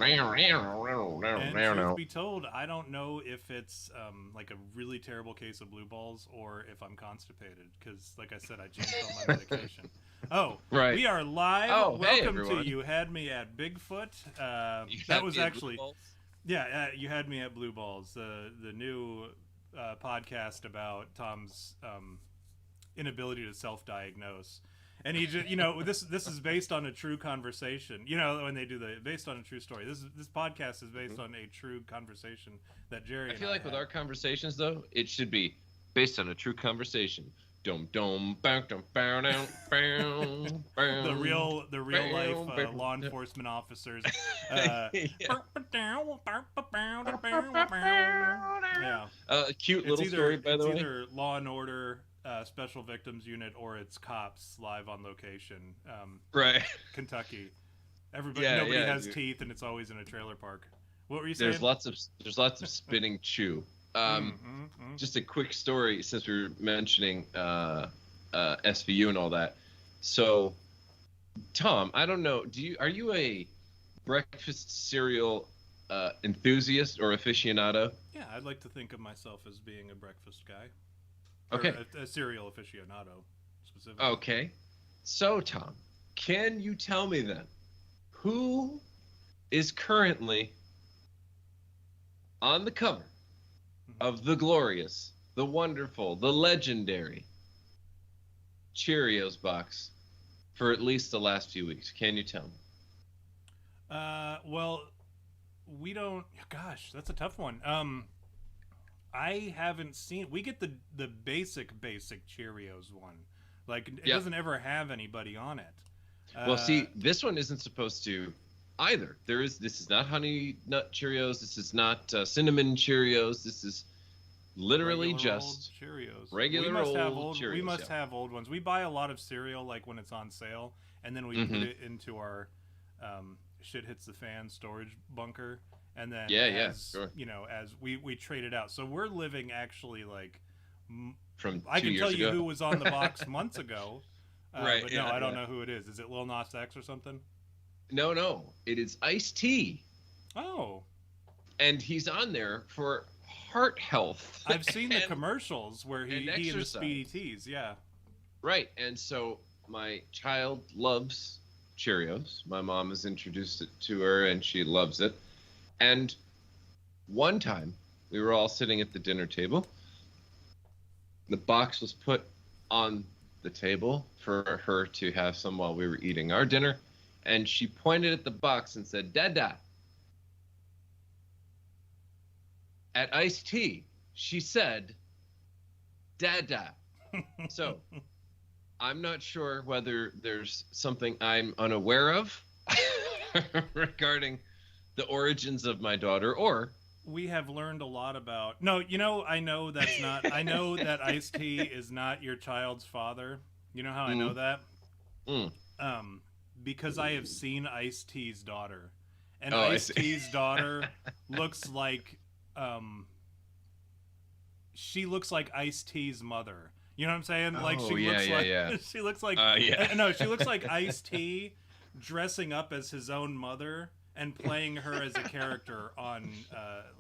And truth be told, I don't know if it's like a really terrible case of blue balls or if I'm constipated because, like I said, I changed all my medication. Oh, Right. we are live. Oh, hey Welcome to everyone. You Had Me at Bigfoot. You That had was me at Blue actually, Balls? yeah, You Had Me at Blue Balls, the new podcast about Tom's inability to self-diagnose. And he just, this is based on a true conversation. You know, when they do the based on a true story. This podcast is based on a true conversation that Jerry I and feel I like with had. our conversations though, it should be based on a true conversation. Dum dum bow dum bow down bow the bow real the real life bow law bow. enforcement officers. Uh, Yeah. yeah, Cute it's little story, either by it's the way. either Law and Order, Special Victims Unit, or it's cops live on location. Right. Kentucky. Everybody, Yeah, nobody yeah, has dude. teeth, and it's always in a trailer park. What were you There's saying? lots of there's lots of spinning chew. Just a quick story since we were mentioning SVU and all that. So, Tom, I don't know. Are you a breakfast cereal enthusiast or aficionado? Yeah, I'd like to think of myself as being a breakfast guy, or Okay. a cereal aficionado, specifically. Okay. So, Tom, can you tell me then who is currently on the cover Mm-hmm. of the glorious, the wonderful, the legendary Cheerios box for at least the last few weeks? Can you tell me? Well, we don't. Gosh, that's a tough one. I haven't seen. We get the basic Cheerios one. Like it Yeah. doesn't ever have anybody on it. Well, Uh, see, this one isn't supposed to either. This is not honey nut Cheerios. This is not cinnamon Cheerios. This is literally regular old just Cheerios. We regular must have old old. We Cheerios. must have old ones. We buy a lot of cereal like when it's on sale, and then we Yeah. put it into our shit hits the fan storage bunker, and then Yeah, yeah, as sure. as we trade it out. So we're living actually like From I two can tell years you ago. who was on the box months ago, Right. but no, Yeah. I don't Yeah. know who it is. Is it Lil Nas X or something? No, no. It is iced tea, Oh, and he's on there for heart health I've seen the and commercials where and he and the exercise. Speedy Teas. Yeah. Right. And so my child loves Cheerios. My mom has introduced it to her, and she loves it. And one time, we were all sitting at the dinner table. The box was put on the table for her to have some while we were eating our dinner. And she pointed at the box and said, Dada. At iced tea, she said, Dada. So I'm not sure whether there's something I'm unaware of regarding the origins of my daughter, or We have learned a lot about. No, I know that's not. I know that Ice T is not your child's father. You know how I know mm, that? mm. Um, because I have seen Ice T's daughter, and Oh, I Ice see. T's daughter looks like, she looks like Ice T's mother. You know what I'm saying? Like Oh, she yeah, looks yeah, like yeah. she looks like Yeah. no, she looks like Ice T dressing up as his own mother and playing her as a character on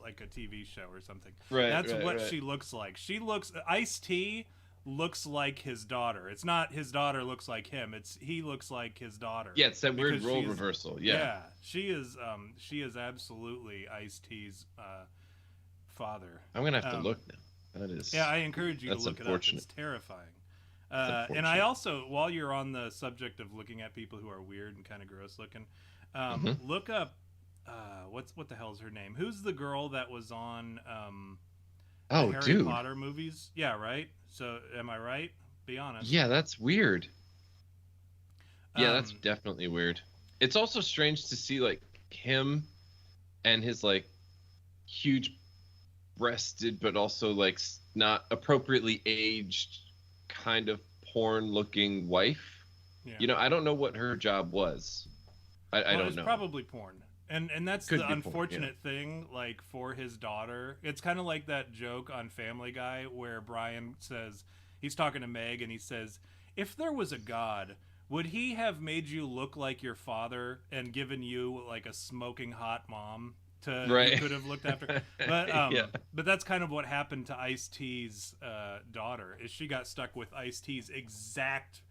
like a TV show or something. Right, That's right, what right. she looks like. She looks Ice T looks like his daughter. It's not his daughter looks like him. It's he looks like his daughter. Yeah, it's that weird Because role she's reversal. Yeah. she is absolutely Ice T's father. I'm gonna have to Um, look now. That is. yeah, I encourage you to That's look it up. It's unfortunate. terrifying. That's And I unfortunate. also, while you're on the subject of looking at people who are weird and kind of gross looking, Mhm. look up what the hell's her name? Who's the girl that was on the Oh, Harry dude. Potter movies? Yeah, right. So am I right? Be honest. Yeah, that's weird. Yeah, that's Um, definitely weird. It's also strange to see like him and his like huge breasted but also like not appropriately aged kind of porn looking wife. yeah. You know, I don't know what her job was. I Well, don't it's know. probably porn. And that's Could the be porn, unfortunate thing, like for his daughter. It's kind of like that joke on Family Guy where Brian says he's talking to Meg and he says, "If there was a god, would he have made you look like your father and given you like a smoking hot mom to Right. you could have looked after? But Yeah. but that's kind of what happened to Ice-T's daughter. Is she got stuck with Ice-T's exact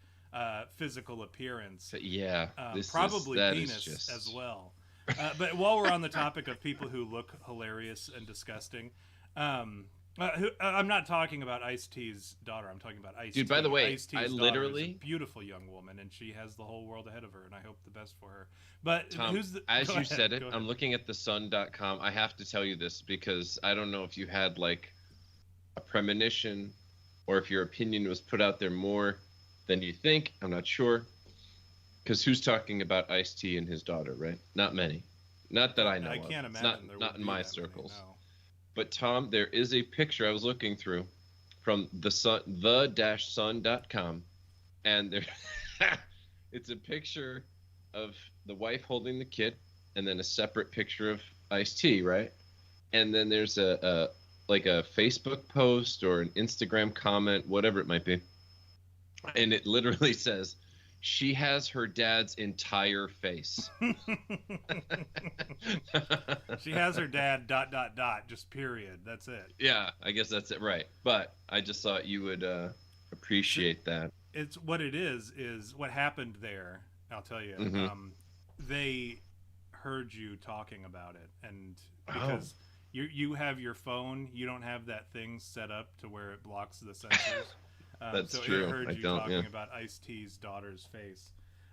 physical appearance? So, yeah. Probably that penis is just... as well. But while we're on the topic of people who look hilarious and disgusting, I'm not talking about Ice-T's daughter. I'm talking about Ice-T. Dude, by the way, Ice-T's I daughter literally... is a beautiful young woman, and she has the whole world ahead of her, and I hope the best for her. But Tom, who's the... as Go you ahead, said it, go ahead. I'm looking at thesun.com. I have to tell you this because I don't know if you had like a premonition or if your opinion was put out there more than you think. I'm not sure. Because who's talking about Ice-T and his daughter, right? Not many. Not that I know I of. can't It's imagine there not would in be my that many, circles. no. But Tom, there is a picture I was looking through from the-sun.com, and there it's a picture of the wife holding the kid, and then a separate picture of Ice-T, right? And then there's a like a Facebook post or an Instagram comment, whatever it might be, and it literally says, "She has her dad's entire face." She has her dad ... just period. That's it. Yeah, I guess that's it, right? But I just thought you would appreciate that. It's what it is what happened there. I'll tell you. Mhm. They heard you talking about it, and because you have your phone, you don't have that thing set up to where it blocks the sensors. That's so true. It heard I you don't, talking yeah. about Ice-T's daughter's face.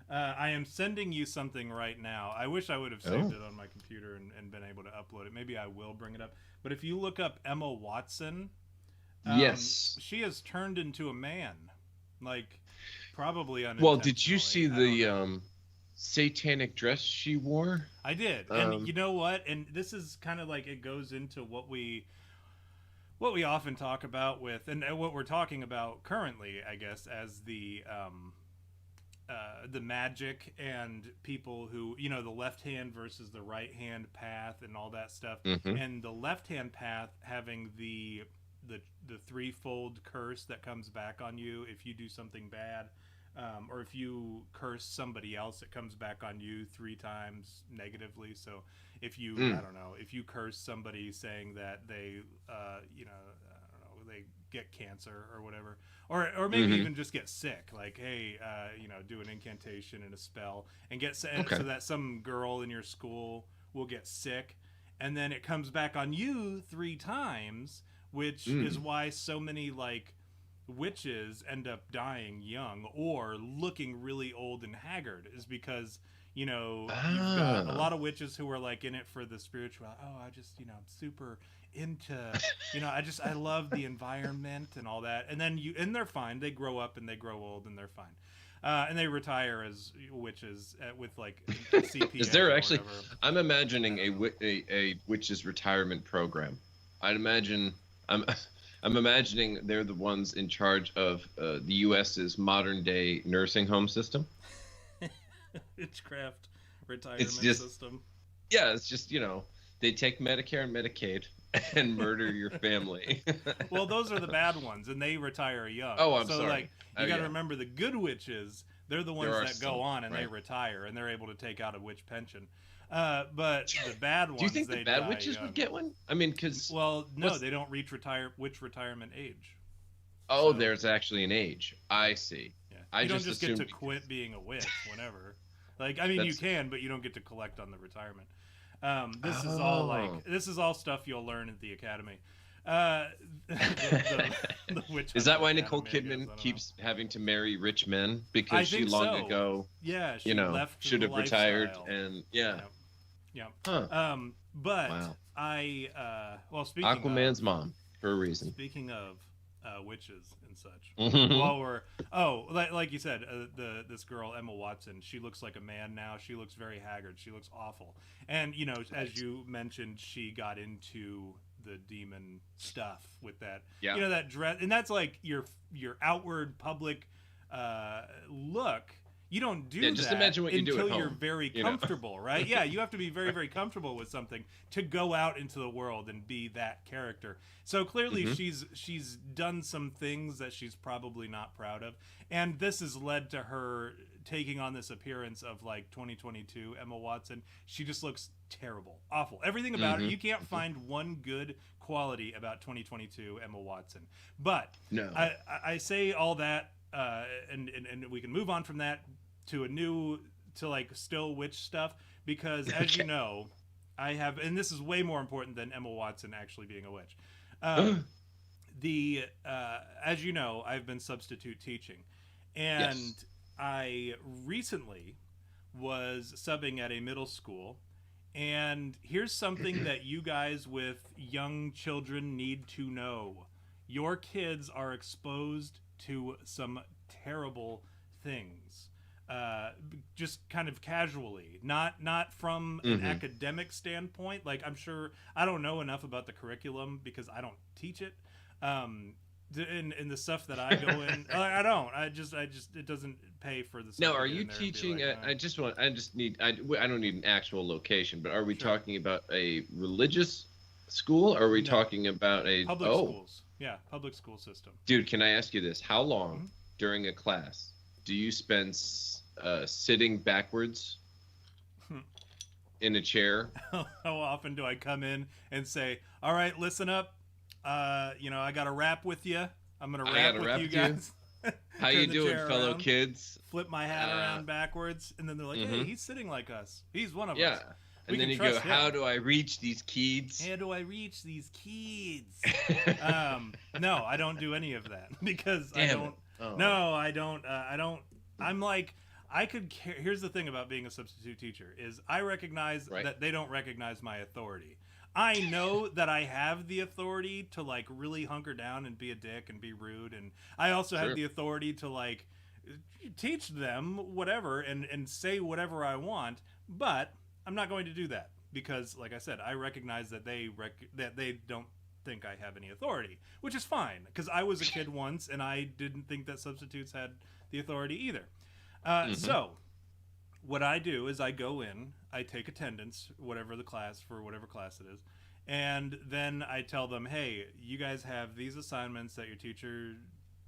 I am sending you something right now. I wish I would have saved it on my computer and been able to upload it. Maybe I will bring it up. But if you look up Emma Watson, Yes. she has turned into a man, like probably unintentionally. Well, did you see I don't the know. satanic dress she wore? I did, and you know what? And this is kind of like it goes into what we often talk about with, and what we're talking about currently, I guess, as the magic and people who, you know, the left hand versus the right hand path and all that stuff, and the left hand path having the threefold curse that comes back on you if you do something bad, or if you curse somebody else, it comes back on you 3 times negatively. So if you I don't know, if you curse somebody saying that they you know, I don't know, they get cancer or whatever, or maybe even just get sick, like, hey, you know, do an incantation and a spell and get so that some girl in your school will get sick, and then it comes back on you 3 times, which is why so many like witches end up dying young or looking really old and haggard, is because, you know, you've got a lot of witches who are like in it for the spiritual. Oh, I just, you know, I'm super into, you know, I love the environment and all that. And then and they're fine. They grow up and they grow old and they're fine. And they retire as witches with like CPA. Is there actually? Whatever. I'm imagining a witch's retirement program. I'd imagine I'm imagining they're the ones in charge of the U.S.'s modern day nursing home system. Witchcraft retirement system. Yeah, it's just, you know, they take Medicare and Medicaid and murder your family. Well, those are the bad ones, and they retire young. Oh, I'm so, sorry. Like, you got to remember the good witches. They're the ones that go on and they retire, and they're able to take out a witch pension. But the bad ones, do you think they the bad die witches young. would get one? I mean, because no, they don't reach witch retirement age. Oh, so there's actually an age. I see. Yeah. You don't just get to quit being a witch whenever. Like, I mean, you can, but you don't get to collect on the retirement. This is all stuff you'll learn at the academy. The witch is that why academy, Nicole Kidman keeps having to marry rich men, because she ago, she left should have retired, and yeah. Huh. But wow. Speaking Aquaman's mom for a reason. Speaking of witches and such, while we're like you said, this girl Emma Watson, she looks like a man now. She looks very haggard. She looks awful. And you know, as you mentioned, she got into the demon stuff with that. Yeah. You know, that dress, and that's like your outward public look. You don't do Yeah, just that imagine what you do at until you're home, very you know? comfortable, right? Yeah, you have to be very, very comfortable with something to go out into the world and be that character. So clearly, Mm-hmm. she's done some things that she's probably not proud of, and this has led to her taking on this appearance of like 2022 Emma Watson. She just looks terrible, awful. Everything about her, Mm-hmm. you can't find one good quality about 2022 Emma Watson. But No. I say all that, and we can move on from that to like still witch stuff, because as you Okay. know, I have, and this is way more important than Emma Watson actually being a witch. Um, the As you know, I've been substitute teaching, and Yes. I recently was subbing at a middle school. And here's something that you guys with young children need to know. Your kids are exposed to some terrible things. Just kind of casually, not from an Mm-hmm. academic standpoint. Like, I'm sure I don't know enough about the curriculum because I don't teach it. Um, in the stuff that I go in, I don't. I just it doesn't pay for the stuff Now, to are get you in there and be teaching? like, I don't need an actual location, but are we sure. talking about a religious school? Or are we No, talking about a? public Oh, schools. Yeah, public school system. dude, can I ask you this? How long Mhm. during a class do you spend sitting backwards in a chair? How often do I come in and say, "All right, listen up. I got to rap with you. I'm gonna I rap gotta with rap you with you. guys." How you Turn the doing, chair fellow around, kids? flip my hat Uh, around backwards, and then they're like, "Hey, mm-hmm. he's sitting like us. He's one of Yeah. us. We And then can you go, trust how him." do I reach these kids? How do I reach these kids? No, I don't do any of that because I Damn it. don't. Oh. No, I don't. I don't. I'm like, I could care. Here's the thing about being a substitute teacher is I recognize Right. that they don't recognize my authority. I know that I have the authority to like really hunker down and be a dick and be rude, and I also have Sure. the authority to like teach them whatever and say whatever I want, but I'm not going to do that because, like I said, I recognize that that they don't think I have any authority, which is fine because I was a kid once and I didn't think that substitutes had the authority either. Mm-hmm. So what I do is I go in, I take attendance, whatever the class for whatever class it is, and then I tell them, hey, you guys have these assignments that your teacher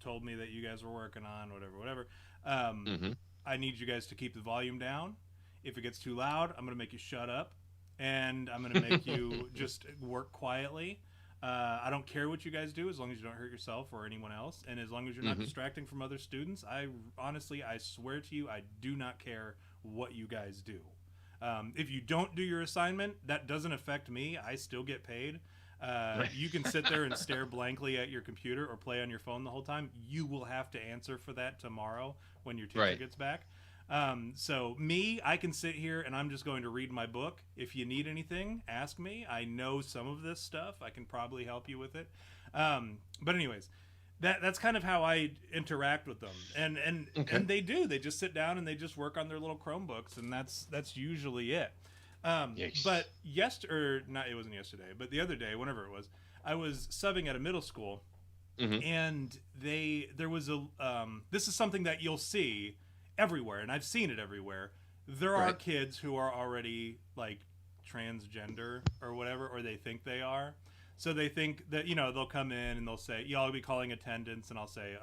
told me that you guys were working on, whatever. Um, Mm-hmm. I need you guys to keep the volume down. If it gets too loud, I'm gonna make you shut up, and I'm gonna make you just work quietly. I don't care what you guys do as long as you don't hurt yourself or anyone else, and as long as you're not Mm-hmm. distracting from other students. I honestly, I swear to you, I do not care what you guys do. If you don't do your assignment, that doesn't affect me. I still get paid. You can sit there and stare blankly at your computer or play on your phone the whole time. You will have to answer for that tomorrow when your teacher Right. gets back. So me, I can sit here and I'm just going to read my book. If you need anything, ask me. I know some of this stuff. I can probably help you with it. But anyways, that's kind of how I interact with them, Okay. and they do. They just sit down and they just work on their little Chromebooks, and that's usually it. Yes. But not it wasn't yesterday, but the other day, whenever it was, I was subbing at a middle school, Mm-hmm. and there was a this is something that you'll see everywhere, and I've seen it everywhere. There are Right. kids who are already like transgender or whatever, or they think they are. So they think that they'll come in and they'll say, "Yeah, I'll be calling attendance," and I'll say,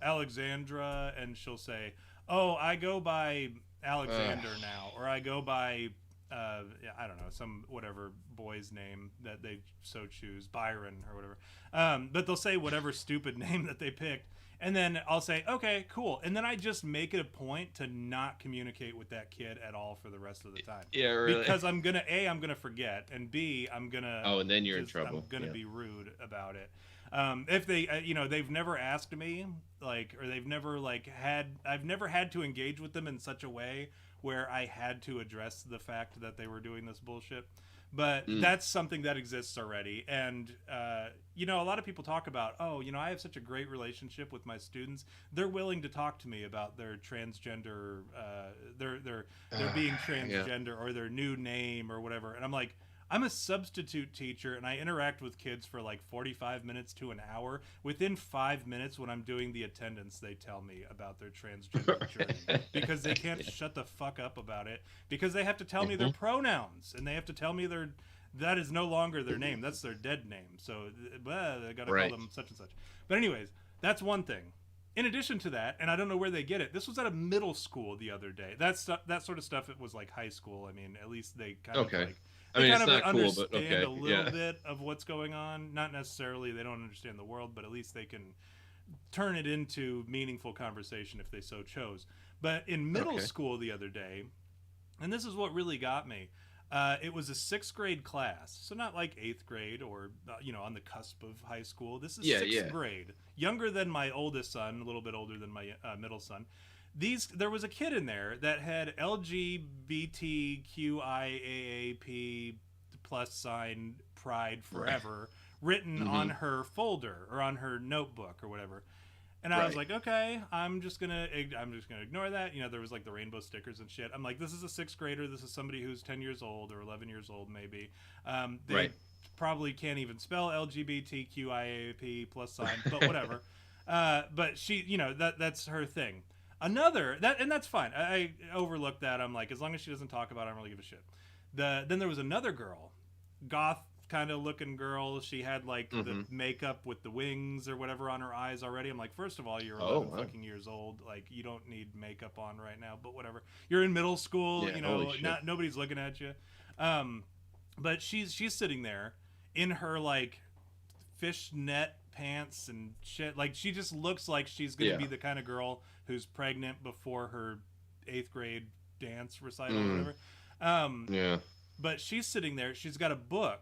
"Alexandra," and she'll say, "Oh, I go by Alexander now," or "I go by." Yeah, I don't know, some whatever boy's name that they so choose, Byron or whatever. But they'll say whatever stupid name that they picked, and then I'll say, okay, cool, and then I just make it a point to not communicate with that kid at all for the rest of the time. Yeah, really. Because I'm gonna forget, and B, I'm gonna. Oh, and then you're in just, trouble. I'm gonna Yeah. be rude about it. If they, they've never asked me, like, or they've never I've never had to engage with them in such a way where I had to address the fact that they were doing this bullshit. But that's something that exists already. And, a lot of people talk about, oh, I have such a great relationship with my students. They're willing to talk to me about their transgender, their being transgender or their new name or whatever. And I'm like, I'm a substitute teacher and I interact with kids for like 45 minutes to an hour. Within 5 minutes when I'm doing the attendance, they tell me about their transgender journey because they can't shut the fuck up about it because they have to tell me their pronouns and they have to tell me that is no longer their name. That's their dead name. So they got to call them such and such. But anyways, that's one thing. In addition to that, and I don't know where they get it, this was at a middle school the other day. That sort of stuff, it was like high school. I mean, at least they kind of like... I mean, it's not cool, but okay. A little bit of what's going on. Not necessarily they don't understand the world, but at least they can turn it into meaningful conversation if they so chose. But in middle school the other day, and this is what really got me, it was a 6th grade class. So not like 8th grade or, on the cusp of high school. This is 6th grade. Younger than my oldest son, a little bit older than my middle son. There was a kid in there that had LGBTQIAAP plus sign pride forever written on her folder or on her notebook or whatever. And I was like, okay, I'm just gonna ignore that. There was like the rainbow stickers and shit. I'm like, this is a 6th grader. This is somebody who's 10 years old or 11 years old maybe. They probably can't even spell LGBTQIAP plus sign, but whatever. But she, that's her thing. And that's fine. I overlooked that. I'm like, as long as she doesn't talk about it, I don't really give a shit. Then there was another girl, goth kind of looking girl. She had like the makeup with the wings or whatever on her eyes already. I'm like, first of all, you're 11 fucking years old. Like, you don't need makeup on right now, but whatever. You're in middle school, nobody's looking at you. But she's sitting there in her like fishnet pants and shit. Like, she just looks like she's gonna be the kind of girl who's pregnant before her 8th grade dance recital or whatever. But she's sitting there. She's got a book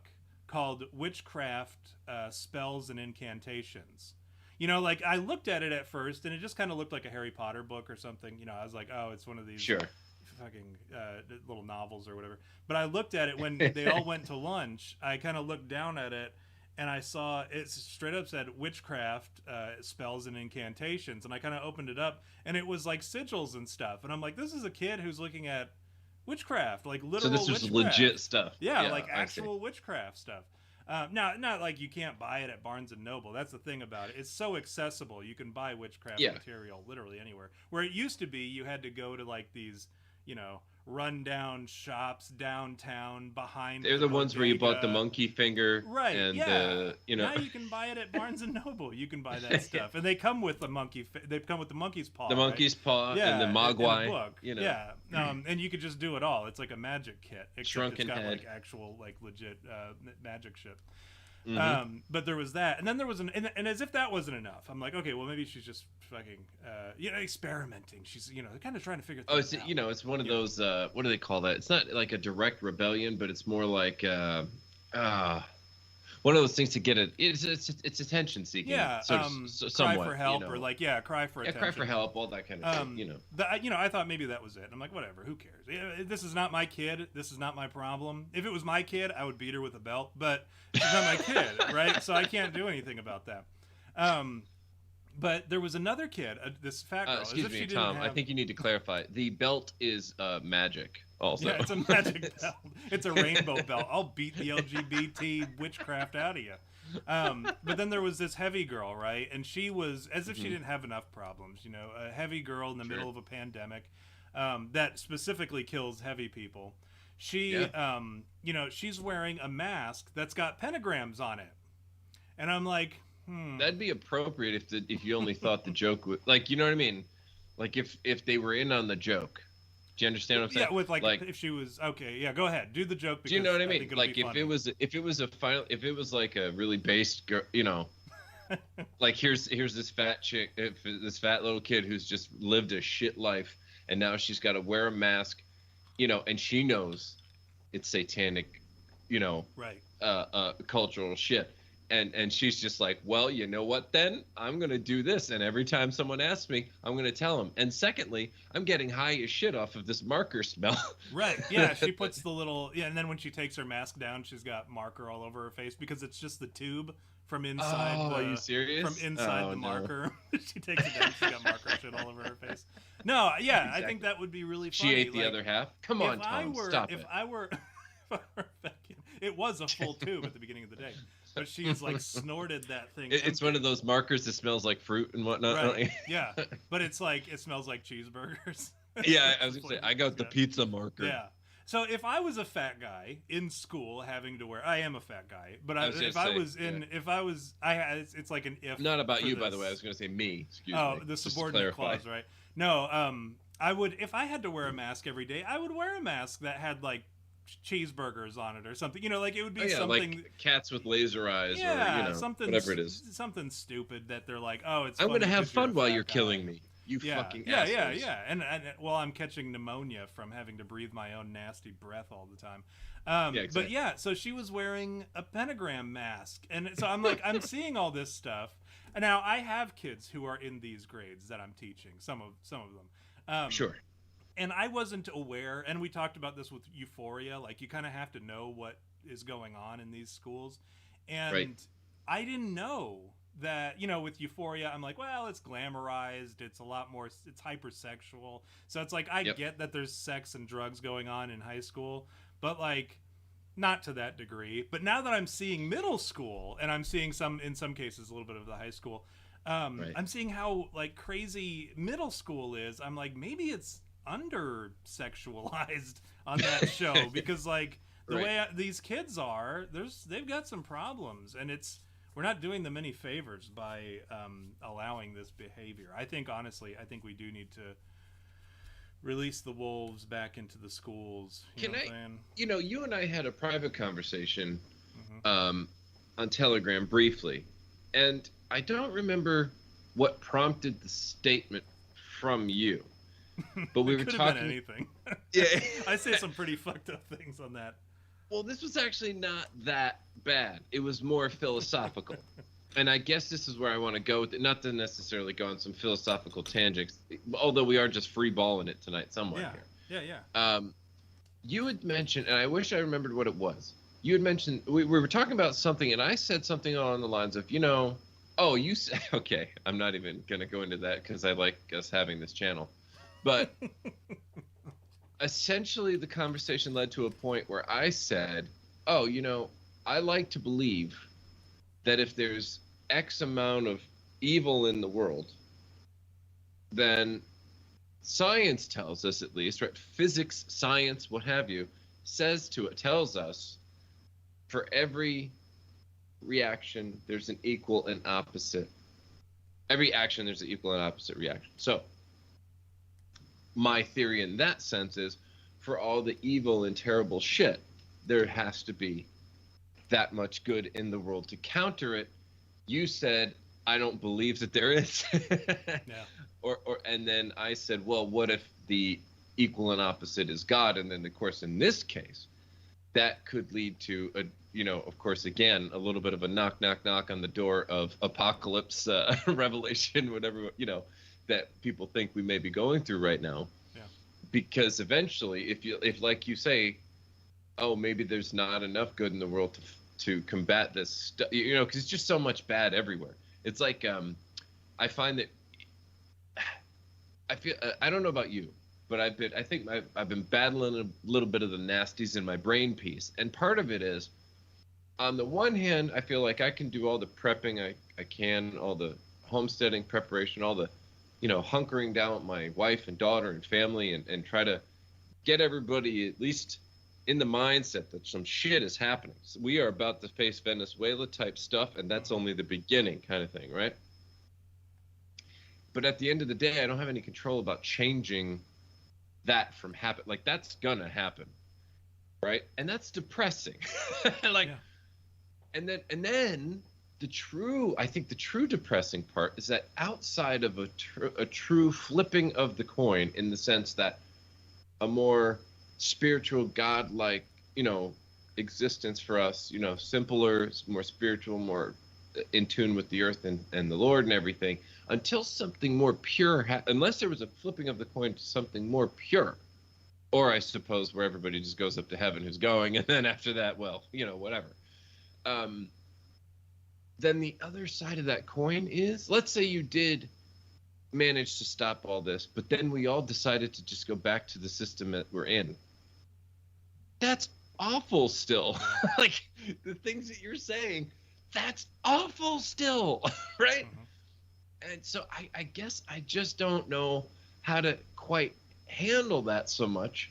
called Witchcraft, Spells and Incantations. Like, I looked at it at first and it just kind of looked like a Harry Potter book or something. I was like, oh, it's one of these fucking little novels or whatever. But I looked at it when they all went to lunch. I kind of looked down at it and I saw it straight up said Witchcraft, Spells and Incantations. And I kind of opened it up and it was like sigils and stuff. And I'm like, this is a kid who's looking at witchcraft, like literal witchcraft. So this was legit stuff. Yeah, like actual witchcraft stuff. Now, not like you can't buy it at Barnes and Noble. That's the thing about it. It's so accessible. You can buy witchcraft material literally anywhere. Where it used to be, you had to go to like these, run-down shops downtown behind. They're the ones where you bought the monkey finger, right? And now you can buy it at Barnes and Noble. You can buy that stuff, and they come with the monkey. They come with the monkey's paw. The monkey's paw, and the mogwai. And and you could just do it all. It's like a magic kit. Shrunken it's got head. Like actual like legit magic shit. But there was that, and then there was and as if that wasn't enough, I'm like, okay, well maybe she's just fucking experimenting. She's kind of trying to figure things out. It's one of those what do they call that? It's not like a direct rebellion, but it's more like one of those things to get it. It's attention seeking. Yeah. Somewhat, cry for help or like cry for attention. Cry for help, all that kind of thing. I thought maybe that was it. I'm like, whatever, who cares? This is not my kid. This is not my problem. If it was my kid, I would beat her with a belt. But she's not my kid, right? So I can't do anything about that. But there was another kid, this fat girl. Excuse me, Tom. I think you need to clarify. The belt is magic. Also. Yeah, it's a magic belt. It's a rainbow belt. I'll beat the LGBT witchcraft out of you. But then there was this heavy girl, right? And she was, as if she didn't have enough problems, a heavy girl in the middle of a pandemic that specifically kills heavy people. She, she's wearing a mask that's got pentagrams on it. And I'm like, That'd be appropriate if you only thought the joke was, like, you know what I mean? Like if they were in on the joke. Do you understand what I'm saying? Yeah, with like if she was okay. Yeah, go ahead, do the joke. Do you know what I mean? Like if it was like a really based girl, like here's this fat chick, this fat little kid who's just lived a shit life, and now she's got to wear a mask, and she knows it's satanic, right? Cultural shit. And she's just like, well, you know what, then? I'm going to do this. And every time someone asks me, I'm going to tell them. And secondly, I'm getting high as shit off of this marker smell. Right. Yeah, she puts the little... Yeah, and then when she takes her mask down, she's got marker all over her face because it's just the tube from inside are you serious? From inside the marker. She takes it down, she's got marker shit all over her face. No, yeah, exactly. I think that would be really funny. She ate the other half? Come on, Tom, stop it. It was a full tube at the beginning of the day, but she's like snorted that thing. It's one of those markers that smells like fruit and whatnot. Right. Yeah, but it's like it smells like cheeseburgers. Yeah, I was gonna say I got the pizza marker. Yeah. So if I was a fat guy in school having to wear, I am a fat guy, but it's like an if. Not about you, by the way. I was going to say me. Excuse me. Oh, the subordinate clause, right? No, I would, if I had to wear a mask every day, I would wear a mask that had like cheeseburgers on it or something. You know, like it would be something like cats with laser eyes, yeah, or something, whatever it is. Something stupid that they're like, oh, it's. I'm going to have fun while you're guy. killing me. You fucking assholes. Yeah. And well, I'm catching pneumonia from having to breathe my own nasty breath all the time. Exactly. But yeah, so she was wearing a pentagram mask, and so I'm like, I'm seeing all this stuff. And now I have kids who are in these grades that I'm teaching. Some of them. Sure. And I wasn't aware, and we talked about this with Euphoria. Like you kind of have to know what is going on in these schools, and right. I didn't know that, you know, with Euphoria, I'm like, well, it's glamorized, it's a lot more, it's hypersexual, so it's like I get that there's sex and drugs going on in high school, but like not to that degree. But now that I'm seeing middle school, and I'm seeing in some cases a little bit of the high school, right. I'm seeing how like crazy middle school is. I'm like, maybe it's under sexualized on that show because like the right. way these kids are, they've got some problems, and we're not doing them any favors by allowing this behavior. I think, honestly, we do need to release the wolves back into the schools. You know, you and I had a private conversation on Telegram briefly, and I don't remember what prompted the statement from you. But we were talking. Have been anything. Yeah, I say some pretty fucked up things on that. Well, this was actually not that bad. It was more philosophical. And I guess this is where I want to go with it. Not to necessarily go on some philosophical tangents, although we are just free balling it tonight somewhere here. Yeah. You had mentioned, and I wish I remembered what it was. You had mentioned, we were talking about something, and I said something along the lines of, you said, okay, I'm not even going to go into that because I like us having this channel. But essentially the conversation led to a point where I said, I like to believe that if there's X amount of evil in the world, then science tells us, at least, right? Physics, science, what have you, tells us for every reaction, there's an equal and opposite. Every action, there's an equal and opposite reaction. So my theory in that sense is, for all the evil and terrible shit, there has to be that much good in the world to counter it. You said, I don't believe that there is. Yeah. And then I said, well, what if the equal and opposite is God? And then, of course, in this case, that could lead to of course, again, a little bit of a knock on the door of apocalypse, revelation, whatever, that people think we may be going through right now. Yeah. Because eventually, if like you say, oh, maybe there's not enough good in the world to combat this stuff, because it's just so much bad everywhere. It's like, I find that I don't know about you, but I've been battling a little bit of the nasties in my brain piece. And part of it is, on the one hand, I feel like I can do all the prepping I can, all the homesteading preparation, all the hunkering down with my wife and daughter and family, and try to get everybody at least in the mindset that some shit is happening. So we are about to face Venezuela type stuff, and that's only the beginning kind of thing, right? But at the end of the day, I don't have any control about changing that from happen. Like, that's gonna happen, right? And that's depressing. And then the true depressing part is that outside of a true flipping of the coin, in the sense that a more spiritual, godlike, existence for us, simpler, more spiritual, more in tune with the earth and the Lord and everything, until something more pure, unless there was a flipping of the coin to something more pure, or I suppose where everybody just goes up to heaven who's going, and then after that, well, whatever. Then the other side of that coin is, let's say you did manage to stop all this, but then we all decided to just go back to the system that we're in. That's awful still. Like the things that you're saying, that's awful still, right? Mm-hmm. And so I guess I just don't know how to quite handle that so much,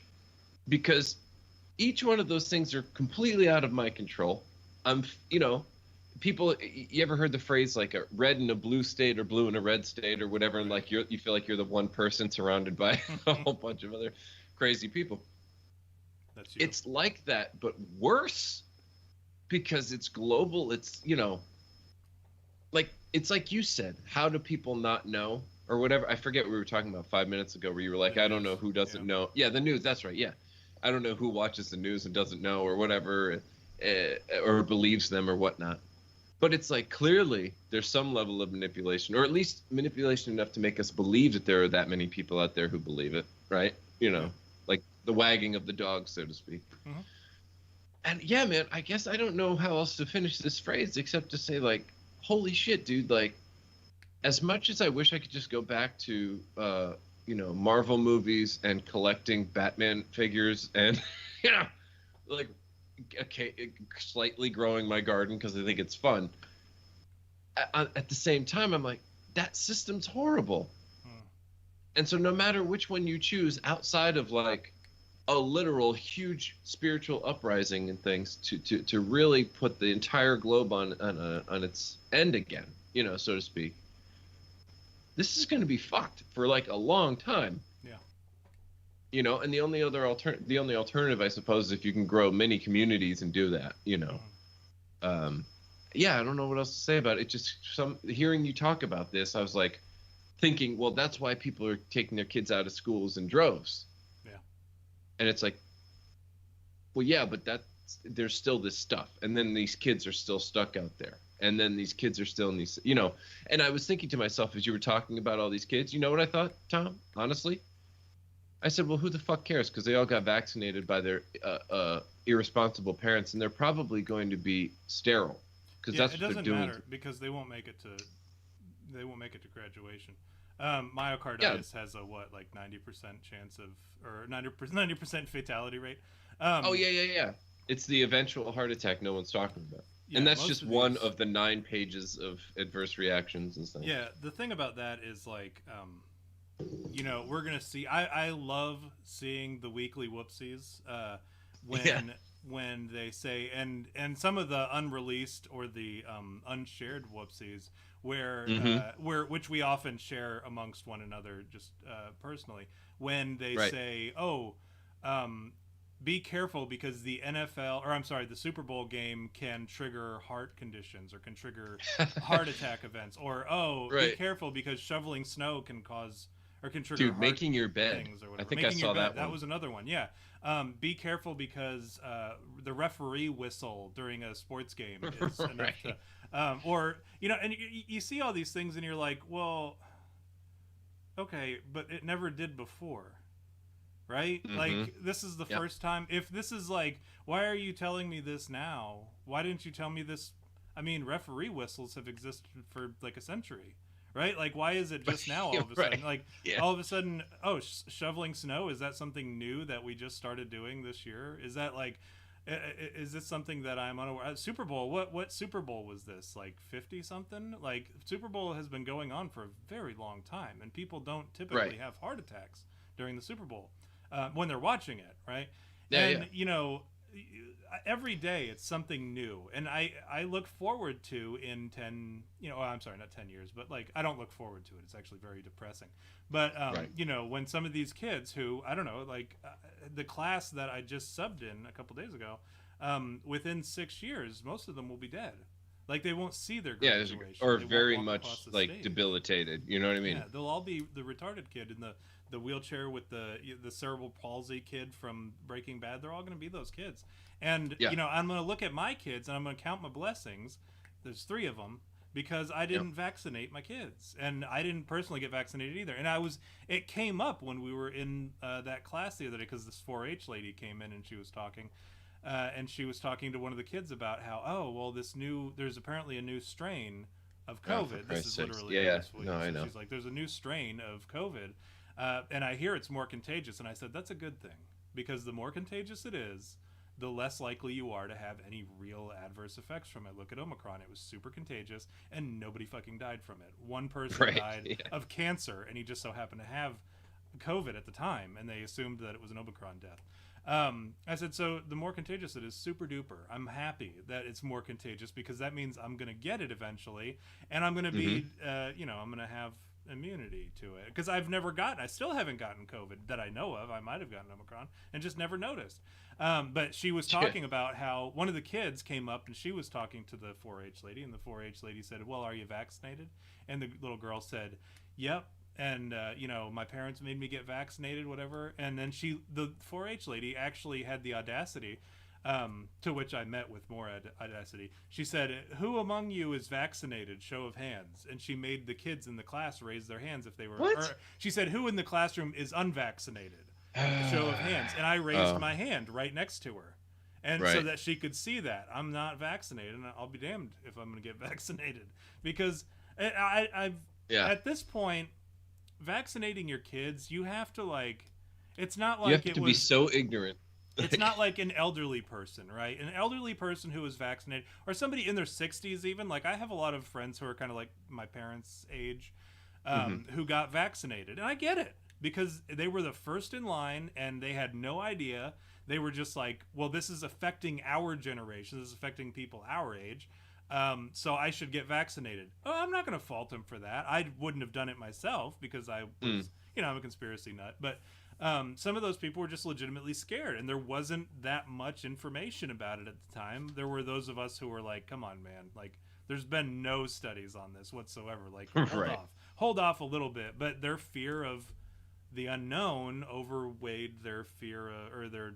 because each one of those things are completely out of my control. I'm, people, you ever heard the phrase like a red in a blue state or blue in a red state or whatever, and like you feel like you're the one person surrounded by a whole bunch of other crazy people. That's you. It's like that, but worse, because it's global. It's, like, it's like you said, how do people not know or whatever? I forget what we were talking about 5 minutes ago, where you were like, I don't know who doesn't know. Yeah, the news. That's right. Yeah. I don't know who watches the news and doesn't know or whatever, or believes them or whatnot. But it's like, clearly there's some level of manipulation, or at least manipulation enough to make us believe that there are that many people out there who believe it, right? Like the wagging of the dog, so to speak. Mm-hmm. And yeah, man, I guess I don't know how else to finish this phrase except to say, like, holy shit, dude, like, as much as I wish I could just go back to Marvel movies and collecting Batman figures and like, okay, slightly growing my garden because I think it's fun, at the same time I'm like, that system's horrible. And so no matter which one you choose, outside of like a literal huge spiritual uprising and things to really put the entire globe on its end again, so to speak, this is going to be fucked for like a long time. Yeah. And the only alternative, I suppose, is if you can grow mini communities and do that, yeah, I don't know what else to say about it. Just hearing you talk about this, I was like thinking, well, that's why people are taking their kids out of schools in droves. Yeah. And it's like, well, yeah, but there's still this stuff. And then these kids are still stuck out there. And then these kids are still in these, and I was thinking to myself as you were talking about all these kids, you know what I thought, Tom? Honestly? I said, well, who the fuck cares? Because they all got vaccinated by their irresponsible parents, and they're probably going to be sterile. Because that's what they're doing. It doesn't matter, because they won't make it to graduation. Myocarditis has a 90% chance of, or 90% fatality rate. Oh yeah. It's the eventual heart attack no one's talking about. Yeah, and that's just one of the 9 pages of adverse reactions and stuff. Yeah, the thing about that is like, we're gonna see. I love seeing the weekly whoopsies when they say, and some of the unreleased or the unshared whoopsies where which we often share amongst one another just personally, when they say, be careful because the the Super Bowl game can trigger heart conditions or can trigger heart attack events, or be careful because shoveling snow can cause or can trigger heart making your bed things or whatever. I think making I saw that one. That was another one. Yeah. Be careful because the referee whistle during a sports game is enough to and you see all these things and you're like, well, okay, but it never did before. Right? Mm-hmm. Like, this is the first time. If this is like, why are you telling me this now? Why didn't you tell me this? I mean, referee whistles have existed for like a century, right? Like, why is it just now all of a sudden? Like, all of a sudden, shoveling snow, is that something new that we just started doing this year? Is that like, is this something that I'm unaware? Super Bowl, what Super Bowl was this? Like 50 something? Like, Super Bowl has been going on for a very long time, and people don't typically have heart attacks during the Super Bowl. When they're watching it, right? And every day it's something new, and I look forward to in 10, I'm sorry, not 10 years, but like, I don't look forward to it. It's actually very depressing. But when some of these kids who, I don't know, like the class that I just subbed in a couple days ago, within 6 years, most of them will be dead. Like, they won't see their graduation, or very much like stage. Debilitated. You know what I mean? Yeah, they'll all be the retarded kid in the wheelchair with the cerebral palsy kid from Breaking Bad. They're all going to be those kids. And I'm going to look at my kids and I'm going to count my blessings. There's 3 of them because I didn't vaccinate my kids, and I didn't personally get vaccinated either. And it came up when we were in that class the other day, because this 4-H lady came in and she was talking. And she was talking to one of the kids about how, there's apparently a new strain of COVID. This is literally I know. She's like, there's a new strain of COVID, and I hear it's more contagious. And I said, that's a good thing, because the more contagious it is, the less likely you are to have any real adverse effects from it. Look at Omicron. It was super contagious and nobody fucking died from it. One person died of cancer, and he just so happened to have COVID at the time, and they assumed that it was an Omicron death. I said, so the more contagious it is, super duper. I'm happy that it's more contagious because that means I'm going to get it eventually, and I'm going to be, I'm going to have immunity to it, because I still haven't gotten COVID that I know of. I might have gotten Omicron and just never noticed. But she was talking about how one of the kids came up and she was talking to the 4-H lady, and the 4-H lady said, well, are you vaccinated? And the little girl said, yep. And my parents made me get vaccinated, whatever. And then the 4-H lady actually had the audacity, to which I met with more audacity. She said, who among you is vaccinated? Show of hands. And she made the kids in the class raise their hands if they were. What? Or she said, who in the classroom is unvaccinated? Show of hands. And I raised my hand right next to her. And so that she could see that I'm not vaccinated, and I'll be damned if I'm going to get vaccinated. Because at this point, vaccinating your kids, you have to it's not like you have to be so ignorant. It's not like an elderly person, right? An elderly person who is vaccinated, or somebody in their 60s even. Like, I have a lot of friends who are kind of like my parents' age, who got vaccinated. And I get it, because they were the first in line and they had no idea. They were just like, well, this is affecting our generation. This is affecting people our age. So I should get vaccinated. Oh, I'm not going to fault him for that. I wouldn't have done it myself because I was, I'm a conspiracy nut. But some of those people were just legitimately scared, and there wasn't that much information about it at the time. There were those of us who were like, come on, man. Like, there's been no studies on this whatsoever. Like, hold off a little bit. But their fear of the unknown overweighed their fear, or their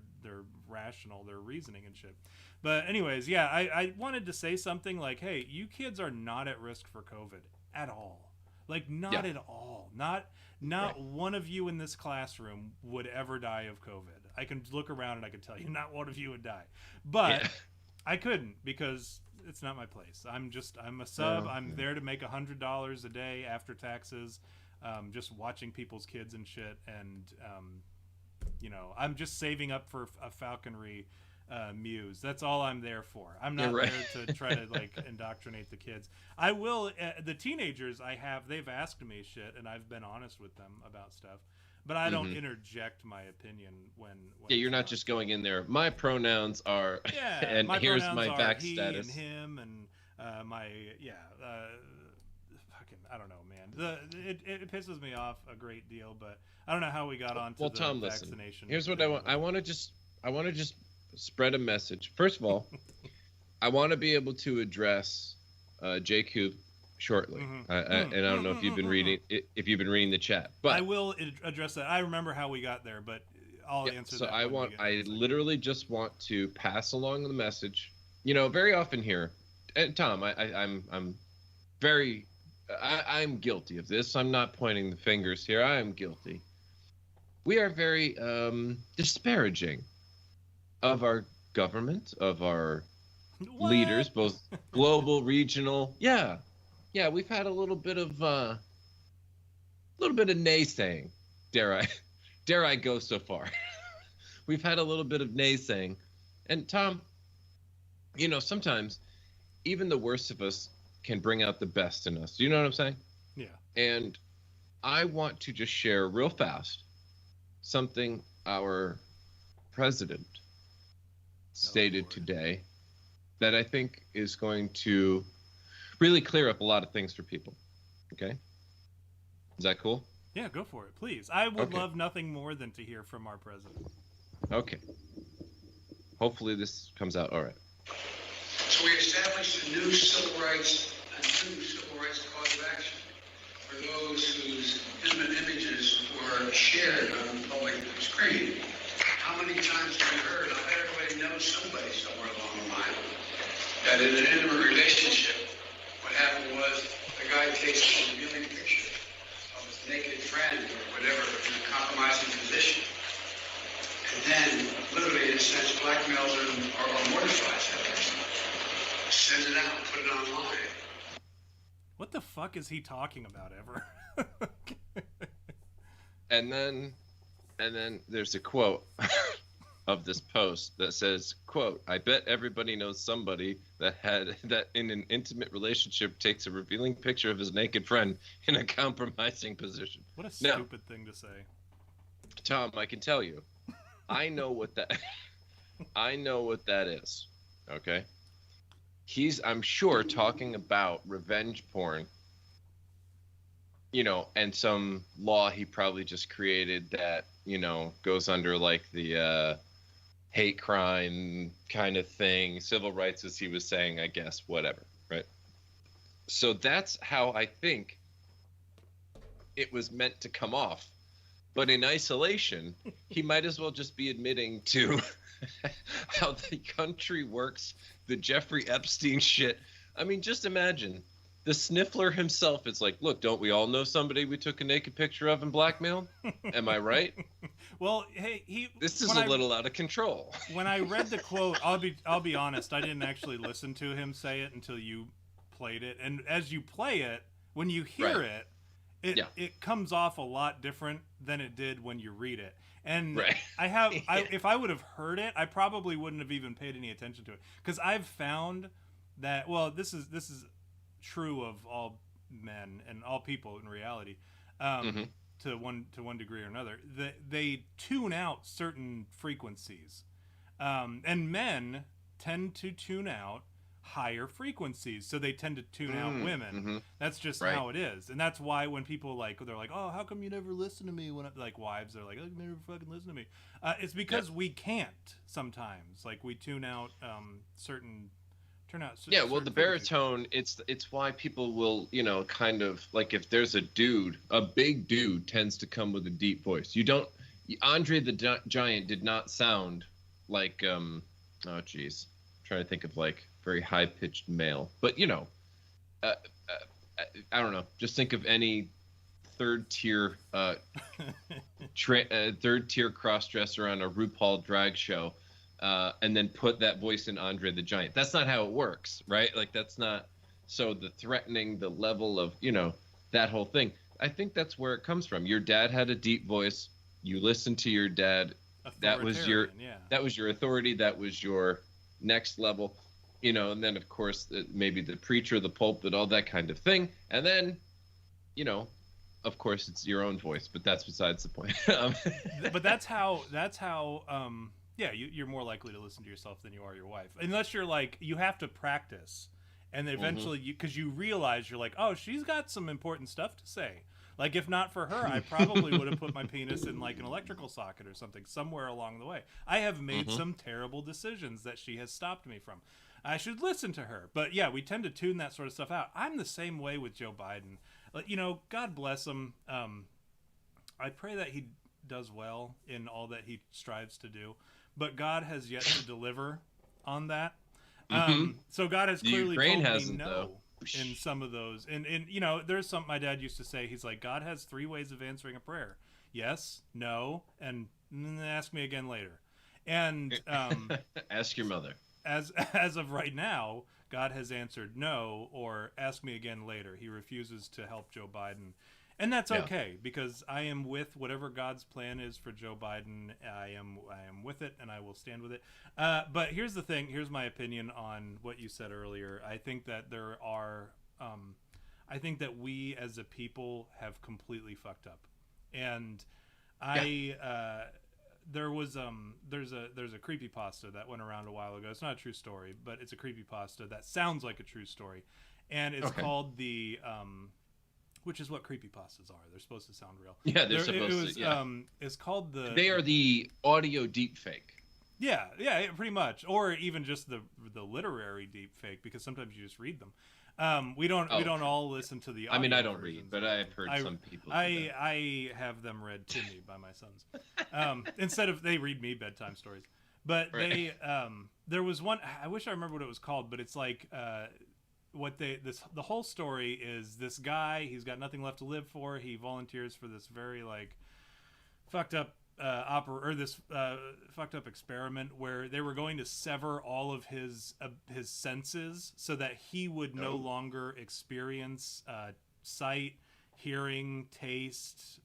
reasoning and shit. But anyways, yeah, I wanted to say something like, hey, you kids are not at risk for COVID at all. Like, not at all. Not one of you in this classroom would ever die of COVID. I can look around and I can tell you not one of you would die. But I couldn't, because it's not my place. I'm a sub. I'm there to make $100 a day after taxes, just watching people's kids and shit. And, I'm just saving up for a falconry muse. That's all I'm there for. I'm not there to try to indoctrinate the kids. I will. The teenagers they've asked me shit, and I've been honest with them about stuff. But I don't interject my opinion when you're not just going in there. My pronouns are. And here's my vax status. And him and fucking, I don't know, man. It pisses me off a great deal, but I don't know how we got on to Tom, vaccination. Listen. Here's what I want. I want to just spread a message. First of all, I want to be able to address JQ shortly, and I don't know if you've been reading the chat, but I will address that. I remember how we got there, but I'll answer that. So I literally just want to pass along the message. Very often here, and Tom, I'm guilty of this. I'm not pointing the fingers here. I am guilty. We are very disparaging of our government, of our leaders, both global, regional. Yeah, we've had a little bit of naysaying. Dare I go so far? We've had a little bit of naysaying, and Tom, sometimes even the worst of us can bring out the best in us. Do you know what I'm saying? Yeah. And I want to just share real fast something our president stated today that I think is going to really clear up a lot of things for people. Okay? Is that cool? Yeah, go for it, please. I would love nothing more than to hear from our president. Okay. Hopefully this comes out all right. So we established a new civil rights cause of action for those whose intimate images were shared on the public screen. How many times have we heard? I bet everybody knows somebody somewhere along the line that in an intimate relationship, what happened was the guy takes a revealing picture of his naked friend or whatever in a compromising position, and then literally, in a sense, blackmails or mortifies that person. Sends it out, put it online. What the fuck is he talking about ever? And then there's a quote. of this post that says, quote, "I bet everybody knows somebody that in an intimate relationship takes a revealing picture of his naked friend in a compromising position." What a Now, stupid thing to say. Tom, I can tell you, I know what that is. Okay? He's, I'm sure, talking about revenge porn, and some law he probably just created that, goes under like the hate crime kind of thing, civil rights, as he was saying, I guess, whatever, right? So that's how I think it was meant to come off. But in isolation, he might as well just be admitting to how the country works, the Jeffrey Epstein shit. I mean, just imagine the sniffler himself is like, look, don't we all know somebody we took a naked picture of and blackmailed? Am I right? Well, hey, this is a little out of control. When I read the quote, I'll be honest, I didn't actually listen to him say it until you played it. And as you play it, when you hear it comes off a lot different than it did when you read it. And if I would have heard it, I probably wouldn't have even paid any attention to it, because I've found that, well, this is true of all men and all people in reality, to one degree or another, that they tune out certain frequencies, and men tend to tune out higher frequencies, so they tend to tune out women. That's just how it is. And that's why when people they're like, oh, how come you never listen to me? When like wives are like, oh, you never fucking listen to me. It's because we can't sometimes, like, we tune out certain well, the baritone, it's why people will, kind of like, if there's a big dude tends to come with a deep voice. Andre the Giant did not sound like oh geez, I'm trying to think of like very high-pitched male, but I don't know, just think of any third tier cross-dresser on a RuPaul drag show, and then put that voice in Andre the Giant. That's not how it works, right? Like, that's not. So the threatening, the level of, that whole thing, I think that's where it comes from. Your dad had a deep voice. You listened to your dad. That was your authority. That was your next level, and then of course maybe the preacher, the pulpit, all that kind of thing. And then, of course it's your own voice, but that's besides the point. But that's how you're more likely to listen to yourself than you are your wife, unless you're like, you have to practice, and then eventually because you realize, you're like, oh, she's got some important stuff to say. Like, if not for her, I probably would have put my penis in like an electrical socket or something somewhere along the way. I have made some terrible decisions that she has stopped me from. I should listen to her. But yeah, we tend to tune that sort of stuff out. I'm the same way with Joe Biden. God bless him. I pray that he does well in all that he strives to do, but God has yet to deliver on that. So God has clearly told me no in some of those. And there's something my dad used to say. He's like, God has 3 ways of answering a prayer: yes, no, and ask me again later. And ask your mother. As of right now, God has answered no, or ask me again later. He refuses to help Joe Biden. And that's okay, because I am with whatever God's plan is for Joe Biden. I am with it, and I will stand with it. But here's the thing. Here's my opinion on what you said earlier. I think that I think that we as a people have completely fucked up. And there's a creepypasta that went around a while ago. It's not a true story, but it's a creepypasta that sounds like a true story, and it's called the which is what creepypastas are. They're supposed to sound real. Yeah, they're supposed to. Yeah. It's called the. They are the audio deepfake. Yeah, pretty much, or even just the literary deepfake, because sometimes you just read them. We don't all listen to the. I mean, I don't versions. read, but I've heard some people. I have them read to me by my sons, instead of they read me bedtime stories. But there was one. I wish I remember what it was called, but it's like. The whole story is this guy, he's got nothing left to live for. He volunteers for this very fucked up fucked up experiment where they were going to sever all of his senses so that he would no longer experience sight, hearing, taste,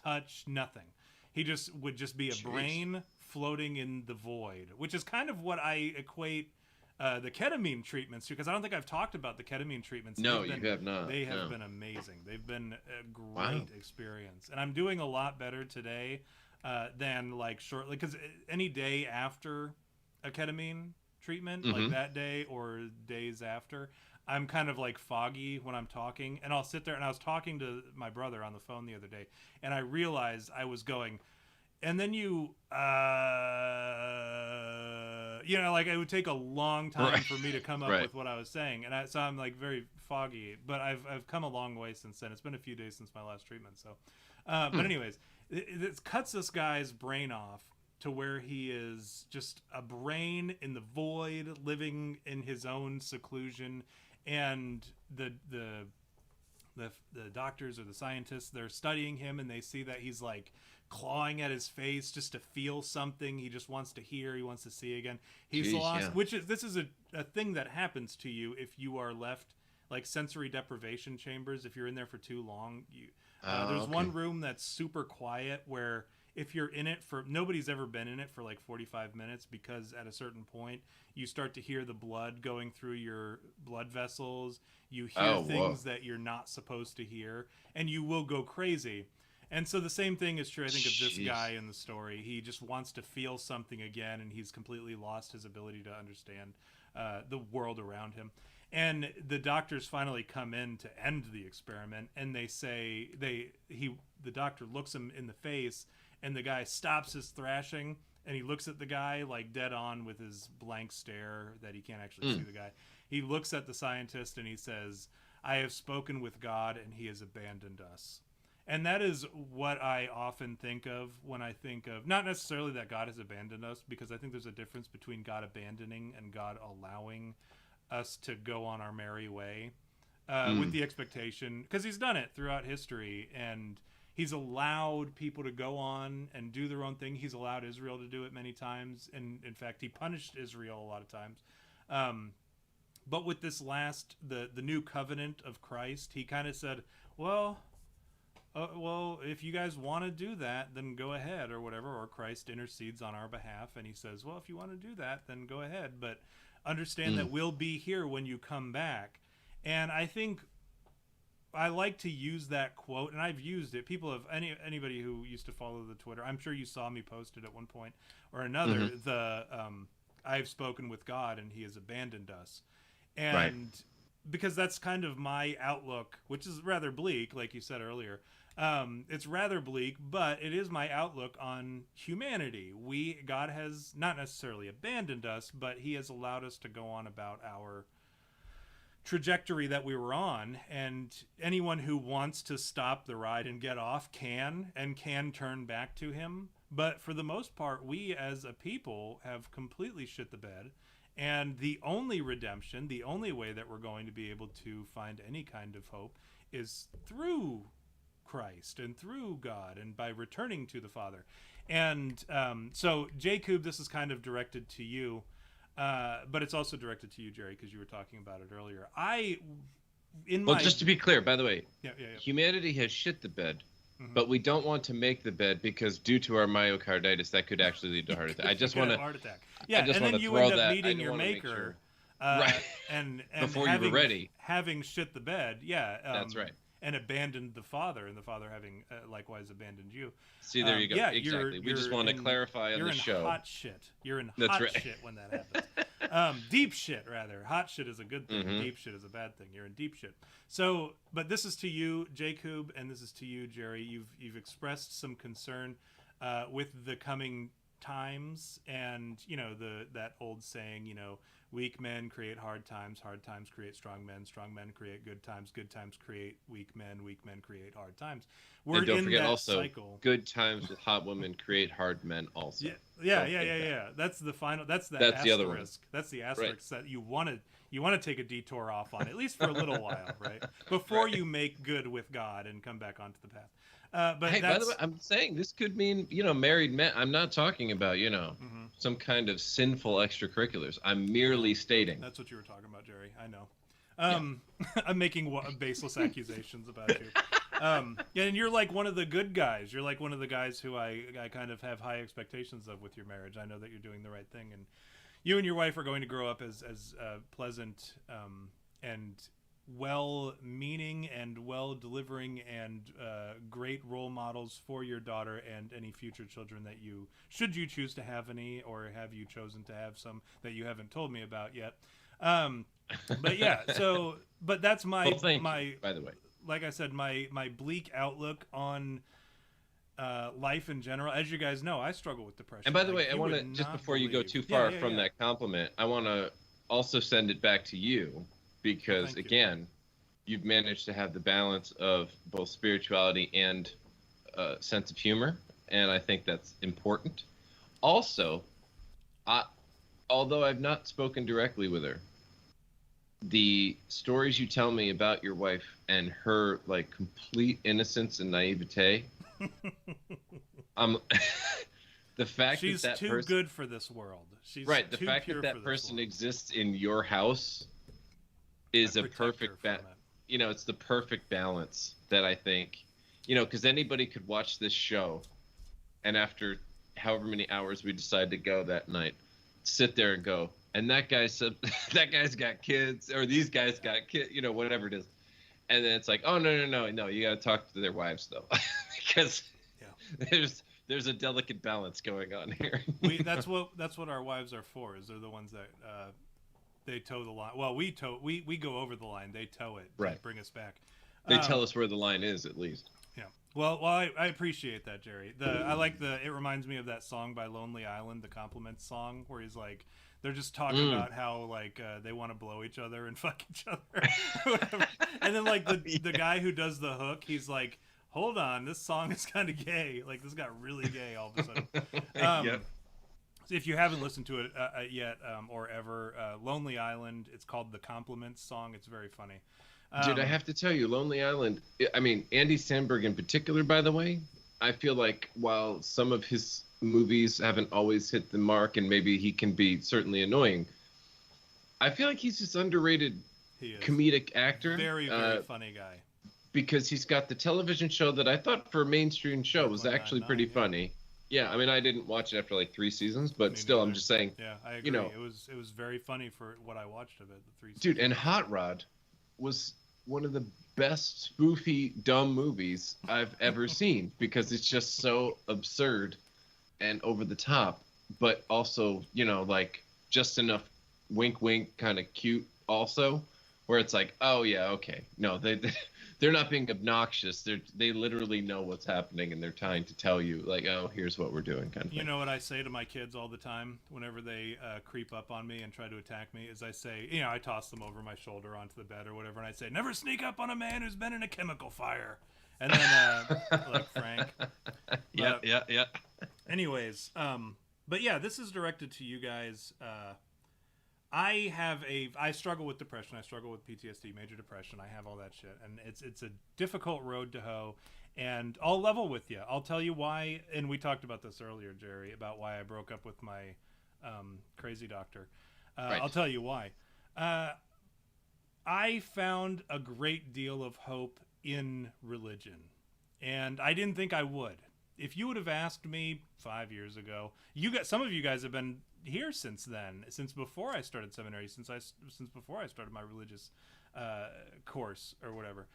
touch, nothing. He would just be a brain floating in the void, which is kind of what I equate the ketamine treatments to, because I don't think I've talked about the ketamine treatments. No, you have not. They have been amazing. They've been a great experience, and I'm doing a lot better today than like shortly, because any day after a ketamine treatment, like that day or days after, I'm kind of like foggy when I'm talking, and I'll sit there, and I was talking to my brother on the phone the other day, and I realized I was going, and then you like it would take a long time for me to come up with what I was saying, and so I'm like very foggy, but I've come a long way since then. It's been a few days since my last treatment, so but anyways, it cuts this guy's brain off to where he is just a brain in the void, living in his own seclusion, and the doctors or the scientists, they're studying him, and they see that he's like clawing at his face just to feel something. He just wants to hear, he wants to see again. He's lost, this is a thing that happens to you if you are left, like sensory deprivation chambers. If you're in there for too long, there's one room that's super quiet where if you're in it for, nobody's ever been in it for like 45 minutes, because at a certain point you start to hear the blood going through your blood vessels. You hear things that you're not supposed to hear, and you will go crazy. And so the same thing is true, I think, of this guy in the story. He just wants to feel something again, and he's completely lost his ability to understand the world around him. And the doctors finally come in to end the experiment, and they say the doctor looks him in the face, and the guy stops his thrashing, and he looks at the guy like dead on with his blank stare that he can't actually see the guy. He looks at the scientist and he says, "I have spoken with God, and he has abandoned us." And that is what I often think of when I think of, not necessarily that God has abandoned us, because I think there's a difference between God abandoning and God allowing us to go on our merry way with the expectation, because he's done it throughout history, and he's allowed people to go on and do their own thing. He's allowed Israel to do it many times, and in fact he punished Israel a lot of times. But with this last, the new covenant of Christ, he kind of said, well, if you guys want to do that, then go ahead, or whatever. Or Christ intercedes on our behalf, and he says, well, if you want to do that, then go ahead, but understand that we'll be here when you come back. And I think I like to use that quote, and I've used it. People have, anybody who used to follow the Twitter, I'm sure you saw me post it at one point or another, I've spoken with God and he has abandoned us. And because that's kind of my outlook, which is rather bleak, like you said earlier. It's rather bleak, but it is my outlook on humanity. God has not necessarily abandoned us, but he has allowed us to go on about our trajectory that we were on, and anyone who wants to stop the ride and get off can turn back to him. But for the most part, we as a people have completely shit the bed, and the only redemption, the only way that we're going to be able to find any kind of hope is through Christ and through God, and by returning to the Father. And so Jacob, this is kind of directed to you, but it's also directed to you, Jerry, because you were talking about it earlier. Just to be clear, by the way, humanity has shit the bed, but we don't want to make the bed, because due to our myocarditis, that could actually lead to heart attack. I just want to heart attack. Yeah, and then you end up meeting your maker, and before you were ready, having shit the bed. That's right. And abandoned the Father, and the Father having likewise abandoned you. See, there you go. Yeah, exactly. We just want to clarify on the show. You're in hot shit. You're in hot shit when that happens. Deep shit, rather. Hot shit is a good thing. Deep shit is a bad thing. You're in deep shit. So, but this is to you, Jacob, and this is to you, Jerry. You've expressed some concern with the coming times, and that old saying, weak men create hard times create strong men create good times create weak men create hard times. And don't forget also, cycle. Good times with hot women create hard men also. Yeah. That's the final. That's asterisk. The other one. That's the asterisk that you want to take a detour off on, at least for a little while, right? Before you make good with God and come back onto the path. But hey, by the way, I'm saying this could mean, married men. I'm not talking about, some kind of sinful extracurriculars. I'm merely stating. That's what you were talking about, Jerry. I know. I'm making baseless accusations about you. Yeah, and you're like one of the good guys. You're like one of the guys who I kind of have high expectations of with your marriage. I know that you're doing the right thing, and you and your wife are going to grow up as pleasant and well-meaning and well-delivering and great role models for your daughter and any future children that you, should you choose to have any, or have you chosen to have some that you haven't told me about yet. But yeah, so, but that's my, Well, thank my, you, by the way. like I said, my bleak outlook on life in general. As you guys know, I struggle with depression. And by the Like, way, I you want to, would just not before you go believe. too far Yeah, from yeah. that compliment, I want to also send it back to you because, Thank you. again, you've managed to have the balance of both spirituality and sense of humor, and I think that's important. Also, although I've not spoken directly with her, the stories you tell me about your wife and her like complete innocence and naivete, the fact She's that too person, good for this world. She's right, the too fact pure that for that this person world. exists in your house is I a protect her perfect from balance. it. You know, it's the perfect balance that I think, you know, because anybody could watch this show, and after however many hours we decide to go that night, sit there and go, and that guy said that guy's got kids, or these guys got kids, you know, whatever it is, and then it's like, oh no, you got to talk to their wives though, because there's a delicate balance going on here. That's what our wives are for. Is they're the ones that they toe the line. Well, we go over the line. They toe it. To Right. bring us back. They tell us where the line is, at least. Yeah. Well, I appreciate that, Jerry. I like it reminds me of that song by Lonely Island, the Compliments song, where he's like, they're just talking about how like they want to blow each other and fuck each other, whatever. And then like the guy who does the hook, he's like, hold on, this song is kind of gay. Like this got really gay all of a sudden. Yep. If you haven't listened to it yet or ever, Lonely Island, it's called the Compliments song. It's very funny. Dude, I have to tell you, Lonely Island, I mean, Andy Samberg in particular, by the way, I feel like while some of his movies haven't always hit the mark and maybe he can be certainly annoying, I feel like he's this underrated comedic actor. Very, very funny guy. Because he's got the television show that I thought for a mainstream show was actually pretty funny. Yeah, I mean, I didn't watch it after like 3 seasons, but still, I'm just saying. Yeah, I agree. You know, it was very funny for what I watched of it. The 3 seasons. Dude, and Hot Rod was one of the best spoofy dumb movies I've ever seen because it's just so absurd and over the top, but also, you know, like just enough wink wink kind of cute also, where it's like, oh yeah, okay, no, they're not being obnoxious, they literally know what's happening and they're trying to tell you like, oh, here's what we're doing kind of thing. You know what I say to my kids all the time whenever they creep up on me and try to attack me is I say, you know, I toss them over my shoulder onto the bed or whatever, and I say, never sneak up on a man who's been in a chemical fire. And then like Frank. Yeah. Anyways, but yeah, this is directed to you guys. I struggle with depression. I struggle with PTSD, major depression. I have all that shit, and it's a difficult road to hoe. And I'll level with you. I'll tell you why. And we talked about this earlier, Jerry, about why I broke up with my crazy doctor. Right. I'll tell you why. I found a great deal of hope in religion, and I didn't think I would. If you would have asked me 5 years ago, some of you guys have been here since then, since before I started seminary, since before I started my religious course or whatever.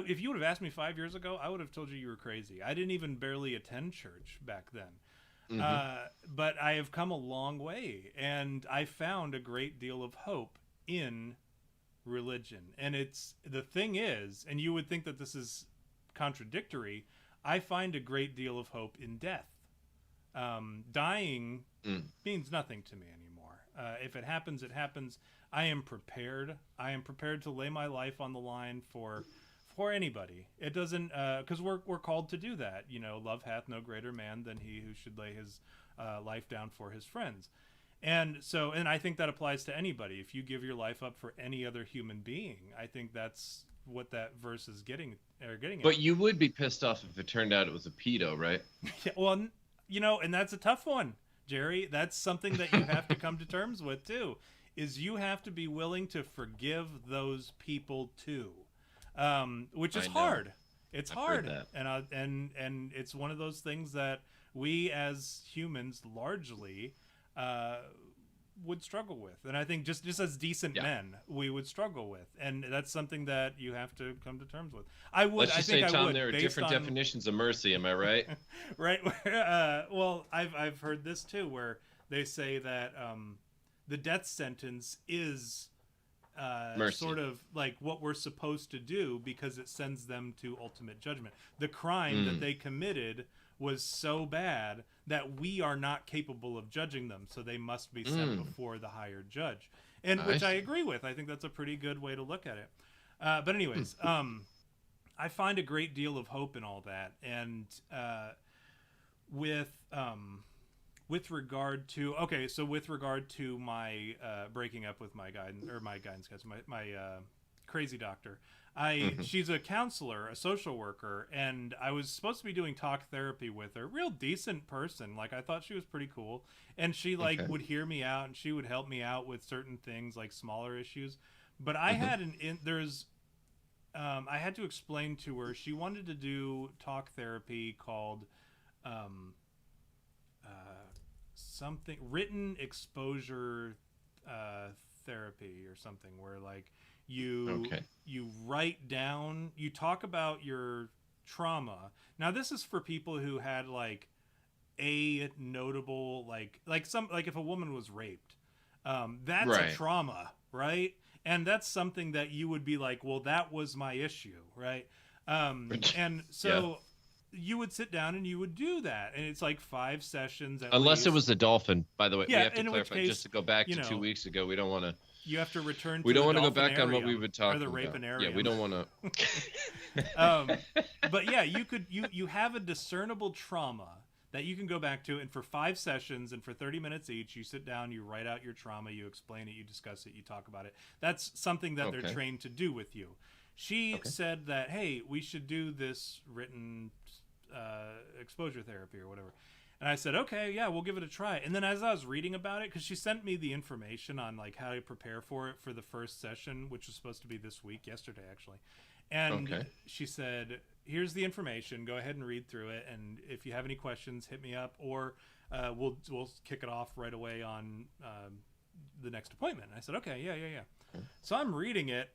If you would have asked me 5 years ago, I would have told you were crazy. I didn't even barely attend church back then. But I have come a long way, and I found a great deal of hope in religion. And the thing is, and you would think that this is contradictory, I find a great deal of hope in death. Dying means nothing to me anymore. If it happens, it happens. I am prepared. I am prepared to lay my life on the line for anybody. It doesn't, because we're called to do that. You know, love hath no greater man than he who should lay his life down for his friends. And I think that applies to anybody. If you give your life up for any other human being, I think that's what that verse is getting at. But you would be pissed off if it turned out it was a pedo, right? Yeah, well, you know, and that's a tough one, Jerry. That's something that you have to come to terms with too, is you have to be willing to forgive those people too. which is I know. hard. It's I've hard, heard and it's one of those things that we as humans largely would struggle with, and I think just as decent men, we would struggle with, and that's something that you have to come to terms with. Let's just say, Tom, there are different definitions of mercy. Am I right? Right. Well, I've heard this too, where they say that the death sentence is sort of like what we're supposed to do because it sends them to ultimate judgment. The crime that they committed was so bad that we are not capable of judging them, so they must be sent before the higher judge, and which I agree with. I think that's a pretty good way to look at it. But anyways, I find a great deal of hope in all that, and with regard to my breaking up with my guidance counselor, my crazy doctor. She's a counselor, a social worker, and I was supposed to be doing talk therapy with her. Real decent person. Like, I thought she was pretty cool, and she would hear me out, and she would help me out with certain things, like smaller issues. But I had I had to explain to her, she wanted to do talk therapy called something, written exposure therapy or something, where like you write down, you talk about your trauma. Now this is for people who had like a notable like if a woman was raped, that's a trauma, right? And that's something that you would be like, well, that was my issue, right? And so you would sit down and you would do that, and it's like 5 sessions unless least. It was a dolphin, by the way. Yeah, we have to in clarify, which case, just to go back to 2 weeks ago. We don't want to. You have to return to we don't want to go back on what we would talk about. Rapenarium. Yeah, we don't want to. But yeah, you have a discernible trauma that you can go back to, and for 5 sessions and for 30 minutes each, you sit down, you write out your trauma, you explain it, you discuss it, you talk about it. That's something that they're trained to do with you. She said that, hey, we should do this written exposure therapy or whatever. And I said, okay, yeah, we'll give it a try. And then as I was reading about it, because she sent me the information on like how to prepare for it for the first session, which was supposed to be this week, yesterday actually. And she said, here's the information, go ahead and read through it, and if you have any questions, hit me up, or we'll kick it off right away on the next appointment. And I said, okay, yeah. So I'm reading it,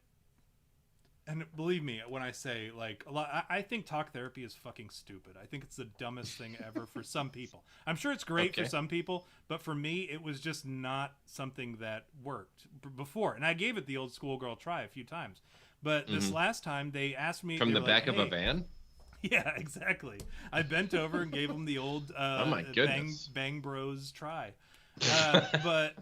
and believe me when I say, like, a lot, I think talk therapy is fucking stupid. I think it's the dumbest thing ever for some people. I'm sure it's great for some people, but for me, it was just not something that worked before. And I gave it the old schoolgirl try a few times. But this last time, they asked me... From the back of a van? Yeah, exactly. I bent over and gave them the old oh my goodness. bang bros try. But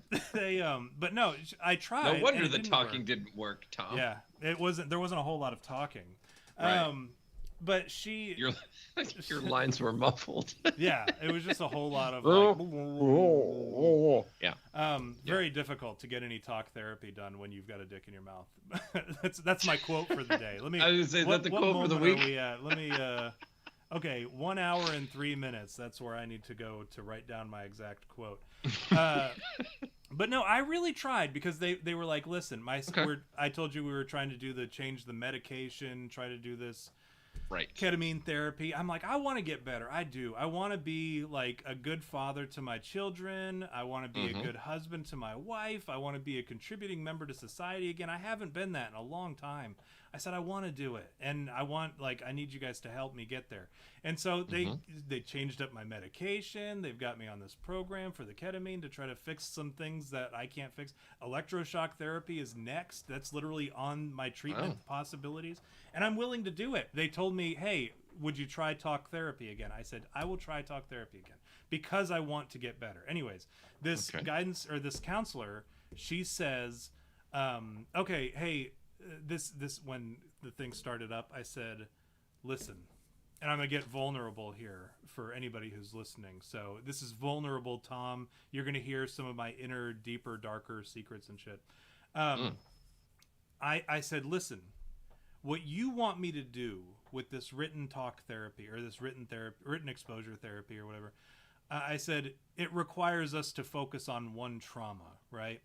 no, I tried. No wonder the talking didn't work, Tom. Yeah, there wasn't a whole lot of talking. Right. But your lines were muffled. Yeah, it was just a whole lot of very difficult to get any talk therapy done when you've got a dick in your mouth. that's my quote for the day. Let me. I was gonna say that's the quote for the week. Let me. Okay, 1 hour and 3 minutes. That's where I need to go to write down my exact quote. But no, I really tried, because they were like, listen, I told you we were trying to do change the medication, try to do this ketamine therapy. I'm like, I want to get better. I do. I want to be like a good father to my children. I want to be a good husband to my wife. I want to be a contributing member to society again. I haven't been that in a long time. I said, I want to do it, and I need you guys to help me get there. And so they changed up my medication. They've got me on this program for the ketamine to try to fix some things that I can't fix. Electroshock therapy is next. That's literally on my treatment possibilities, and I'm willing to do it. They told me, hey, would you try talk therapy again? I said, I will try talk therapy again, because I want to get better. Anyways, this guidance, or this counselor, she says, okay, hey, this when the thing started up, I said, listen, and I'm gonna get vulnerable here for anybody who's listening. So this is vulnerable, Tom. You're gonna hear some of my inner, deeper, darker secrets and shit. I said, listen, what you want me to do with this written talk therapy, or this written exposure therapy, or whatever, I said, it requires us to focus on one trauma, right?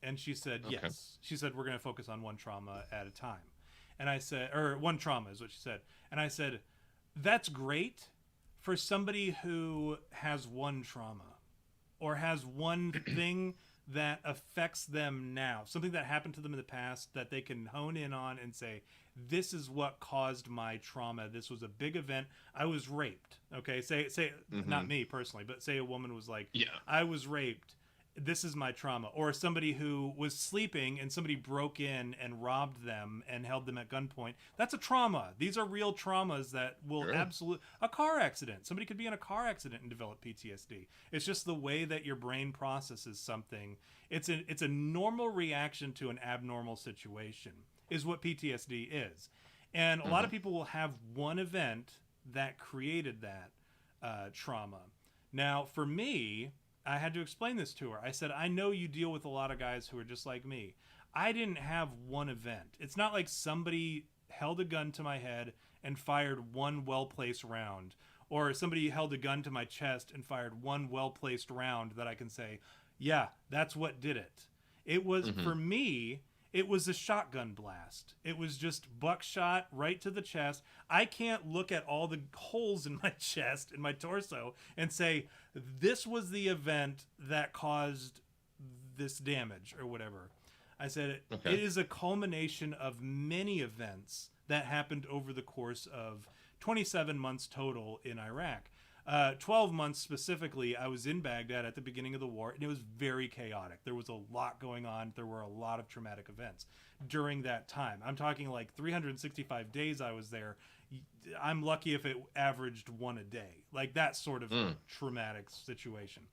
And she said, yes. She said, we're going to focus on one trauma at a time. And I said, or one trauma is what she said. And I said, that's great for somebody who has one trauma or has one thing that affects them now, something that happened to them in the past that they can hone in on and say, this is what caused my trauma. This was a big event. I was raped. Okay. Say, not me personally, but say a woman was like, Yeah. I was raped. This is my trauma. Or somebody who was sleeping and somebody broke in and robbed them and held them at gunpoint. That's a trauma. These are real traumas that will a car accident. Somebody could be in a car accident and develop PTSD. It's just the way that your brain processes something. It's a normal reaction to an abnormal situation is what PTSD is. And a lot of people will have one event that created that trauma. Now, for me, I had to explain this to her. I said, I know you deal with a lot of guys who are just like me. I didn't have one event. It's not like somebody held a gun to my head and fired one well-placed round, or somebody held a gun to my chest and fired one well-placed round that I can say, yeah, that's what did it. It was, for me, it was a shotgun blast. It was just buckshot right to the chest. I can't look at all the holes in my chest, in my torso, and say, this was the event that caused this damage or whatever. I said, it is a culmination of many events that happened over the course of 27 months total in Iraq. 12 months specifically, I was in Baghdad at the beginning of the war, and it was very chaotic. There was a lot going on. There were a lot of traumatic events during that time. I'm talking like 365 days I was there. I'm lucky if it averaged one a day, like that sort of traumatic situation.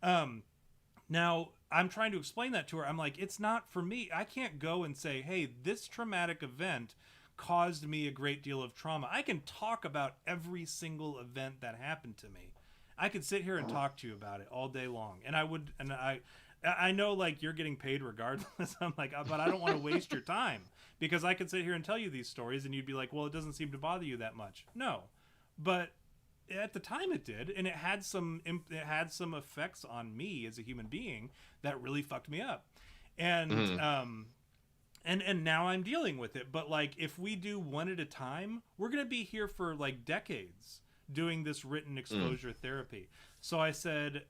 Now, I'm trying to explain that to her. I'm like, it's not for me. I can't go and say, hey, this traumatic event caused me a great deal of trauma. I can talk about every single event that happened to me. I could sit here and talk to you about it all day long. And I know like you're getting paid regardless. I'm like, but I don't want to waste your time, because I could sit here and tell you these stories and you'd be like, well, it doesn't seem to bother you that much. No, but at the time it did. And it had some effects on me as a human being that really fucked me up. And, And now I'm dealing with it. But like, if we do one at a time, we're going to be here for like decades doing this written exposure therapy. So I said,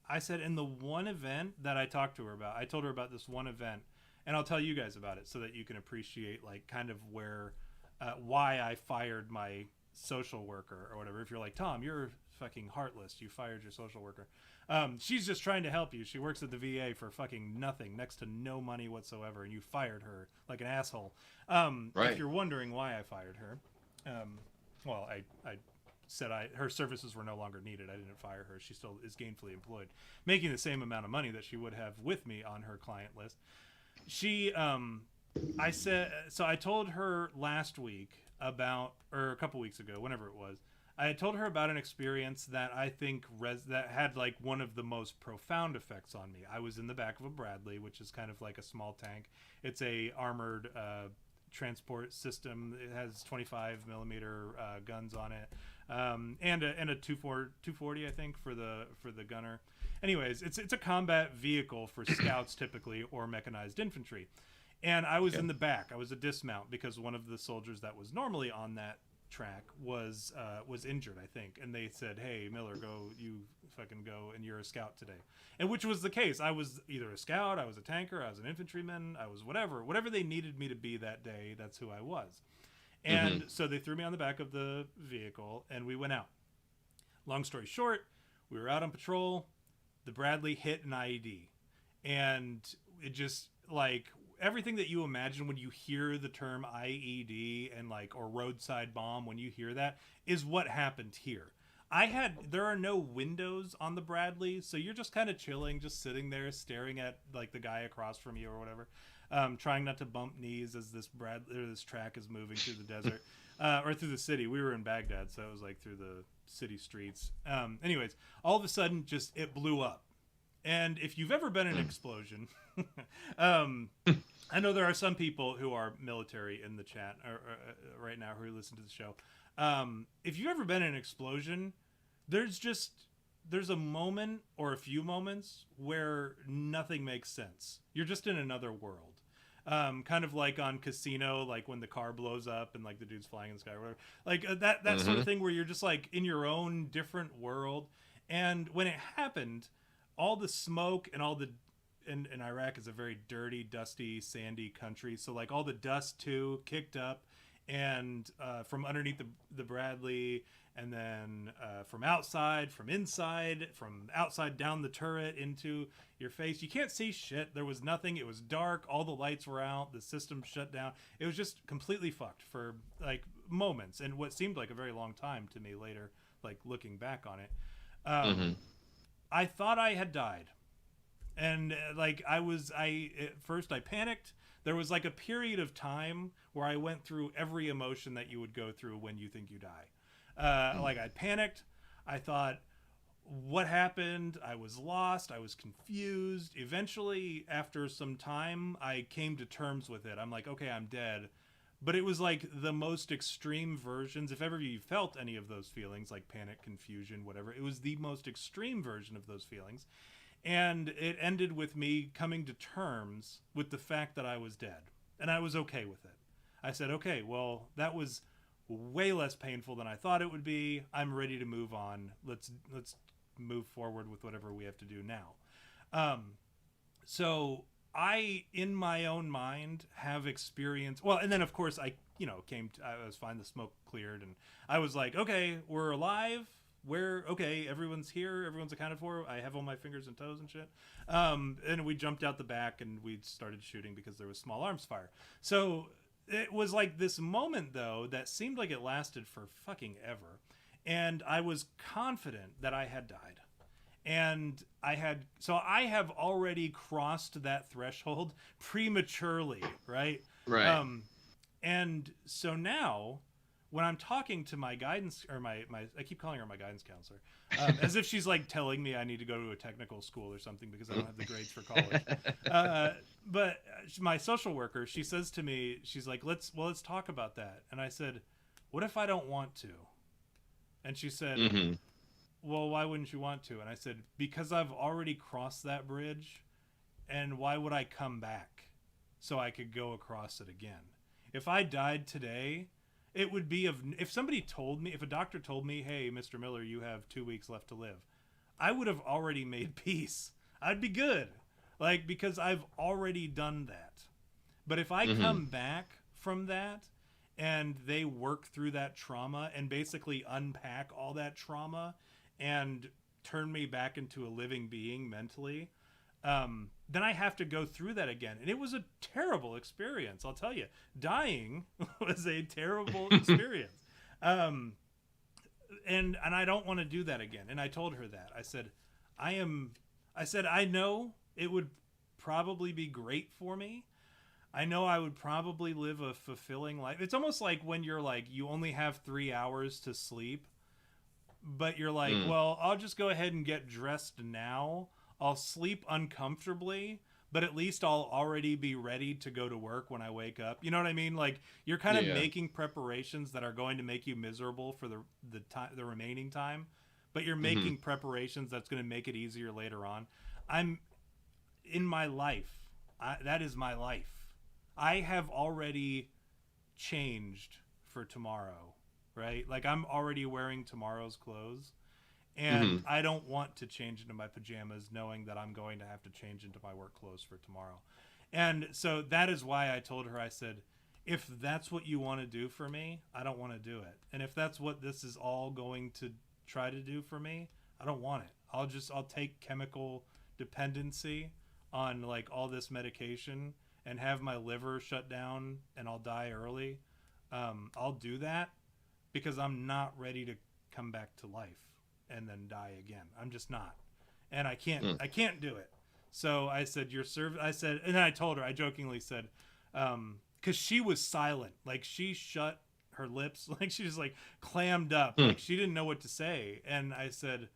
in the one event that I talked to her about, I told her about this one event, and I'll tell you guys about it so that you can appreciate like kind of where, why I fired my social worker or whatever. If you're like, Tom, you're fucking heartless, you fired your social worker. She's just trying to help you. She works at the VA for fucking nothing, next to no money whatsoever, and you fired her like an asshole. If you're wondering why I fired her, well, I said her services were no longer needed. I didn't fire her. She still is gainfully employed, making the same amount of money that she would have with me on her client list. I told her last week about, or a couple weeks ago, whenever it was, I had told her about an experience that I think that had like one of the most profound effects on me. I was in the back of a Bradley, which is kind of like a small tank. It's a armored transport system. It has 25 millimeter guns on it, and a 240, I think, for the gunner. Anyways, it's a combat vehicle for scouts typically, or mechanized infantry. And I was in the back. I was a dismount because one of the soldiers that was normally on that track was injured, I think, and they said, hey, Miller, you fucking go, and you're a scout today. And which was the case. I was either a scout, I was a tanker, I was an infantryman, I was whatever they needed me to be that day. That's who I was. And so they threw me on the back of the vehicle and we went out. Long story short, we were out on patrol. The Bradley hit an IED, and it just like everything that you imagine when you hear the term IED and like, or roadside bomb, when you hear that, is what happened here. There are no windows on the Bradley, so you're just kind of chilling, just sitting there staring at like the guy across from you or whatever, trying not to bump knees as this track is moving through the desert, or through the city. We were in Baghdad, so it was like through the city streets. Anyways, all of a sudden, just it blew up. And if you've ever been in an explosion, I know there are some people who are military in the chat right now who listen to the show. If you've ever been in an explosion, there's a moment or a few moments where nothing makes sense. You're just in another world. kind of like on Casino, like when the car blows up and like the dude's flying in the sky or whatever. Like that sort of thing where you're just like in your own different world. And when it happened, all the smoke and all the and Iraq is a very dirty, dusty, sandy country, so like all the dust too kicked up, and from underneath the Bradley, and then from outside, from inside, from outside down the turret into your face. You can't see shit. There was nothing. It was dark. All the lights were out. The system shut down. It was just completely fucked for like moments, and what seemed like a very long time to me later, like looking back on it. I thought I had died. And like at first I panicked. There was like a period of time where I went through every emotion that you would go through when you think you die. Like I panicked. I thought, what happened? I was lost. I was confused. Eventually, after some time, I came to terms with it. I'm like, okay, I'm dead. But it was like the most extreme versions. If ever you felt any of those feelings, like panic, confusion, whatever, it was the most extreme version of those feelings. And it ended with me coming to terms with the fact that I was dead. And I was okay with it. I said, okay, well, that was way less painful than I thought it would be. I'm ready to move on. Let's move forward with whatever we have to do now. So I, in my own mind, have experienced... Well, and then, of course, I was fine. The smoke cleared. And I was like, okay, we're alive. Okay, everyone's here, everyone's accounted for. I have all my fingers and toes and shit. And we jumped out the back and we started shooting because there was small arms fire. So it was like this moment, though, that seemed like it lasted for fucking ever. And I was confident that I had died. And I have already crossed that threshold prematurely, right? Right. And so now, when I'm talking to my guidance, or my I keep calling her my guidance counselor, as if she's like telling me I need to go to a technical school or something because I don't have the grades for college. But my social worker, she says to me, she's like, let's talk about that. And I said, what if I don't want to? And she said, well, why wouldn't you want to? And I said, because I've already crossed that bridge, and why would I come back so I could go across it again? If I died today, it would be if somebody told me, if a doctor told me, hey, Mr. Miller, you have 2 weeks left to live, I would have already made peace. I'd be good. Like, because I've already done that. But if I come back from that and they work through that trauma and basically unpack all that trauma and turn me back into a living being mentally, then I have to go through that again. And it was a terrible experience, I'll tell you. Dying was a terrible experience. And I don't want to do that again. And I told her that. I said, I know it would probably be great for me. I know I would probably live a fulfilling life. It's almost like when you're like, you only have 3 hours to sleep, but you're like, well, I'll just go ahead and get dressed now. I'll sleep uncomfortably, but at least I'll already be ready to go to work when I wake up. You know what I mean? Like, you're kind of making preparations that are going to make you miserable for the remaining time, but you're making preparations that's going to make it easier later on. I'm in my life. That is my life. I have already changed for tomorrow, right? Like, I'm already wearing tomorrow's clothes. And I don't want to change into my pajamas knowing that I'm going to have to change into my work clothes for tomorrow. And so that is why I told her, I said, if that's what you want to do for me, I don't want to do it. And if that's what this is all going to try to do for me, I don't want it. I'll take chemical dependency on like all this medication and have my liver shut down and I'll die early. I'll do that because I'm not ready to come back to life and then die again. I'm just not. And I can't do it. So I said, and then I told her, I jokingly said, cause she was silent. Like, she shut her lips. Like, she just like clammed up. Like, she didn't know what to say. And I said,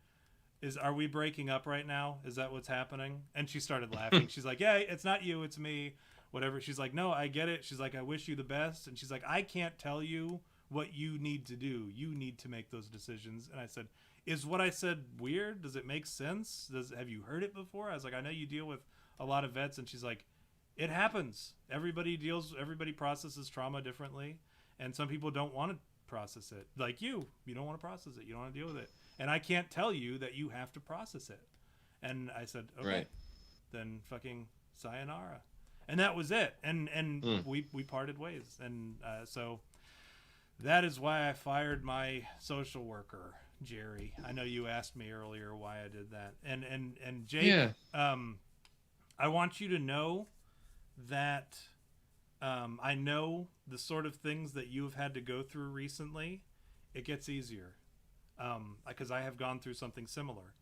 are we breaking up right now? Is that what's happening? And she started laughing. She's like, yeah, it's not you, it's me, whatever. She's like, no, I get it. She's like, I wish you the best. And she's like, I can't tell you what you need to do. You need to make those decisions. And I said, is what I said weird? Does it make sense? Have you heard it before? I was like, I know you deal with a lot of vets. And she's like, It happens. Everybody processes trauma differently, and some people don't want to process it. Like you don't want to process it. You don't want to deal with it. And I can't tell you that you have to process it. And I said, okay, Right. then fucking sayonara. And that was it. And we parted ways. And so that is why I fired my social worker, Jerry. I know you asked me earlier why I did that. And Jake, Yeah. I want you to know that I know the sort of things that you have had to go through recently. It gets easier because I have gone through something similar,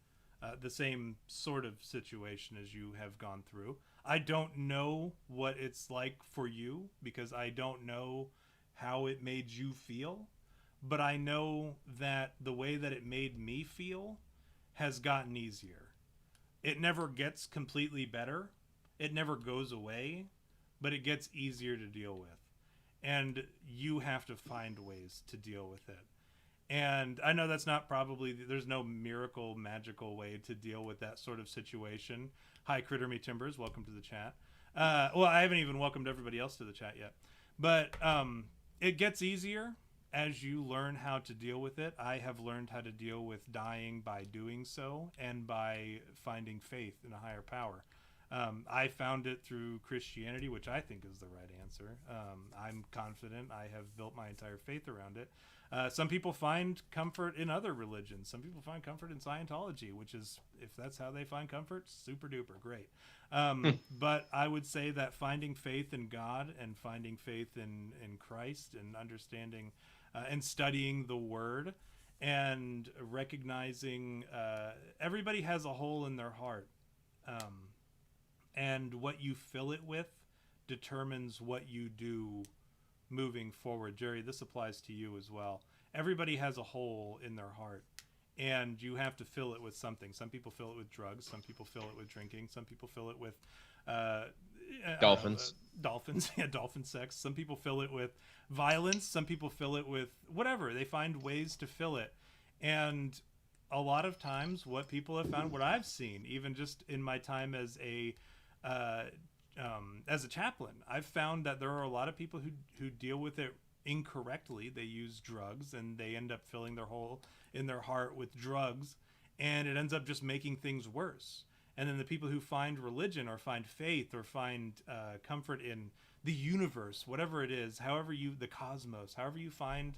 the same sort of situation as you have gone through. I don't know what it's like for you because I don't know how it made you feel, but I know that the way that it made me feel has gotten easier. It never gets completely better. It never goes away, but it gets easier to deal with. And you have to find ways to deal with it. And I know that's not probably, there's no miracle, magical way to deal with that sort of situation. Hi, Critter Me Timbers. Welcome to the chat. Well, I haven't even welcomed everybody else to the chat yet. But it gets easier as you learn how to deal with it. I have learned how to deal with dying by doing so and by finding faith in a higher power. I found it through Christianity, which I think is the right answer. I'm confident. I have built my entire faith around it. Some people find comfort in other religions. Some people find comfort in Scientology, which is, if that's how they find comfort, super duper great. But I would say that finding faith in God and finding faith in Christ and understanding and studying the Word and recognizing everybody has a hole in their heart. And what you fill it with determines what you do moving forward. Jerry, this applies to you as well. Everybody has a hole in their heart, and you have to fill it with something. Some people fill it with drugs. Some people fill it with drinking. Some people fill it with Dolphins. Dolphins, yeah, dolphin sex. Some people fill it with violence. Some people fill it with whatever. They find ways to fill it. And a lot of times what people have found, what I've seen, even just in my time as a chaplain, I've found that there are a lot of people who deal with it incorrectly. They use drugs and they end up filling their hole in their heart with drugs, and it ends up just making things worse. And then the people who find religion or find faith or find comfort in the universe, whatever it is, the cosmos, however you find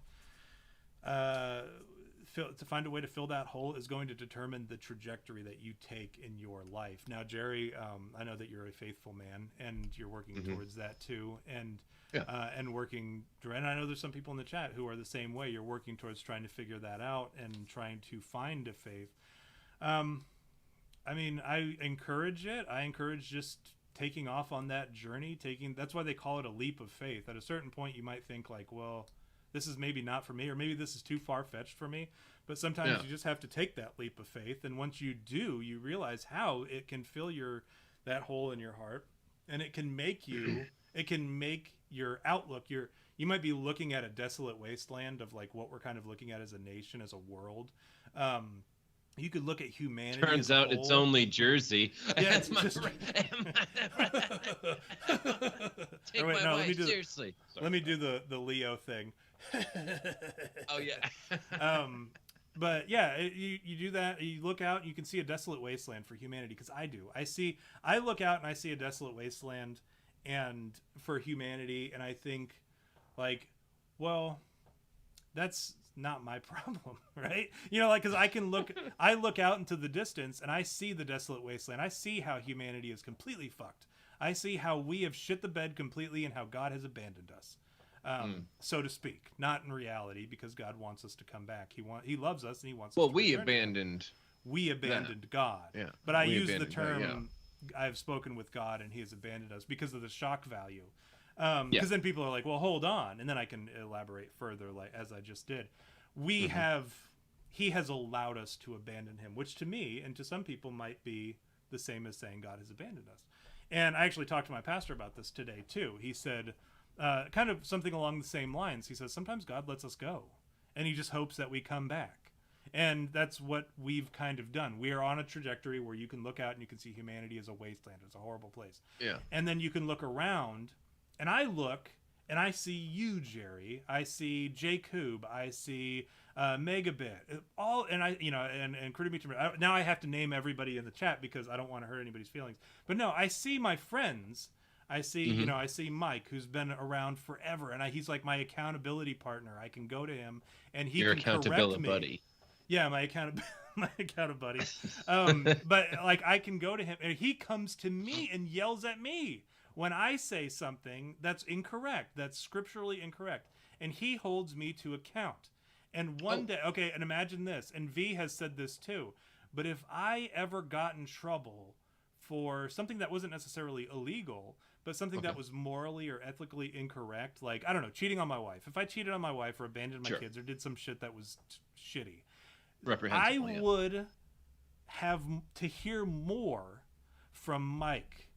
to find a way to fill that hole is going to determine the trajectory that you take in your life. Now, Jerry, I know that you're a faithful man and you're working towards that too. And, and I know there's some people in the chat who are the same way. You're working towards trying to figure that out and trying to find a faith. I mean, I encourage it. I encourage just taking off on that journey, that's why they call it a leap of faith. At a certain point, you might think like, well, this is maybe not for me, or maybe this is too far-fetched for me. But sometimes you just have to take that leap of faith. And once you do, you realize how it can fill that hole in your heart. And it can make your outlook, you might be looking at a desolate wasteland of like what we're kind of looking at as a nation, as a world. You could look at humanity. Turns out it's only Jersey. Yeah, it's just... Take my wife seriously. Let me do the Leo thing. Oh yeah. But yeah, you do that. You look out, you can see a desolate wasteland for humanity. Because I look out and I see a desolate wasteland, and for humanity, and I think, like, well, that's not my problem, right? You know, like, because I look out into the distance and I see the desolate wasteland. I see how humanity is completely fucked. I see how we have shit the bed completely and how God has abandoned us. So to speak, not in reality, because God wants us to come back. He loves us and he wants us to return. We abandoned God. Yeah. But I use the term, I've spoken with God and he has abandoned us because of the shock value. Because then people are like, well, hold on. And then I can elaborate further, like as I just did. He has allowed us to abandon him, which to me and to some people might be the same as saying God has abandoned us. And I actually talked to my pastor about this today too. He said, kind of something along the same lines. He says, sometimes God lets us go and he just hopes that we come back. And that's what we've kind of done. We are on a trajectory where you can look out and you can see humanity as a wasteland. It's a horrible place. Yeah. And then you can look around, and I look and I see you, Jerry. I see Jacob. I see Megabit. All, and I, you know, and Critter. Now I have to name everybody in the chat because I don't want to hurt anybody's feelings. But no, I see my friends. I see, you know, I see Mike, who's been around forever, and he's like my accountability partner. I can go to him, and he Your can correct me. buddy. Yeah, my accountability. But like I can go to him, and he comes to me and yells at me when I say something that's incorrect, that's scripturally incorrect, and he holds me to account. And one day, okay, and imagine this, and V has said this too, but if I ever got in trouble for something that wasn't necessarily illegal, but something that was morally or ethically incorrect, like, I don't know, cheating on my wife. If I cheated on my wife or abandoned my kids or did some shit that was shitty, I would have to hear more from Mike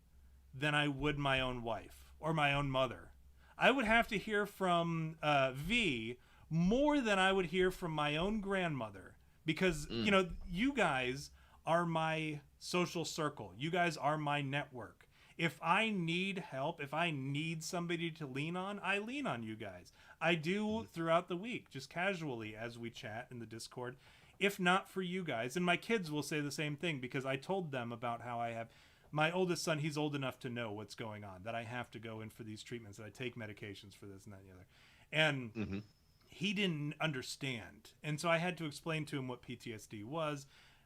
than I would my own wife or my own mother. I would have to hear from V more than I would hear from my own grandmother, because you know, you guys are my social circle. You guys are my network. If I need help, if I need somebody to lean on, I lean on you guys. I do throughout the week, just casually as we chat in the Discord. If not for you guys, and my kids will say the same thing, because I told them about how I have my oldest son. He's old enough to know what's going on, that I have to go in for these treatments, that I take medications for this and that and the other. And he didn't understand. And so I had to explain to him what PTSD was,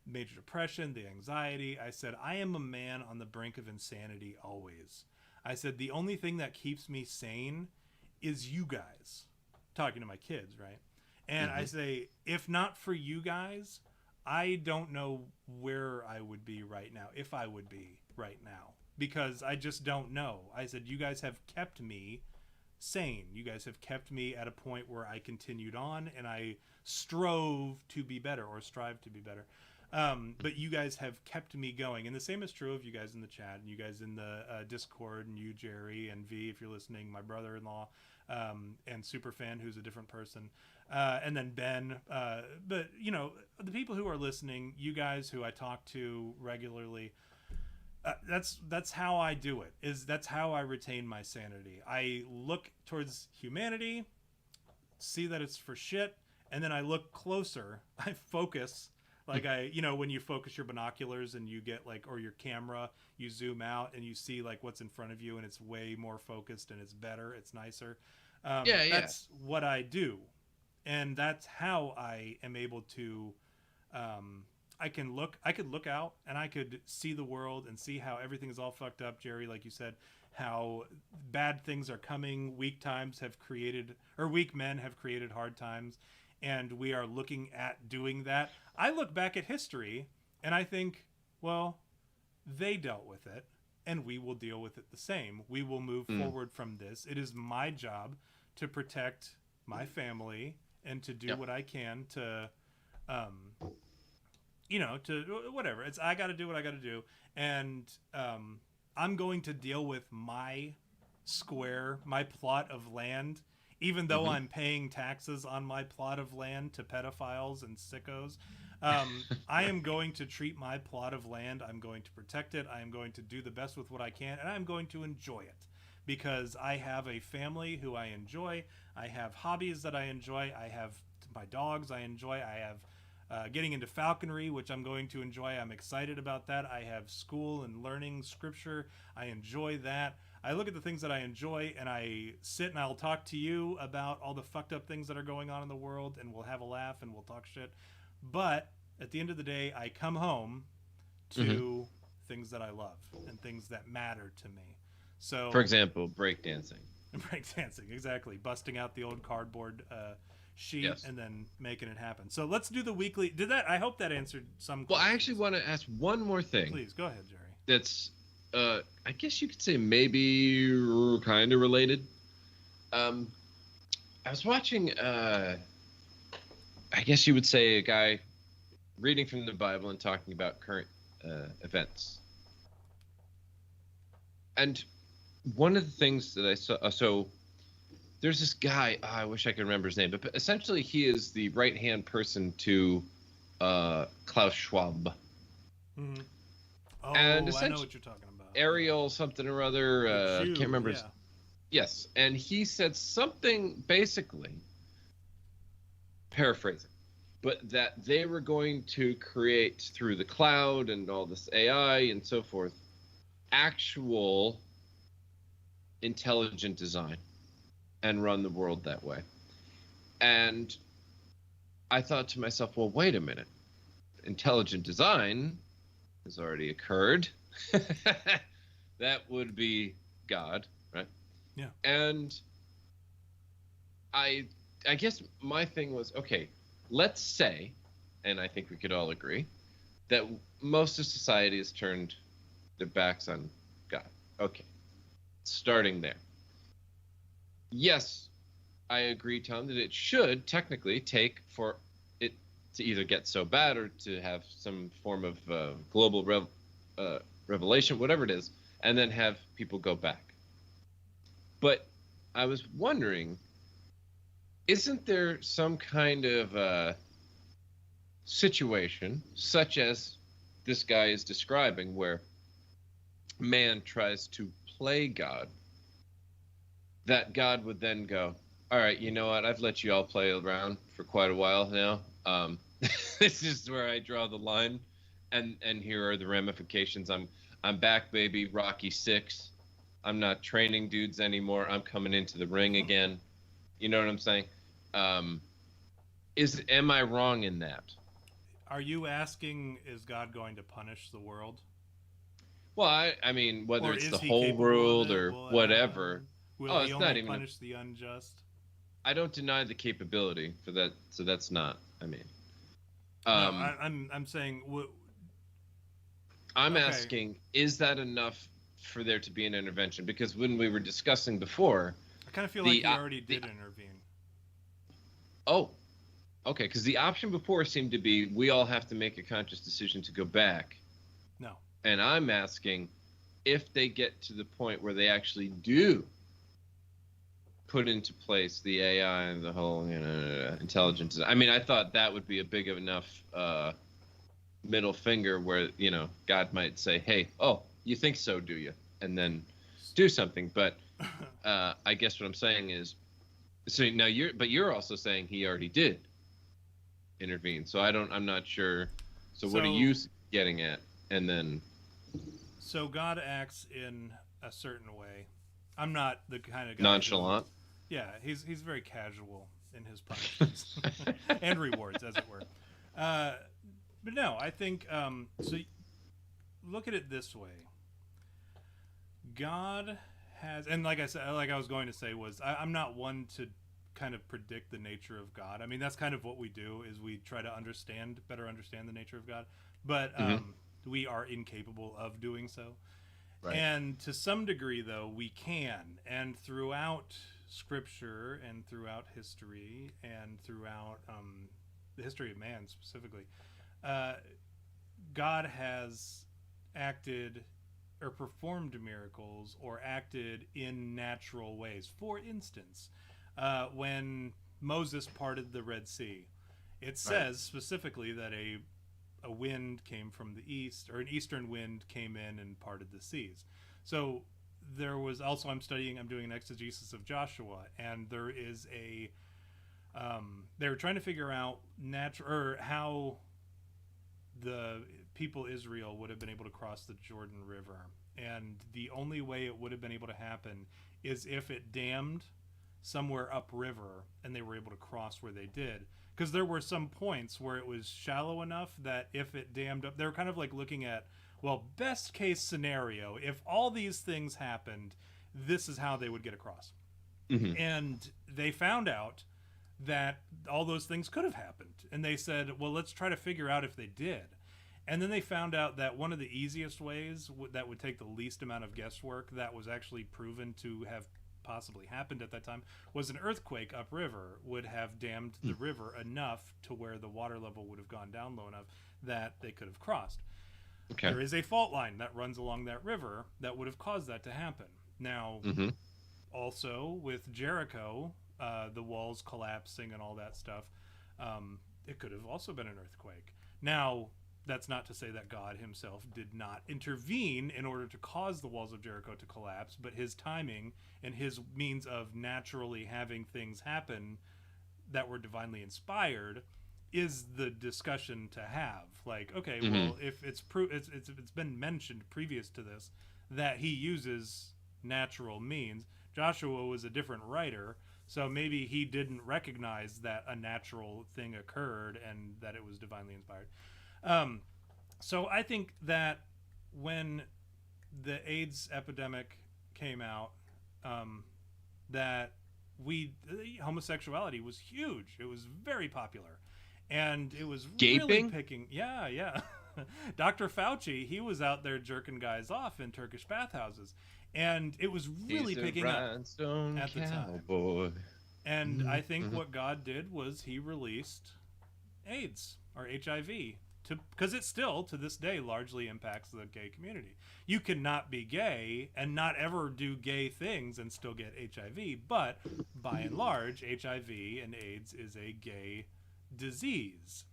major depression, the anxiety. I said, I am a man on the brink of insanity always. I said, the only thing that keeps me sane is you guys. Talking to my kids, right? And I say, if not for you guys, I don't know where I would be right now, if I would be right now, because I just don't know. I said, you guys have kept me sane. You guys have kept me at a point where I continued on and I strove to be better, or strive to be better. But you guys have kept me going. And the same is true of you guys in the chat, and you guys in the Discord, and you, Jerry, and V, if you're listening, my brother-in-law, and Superfan, who's a different person, and then Ben. But, you know, the people who are listening, you guys who I talk to regularly, that's how I do it. That's how I retain my sanity. I look towards humanity, see that it's for shit, and then I look closer. I focus. Like you know, when you focus your binoculars and you get like, or your camera, you zoom out and you see like what's in front of you, and it's way more focused and it's better, it's nicer. That's what I do. And that's how I am able to, I could look out and I could see the world and see how everything is all fucked up, Jerry, like you said, how bad things are coming. Weak men have created hard times. And we are looking at doing that. I look back at history and I think, well, they dealt with it and we will deal with it the same. We will move forward from this. It is my job to protect my family and to do what I can to, you know, to whatever. I got to do what I got to do. And I'm going to deal with my plot of land. Even though I'm paying taxes on my plot of land to pedophiles and sickos, I am going to treat my plot of land. I'm going to protect it. I am going to do the best with what I can, and I'm going to enjoy it, because I have a family who I enjoy. I have hobbies that I enjoy. I have my dogs I enjoy. I have getting into falconry, which I'm going to enjoy. I'm excited about that. I have school and learning scripture. I enjoy that. I look at the things that I enjoy, and I sit and I'll talk to you about all the fucked up things that are going on in the world, and we'll have a laugh and we'll talk shit. But at the end of the day, I come home to things that I love and things that matter to me. So, for example, breakdancing. Breakdancing, exactly. Busting out the old cardboard sheet and then making it happen. So let's do the weekly. I hope that answered some questions. Well, I actually want to ask one more thing. Please, go ahead, Jerry. That's I guess you could say maybe kind of related. I was watching, I guess you would say, a guy reading from the Bible and talking about current events. And one of the things that I saw, so there's this guy, I wish I could remember his name, but essentially he is the right-hand person to Klaus Schwab. Mm-hmm. Oh, And I know what you're talking about. Ariel something or other. Jew, Can't remember. Yeah. Yes, and he said something basically, paraphrasing, but that they were going to create through the cloud and all this AI and so forth, actual intelligent design and run the world that way. And I thought to myself, well, wait a minute. Intelligent design has already occurred. That would be God, right? Yeah. And I guess my thing was, okay, let's say, and I think we could all agree, that most of society has turned their backs on God. Okay. Starting there. Yes, I agree, Tom, that it should technically take for it to either get so bad or to have some form of global revelation, whatever it is, and then have people go back. But I was wondering, isn't there some kind of situation, such as this guy is describing, where man tries to play God, that God would then go, all right, you know what? I've let you all play around for quite a while now. This is where I draw the line, and here are the ramifications. I'm back, baby. Rocky 6. I'm not training dudes anymore. I'm coming into the ring again. You know what I'm saying? Am I wrong in that? Are you asking, is God going to punish the world? Well, I mean, whether Or it's is the he whole capable world of it? or Will whatever. Will he it's only not even punish the unjust? I don't deny the capability for that, so that's not. I mean, No, I'm saying. I'm Okay. asking, is that enough for there to be an intervention? Because when we were discussing before, I kind of feel like he already did intervene. Oh, okay. Because the option before seemed to be we all have to make a conscious decision to go back. No. And I'm asking if they get to the point where they actually do put into place the AI and the whole intelligence. I mean, I thought that would be a big enough middle finger where God might say, "Hey, oh, you think so, do you?" And then do something. But I guess what I'm saying is, so now you're also saying he already did intervene. So I'm not sure. So what are you getting at? And then. So God acts in a certain way. I'm not the kind of guy Nonchalant. Yeah, he's very casual in his punishments and rewards, as it were. But no, I think so. Look at it this way: God has, and like I said, like I was going to say, I'm not one to kind of predict the nature of God. I mean, that's kind of what we do, is we try to better understand the nature of God, but we are incapable of doing so. Right. And to some degree, though, we can. And throughout Scripture and throughout history and throughout the history of man specifically, God has acted or performed miracles or acted in natural ways. For instance, when Moses parted the Red Sea, it says specifically that a wind came from the east, or an eastern wind came in and parted the seas. So there was also, I'm doing an exegesis of Joshua, and there is they were trying to figure out how the people Israel would have been able to cross the Jordan River. And the only way it would have been able to happen is if it dammed somewhere upriver and they were able to cross where they did. Because there were some points where it was shallow enough that if it dammed up, they were kind of like looking at, well, best case scenario, if all these things happened, this is how they would get across. Mm-hmm. And they found out that all those things could have happened. And they said, well, let's try to figure out if they did. And then they found out that one of the easiest ways that would take the least amount of guesswork, that was actually proven to have possibly happened at that time, was an earthquake upriver would have dammed the river enough to where the water level would have gone down low enough that they could have crossed. Okay. There is a fault line that runs along that river that would have caused that to happen. Now, also with Jericho, the walls collapsing and all that stuff, it could have also been an earthquake. Now, that's not to say that God himself did not intervene in order to cause the walls of Jericho to collapse, but his timing and his means of naturally having things happen that were divinely inspired is the discussion to have. Like, okay, well, if it's been mentioned previous to this that he uses natural means. Joshua was a different writer, so maybe he didn't recognize that a natural thing occurred and that it was divinely inspired. So I think that when the AIDS epidemic came out, that homosexuality was huge. It was very popular, and it was really picking. Yeah. Dr. Fauci, he was out there jerking guys off in Turkish bathhouses, and it was really picking up at the time. And I think what God did was he released AIDS or HIV because it still to this day largely impacts the gay community. You cannot be gay and not ever do gay things and still get HIV, but by and large, HIV and AIDS is a gay disease.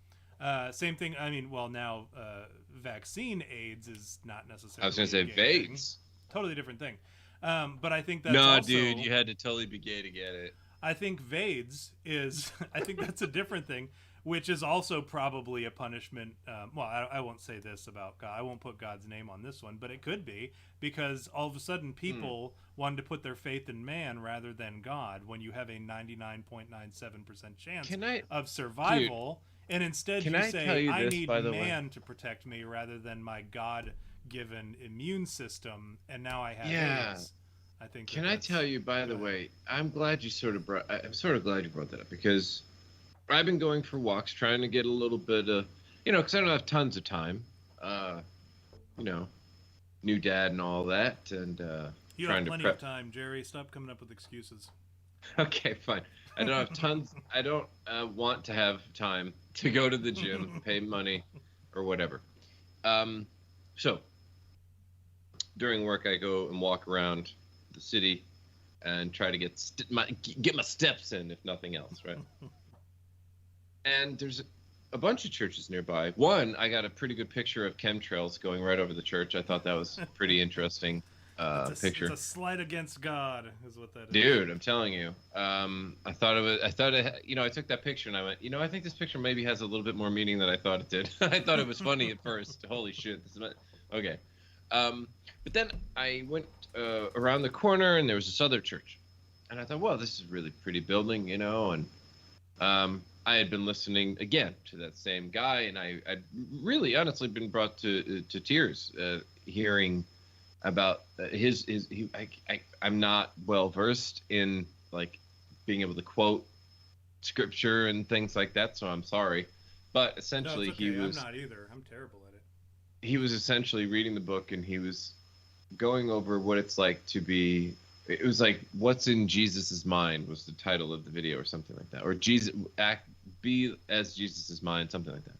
Same thing. I mean, well, now vaccine AIDS is not necessarily. I was going to say VAIDS. Totally different thing. But I think that's no, dude, you had to totally be gay to get it. I think VAIDS is. I think that's a different thing, which is also probably a punishment. Well, I won't say this about God. I won't put God's name on this one, but it could be because all of a sudden people wanted to put their faith in man rather than God when you have a 99.97% chance of survival. Dude, and instead you say, I need man to protect me rather than my God-given immune system, and now I have AIDS. I think. Can I tell you, by the way, I'm glad you I'm sort of glad you brought that up because I've been going for walks, trying to get a little bit of, because I don't have tons of time, new dad and all that, and you trying have plenty to of time, Jerry. Stop coming up with excuses. Okay, fine. I don't have tons. I don't want to have time to go to the gym, pay money, or whatever. So during work, I go and walk around the city and try to get my steps in, if nothing else, right? And there's a bunch of churches nearby. One, I got a pretty good picture of chemtrails going right over the church. I thought that was pretty interesting picture. It's a slight against God, is what that is. Dude, I'm telling you. I took that picture and I went, I think this picture maybe has a little bit more meaning than I thought it did. I thought it was funny at first. Holy shit. Okay. But then I went around the corner and there was this other church. And I thought, well, this is a really pretty building, and I had been listening again to that same guy, and I'd really honestly been brought to tears hearing about I'm not well versed in like being able to quote scripture and things like that, so I'm sorry. But essentially, no, it's okay. I'm not either. I'm terrible at it. He was essentially reading the book, and he was going over what it's like to be. It was like, "What's in Jesus's mind" was the title of the video, or something like that, or be as Jesus's mind, something like that.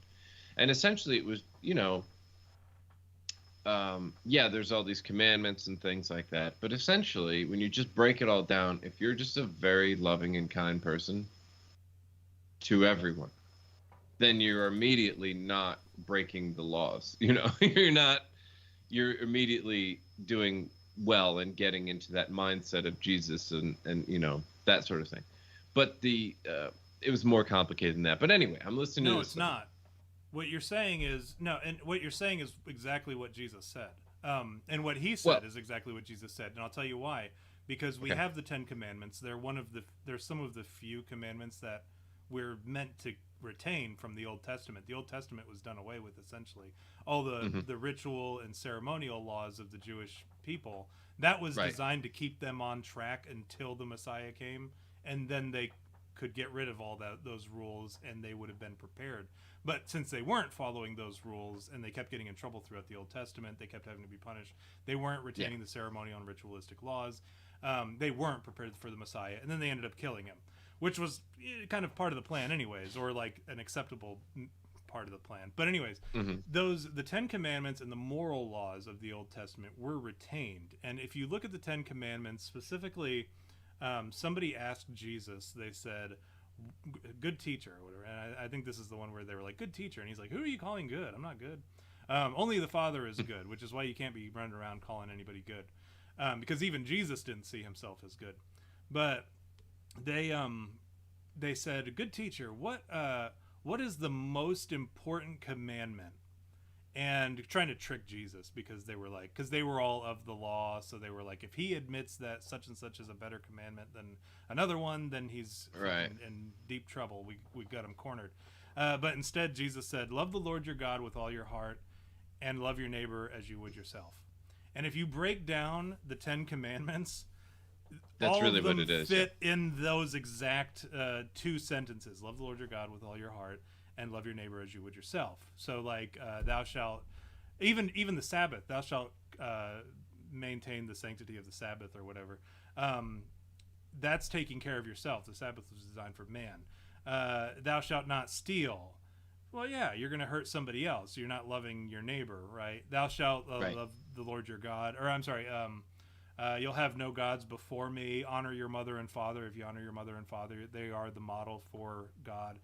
And essentially, it was, there's all these commandments and things like that. But essentially, when you just break it all down, if you're just a very loving and kind person to everyone, then you're immediately not breaking the laws. You're immediately doing well and getting into that mindset of Jesus and that sort of thing. But it was more complicated than that. But anyway, I'm listening to this. No, it's not. What you're saying is exactly what Jesus said. And what he said is exactly what Jesus said. And I'll tell you why. Because we have the 10 Commandments. They're some of the few commandments that we're meant to retain from the Old Testament. The Old Testament was done away with, essentially. All the ritual and ceremonial laws of the Jewish people, that was designed to keep them on track until the Messiah came, and then they could get rid of all those rules and they would have been prepared. But since they weren't following those rules and they kept getting in trouble throughout the Old Testament, they kept having to be punished. They weren't retaining the ceremonial and ritualistic laws. They weren't prepared for the Messiah, and then they ended up killing him, which was kind of part of the plan anyways, or like an acceptable part of the plan. But anyways, the 10 Commandments and the moral laws of the Old Testament were retained. And if you look at the 10 Commandments specifically, somebody asked Jesus, they said, "Good teacher," or whatever. And I think this is the one where they were like, good teacher. And he's like, who are you calling good? I'm not good. Only the Father is good, which is why you can't be running around calling anybody good. Because even Jesus didn't see himself as good. But they said, good teacher, what is the most important commandment? And trying to trick Jesus, because they were all of the law. So they were like, if he admits that such and such is a better commandment than another one, then he's right in deep trouble. We got him cornered. But instead, Jesus said, love the Lord your God with all your heart and love your neighbor as you would yourself. And if you break down the 10 commandments, that's all really of them what it is. fit in those exact 2 sentences. Love the Lord your God with all your heart and love your neighbor as you would yourself. So like thou shalt, even the Sabbath, thou shalt maintain the sanctity of the Sabbath or whatever. That's taking care of yourself. The Sabbath was designed for man. Thou shalt not steal. Well, yeah, you're going to hurt somebody else. You're not loving your neighbor, right? Thou shalt love the Lord your God. Or I'm sorry, you'll have no gods before me. Honor your mother and father. If you honor your mother and father, they are the model for God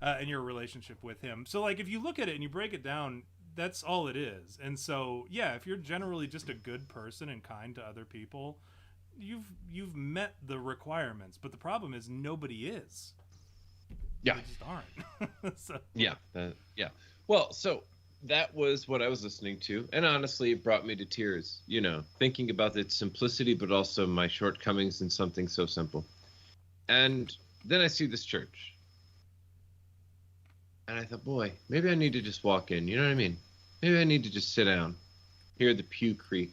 and your relationship with him. So like if you look at it and you break it down, that's all it is. And so, yeah, if you're generally just a good person and kind to other people, you've met the requirements. But the problem is nobody is. Yeah. They just aren't. So. Yeah. Yeah. Well, so that was what I was listening to. And honestly, it brought me to tears, thinking about its simplicity, but also my shortcomings in something so simple. And then I see this church. And I thought, boy, maybe I need to just walk in. You know what I mean? Maybe I need to just sit down, hear the pew creak,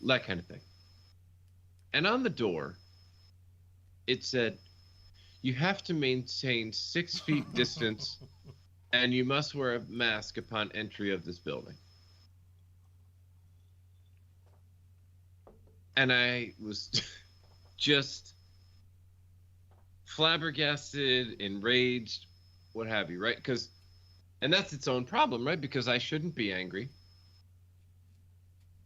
that kind of thing. And on the door, it said, you have to maintain 6 feet distance and you must wear a mask upon entry of this building. And I was just flabbergasted, enraged, what have you, right? And that's its own problem, right? Because I shouldn't be angry.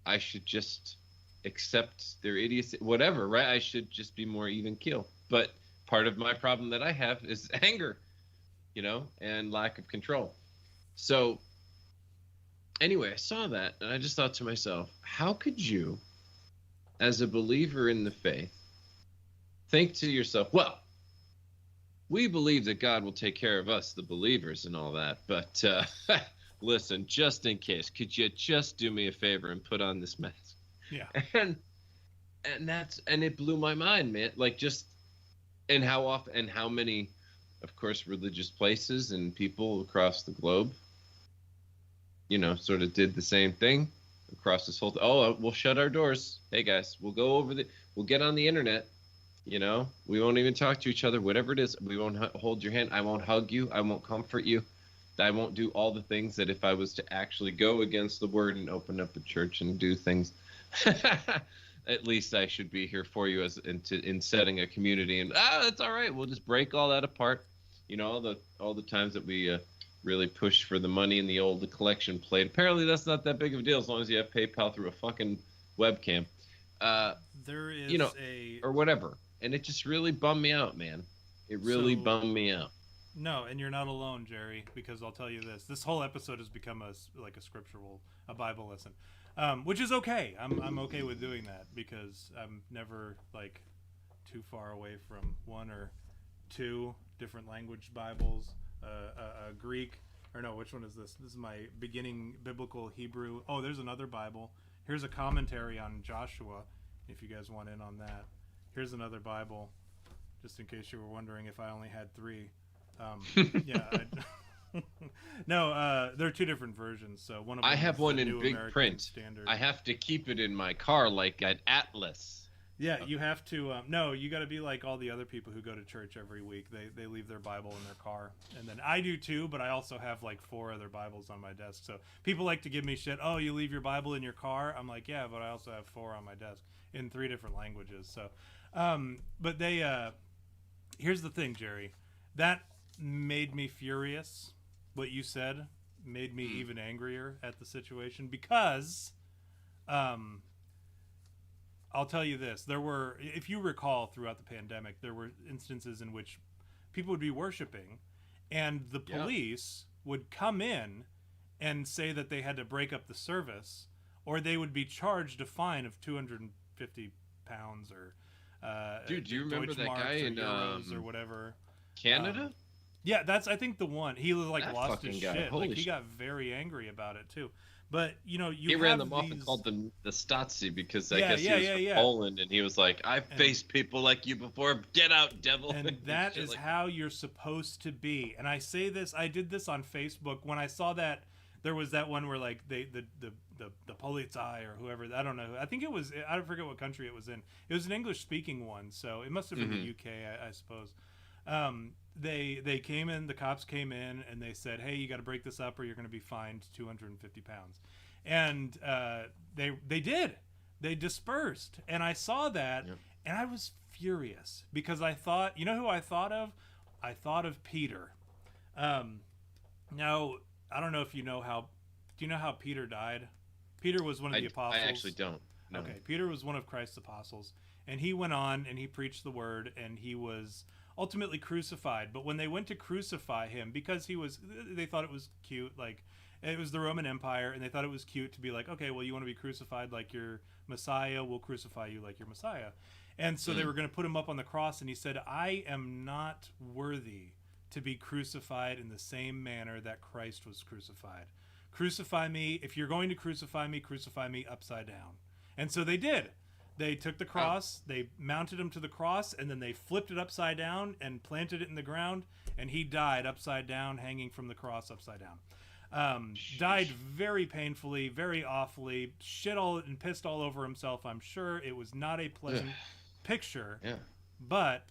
I should just accept their idiocy, whatever, right? I should just be more even keel. But part of my problem that I have is anger, and lack of control. So anyway, I saw that and I just thought to myself, how could you, as a believer in the faith, think to yourself, well, we believe that God will take care of us, the believers, and all that. But listen, just in case, could you just do me a favor and put on this mask? Yeah. And it blew my mind, man. Like just, and how often and how many, of course, religious places and people across the globe, sort of did the same thing across this whole. We'll shut our doors. Hey guys, we'll get on the internet. We won't even talk to each other, whatever it is. We won't hold your hand. I won't hug you. I won't comfort you. I won't do all the things that if I was to actually go against the word and open up a church and do things, at least I should be here for you in setting a community. And that's all right. We'll just break all that apart. All the times that we really pushed for the money in the old collection plate. Apparently that's not that big of a deal as long as you have PayPal through a fucking webcam. There is or whatever. And it just really bummed me out, man. It really bummed me out. No, and you're not alone, Jerry, because I'll tell you this whole episode has become a Bible lesson, which is okay. I'm okay with doing that because I'm never like too far away from 1 or 2 different language Bibles, a Greek, or no, which one is this? This is my beginning biblical Hebrew. Oh, there's another Bible. Here's a commentary on Joshua, if you guys want in on that. Here's another Bible, just in case you were wondering if I only had 3. No, there are 2 different versions. So one of them I have one in New big American print. Standard. I have to keep it in my car like an atlas. Yeah, you have to. No, you got to be like all the other people who go to church every week. They leave their Bible in their car, and then I do too. But I also have like 4 other Bibles on my desk. So people like to give me shit. Oh, you leave your Bible in your car? I'm like, yeah, but I also have 4 on my desk in 3 different languages. So, but they. Here's the thing, Jerry. That made me furious. What you said made me even angrier at the situation because. I'll tell you this. There were, if you recall, throughout the pandemic, there were instances in which people would be worshiping and the police would come in and say that they had to break up the service, or they would be charged a fine of 250 pounds or dude, do you remember that guy in euros or whatever? Canada? Yeah, that's I think the one. He was like That lost his fucking guy. shit. Holy Like he shit. got very angry about it too. But He ran them off and called them the Stasi because I guess he was from yeah. Poland, and he was like, "I've faced people like you before. Get out, devil!" And that shit is like how you're supposed to be. And I say this. I did this on Facebook when I saw that there was that one where like the Polizei or whoever, I don't know. I think it was. I forget what country it was in. It was an English speaking one, so it must have been the UK, I suppose. They came in, the cops came in, and they said, "Hey, you got to break this up, or you're going to be fined 250 pounds." And they did. They dispersed, and I saw that, and I was furious because I thought, you know who I thought of? I thought of Peter. Now I don't know if you know how. Do you know how Peter died? Peter was one of the apostles. I actually don't. No. Okay, Peter was one of Christ's apostles, and he went on and he preached the word, and he was ultimately crucified. But when they went to crucify him, because they thought it was cute, like it was the Roman Empire, and they thought it was cute to be like, okay, well, you want to be crucified like your Messiah, we'll crucify you like your Messiah. And so they were going to put him up on the cross, and he said, I am not worthy to be crucified in the same manner that Christ was crucified. Crucify me. If you're going to crucify me upside down. And so they did. They took the cross, they mounted him to the cross, and then they flipped it upside down and planted it in the ground, and he died upside down, hanging from the cross upside down. Died very painfully, very awfully, shit all and pissed all over himself. I'm sure it was not a pleasant picture, but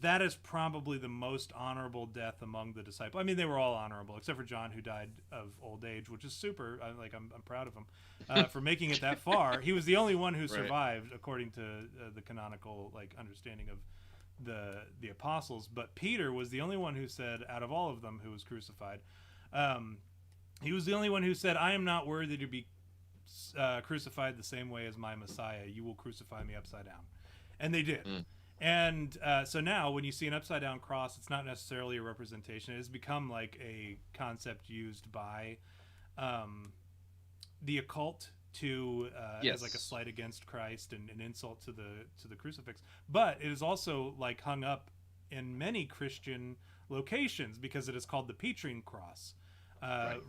that is probably the most honorable death among the disciples. I mean, they were all honorable, except for John, who died of old age, which is super. I'm proud of him for making it that far. He was the only one who survived, according to the canonical understanding of the apostles. But Peter was the only one who said, out of all of them who was crucified, he was the only one who said, I am not worthy to be crucified the same way as my Messiah. You will crucify me upside down. And they did. And so now when you see an upside down cross, it's not necessarily a representation. It has become like a concept used by the occult to as like a slight against Christ and an insult to the crucifix. But it is also like hung up in many Christian locations because it is called the Petrine cross,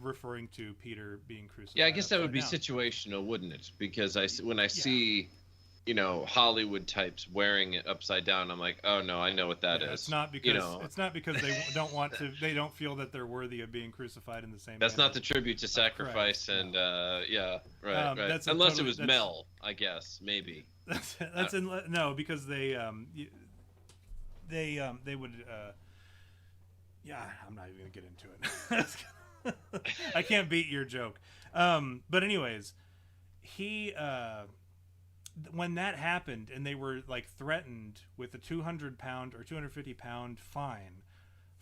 referring to Peter being crucified. Yeah, I guess that would be down. Situational, wouldn't it? Because when I see Hollywood types wearing it upside down, I'm like, oh no, I know what that is. It's not because it's not because they don't want to. They don't feel that they're worthy of being crucified in the same. That's manner. not the tribute to sacrifice, and right. Unless it was Mel, I guess maybe. No, because they would. Yeah, I'm not even gonna get into it. I can't beat your joke. But anyways, he. When that happened and they were like threatened with a 200-pound or 250-pound fine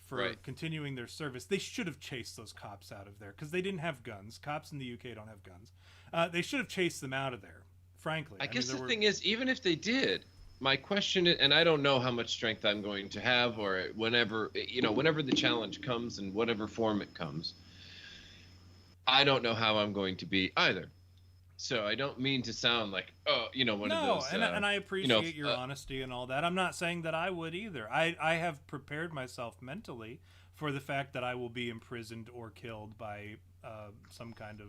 for continuing their service, they should have chased those cops out of there because they didn't have guns. Cops in the UK don't have guns. They should have chased them out of there, frankly. I guess the thing is, even if they did, my question is, and I don't know how much strength I'm going to have, or whenever the challenge comes in whatever form it comes, I don't know how I'm going to be either. So I don't mean to sound like, one of those. No, and I appreciate your honesty and all that. I'm not saying that I would either. I have prepared myself mentally for the fact that I will be imprisoned or killed by some kind of,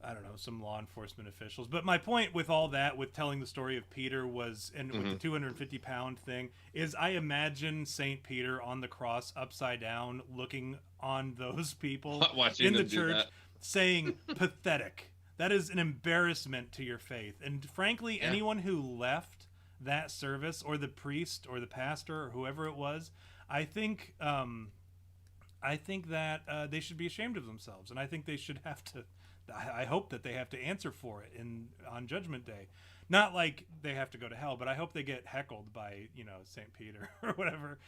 I don't know, some law enforcement officials. But my point with all that, with telling the story of Peter with the 250-pound thing, is I imagine St. Peter on the cross upside down looking on those people in the church saying, pathetic. That is an embarrassment to your faith. And frankly, anyone who left that service, or the priest or the pastor or whoever it was, I think that they should be ashamed of themselves. And I think they should have to, I hope that they have to answer for it on Judgment Day. Not like they have to go to hell, but I hope they get heckled by, St. Peter or whatever.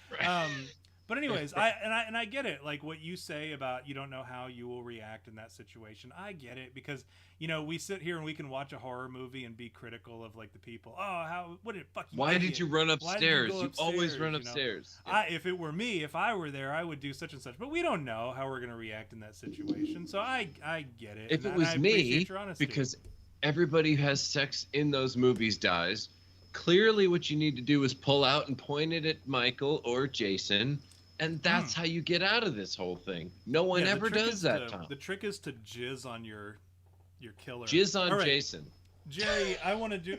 But anyways, I get it. Like what you say about you don't know how you will react in that situation. I get it because we sit here and we can watch a horror movie and be critical of like the people. Oh, what did fuck you? Why idiot. did you run Why did upstairs? go You upstairs? always run upstairs. Yeah. If it were me, if I were there, I would do such and such. But we don't know how we're gonna react in that situation. So I get it. If it was me, because everybody who has sex in those movies dies. Clearly, what you need to do is pull out and point it at Michael or Jason. And that's how you get out of this whole thing. No one ever does that, Tom. The trick is to jizz on your killer. Jizz on Jason. Jerry, I want to do.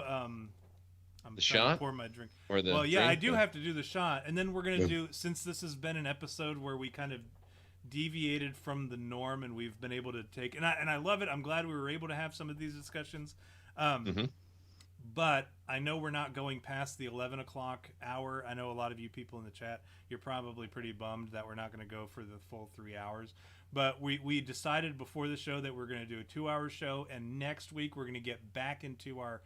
I'm the shot. To pour my drink. Or the well, yeah, drink, I do have to do the shot, and then we're gonna do. Since this has been an episode where we kind of deviated from the norm, and we've been able to take, and I love it. I'm glad we were able to have some of these discussions. But I know we're not going past the 11 o'clock hour. I know a lot of you people in the chat, you're probably pretty bummed that we're not going to go for the full 3 hours. But we decided before the show that we're going to do a 2-hour show, and next week we're going to get back into our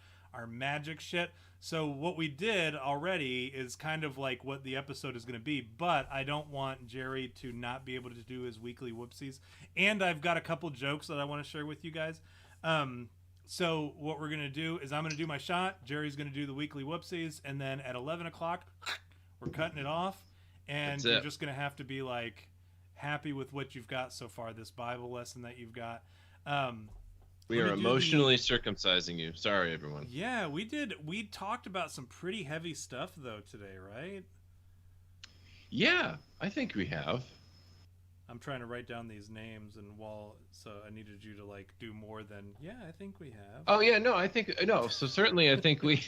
magic shit. So what we did already is kind of like what the episode is going to be, but I don't want Jerry to not be able to do his weekly whoopsies. And I've got a couple jokes that I want to share with you guys. So what we're going to do is I'm going to do my shot. Jerry's going to do the weekly whoopsies. And then at 11 o'clock, we're cutting it off. And you're just going to have to be like happy with what you've got so far, this Bible lesson that you've got. We are emotionally circumcising you. Sorry, everyone. Yeah, we did. We talked about some pretty heavy stuff, though, today, right? Yeah, I think we have. I'm trying to write down these names, and so I needed you to like do more than. Yeah, I think we have. Oh yeah, no, I think no. So certainly, I think we.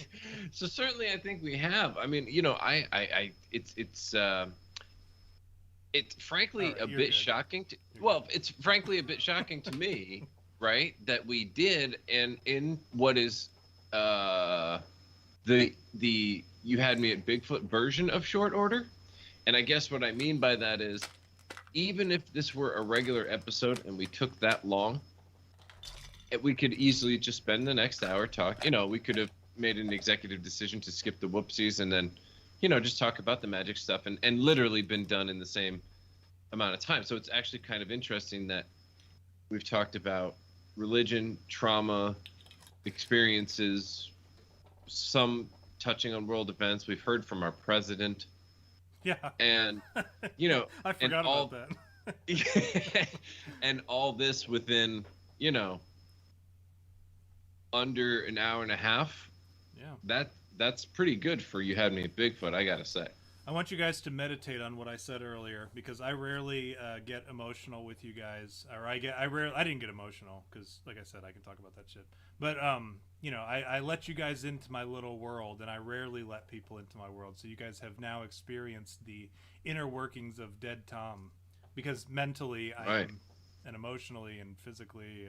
So certainly, I think we have. I mean, it's frankly a bit shocking to. Well, it's frankly a bit shocking to me, right? That we did, and in what is the you had me at Bigfoot version of short order, and I guess what I mean by that is. Even if this were a regular episode and we took that long, we could easily just spend the next hour talk. We could have made an executive decision to skip the whoopsies and then, just talk about the magic stuff and literally been done in the same amount of time. So it's actually kind of interesting that we've talked about religion, trauma, experiences, some touching on world events. We've heard from our president. Yeah. And, I forgot about that. And all this within, under an hour and a half. Yeah. That's pretty good for You Had Me at Bigfoot, I got to say. I want you guys to meditate on what I said earlier because I rarely get emotional with you guys. Or I didn't get emotional because, like I said, I can talk about that shit. But I let you guys into my little world, and I rarely let people into my world. So you guys have now experienced the inner workings of Dead Tom, because mentally I am, and emotionally and physically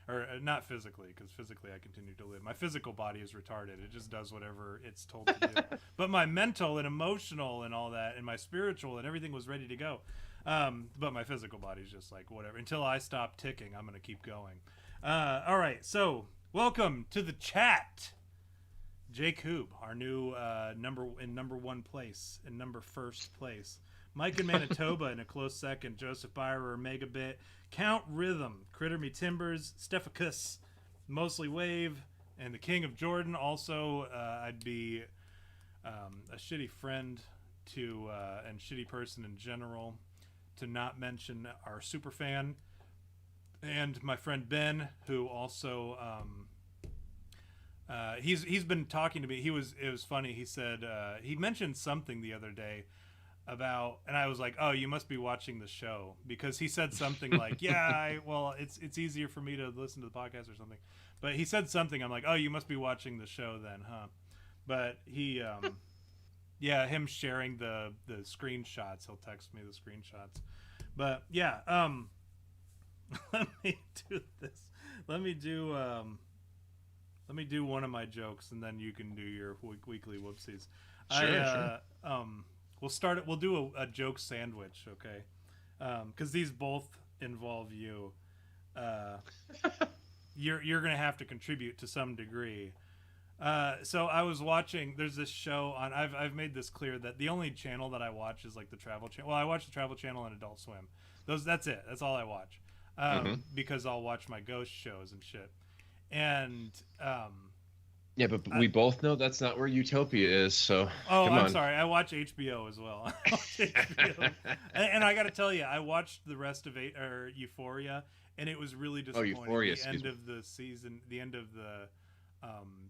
or not physically, because physically I continue to live. My physical body is retarded. It just does whatever it's told to do. But my mental and emotional and all that, and my spiritual and everything was ready to go. But my physical body is just like whatever. Until I stop ticking, I'm going to keep going. All right, so welcome to the chat. Jake Hoob, our new number one place, in first place. Mike in Manitoba in a close second. Joseph Byrer, Megabit, Count Rhythm, Critter Me Timbers, Stephicus, Mostly Wave, and the King of Jordan. Also, I'd be a shitty friend to and shitty person in general to not mention our super fan and my friend Ben, who also he's been talking to me. It was funny. He said he mentioned something the other day about, and I was like, oh, you must be watching the show, because he said something like, yeah, it's easier for me to listen to the podcast or something. But he said something. I'm like, oh, you must be watching the show then, huh? But he yeah, him sharing the screenshots. He'll text me the screenshots. But yeah, let me do this. Let me do one of my jokes, and then you can do your weekly whoopsies. Sure. We'll do a joke sandwich, okay? Because these both involve you. You're gonna have to contribute to some degree. So I was watching. There's this show on. I've made this clear that the only channel that I watch is like the Travel Channel. Well, I watch the Travel Channel and Adult Swim. That's it. That's all I watch. Because I'll watch my ghost shows and shit. And yeah, but we both know that's not where Utopia is. So oh, come on. I'm sorry. I watch HBO as well. I watch HBO. and I got to tell you, I watched the rest of Euphoria, and it was really disappointing. Euphoria, the end of the season, the end of the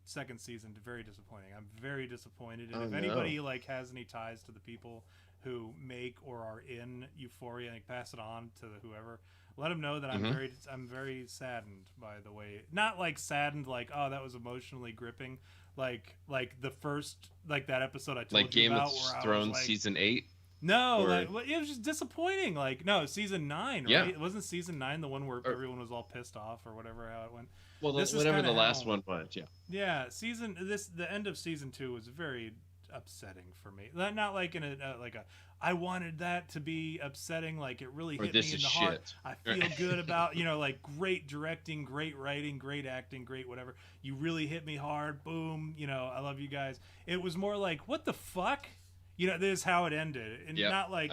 second season, very disappointing. I'm very disappointed. And if anybody like has any ties to the people who make or are in Euphoria, like pass it on to whoever. Let them know that I'm very saddened by the way. Not like saddened, like oh that was emotionally gripping, like the first like that episode I told like you Game about of where Thrones I was like, season 8. No, like, it was just disappointing. Like no, season 9, right? Yeah. It wasn't season 9 the one where everyone was all pissed off or whatever how it went. Well, whatever the last one was, yeah. Yeah, the end of season 2 was very upsetting for me. Not like in a like a I wanted that to be upsetting, like it really hit me in the heart. I feel good about, like great directing, great writing, great acting, great whatever. You really hit me hard. Boom, I love you guys. It was more like what the fuck? This is how it ended. And not like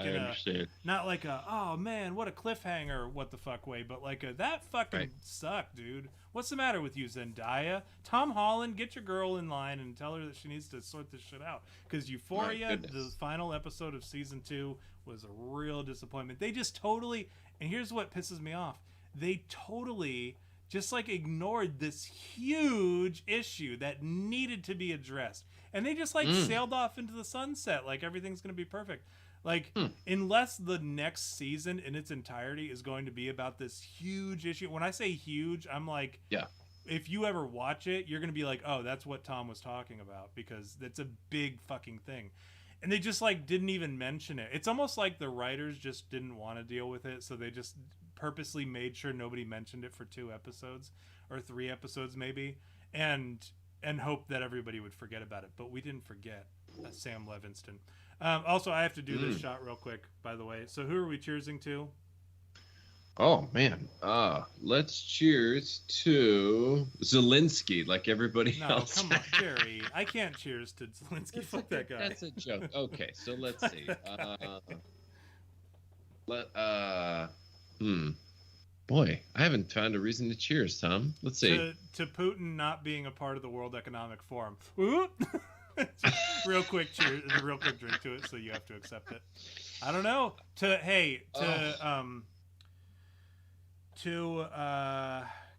not like a oh man, what a cliffhanger, what the fuck way, but like a that fucking sucked, dude. What's the matter with you, Zendaya? Tom Holland, get your girl in line and tell her that she needs to sort this shit out. Because Euphoria, the final episode of season 2, was a real disappointment. They just totally, and here's what pisses me off. They totally just like ignored this huge issue that needed to be addressed. And they just like sailed off into the sunset like everything's going to be perfect. Like, unless the next season in its entirety is going to be about this huge issue. When I say huge, I'm like, if you ever watch it, you're going to be like, oh, that's what Tom was talking about, because it's a big fucking thing. And they just like didn't even mention it. It's almost like the writers just didn't want to deal with it. So they just purposely made sure nobody mentioned it for 2 episodes or 3 episodes maybe. And hope that everybody would forget about it. But we didn't forget Sam Levinston. Also, I have to do this shot real quick, by the way. So who are we cheersing to? Oh, man. Let's cheers to Zelensky, like everybody else. No, come on, Jerry. I can't cheers to Zelensky. Fuck that guy. That's a joke. Okay, so let's see. Boy, I haven't found a reason to cheers, Tom. Let's see. To Putin not being a part of the World Economic Forum. Real quick cheers, a real quick drink to it, so you have to accept it. I don't know. To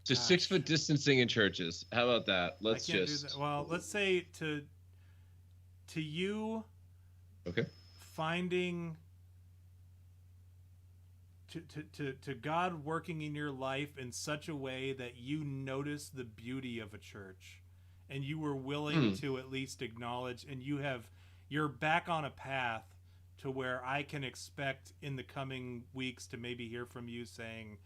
6-foot distancing in churches. How about that? Let's just. Well, let's say to you. Okay. Finding. To God working in your life in such a way that you notice the beauty of a church, and you were willing to at least acknowledge, and you're back on a path to where I can expect in the coming weeks to maybe hear from you saying,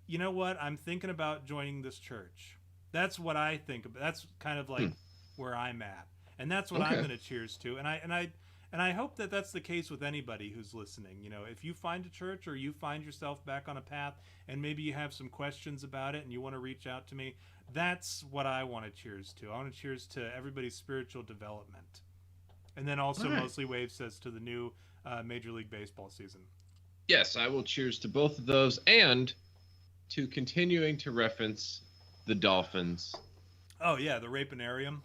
you know what, I'm thinking about joining this church. That's what I think of. That's kind of like where I'm at, and that's what I'm going to cheers to. And I hope that that's the case with anybody who's listening. If you find a church or you find yourself back on a path and maybe you have some questions about it and you want to reach out to me, that's what I want to cheers to. I want to cheers to everybody's spiritual development. And then also Mostly Wave says to the new Major League Baseball season. Yes, I will cheers to both of those and to continuing to reference the Dolphins. Oh, yeah, the Rapenarium.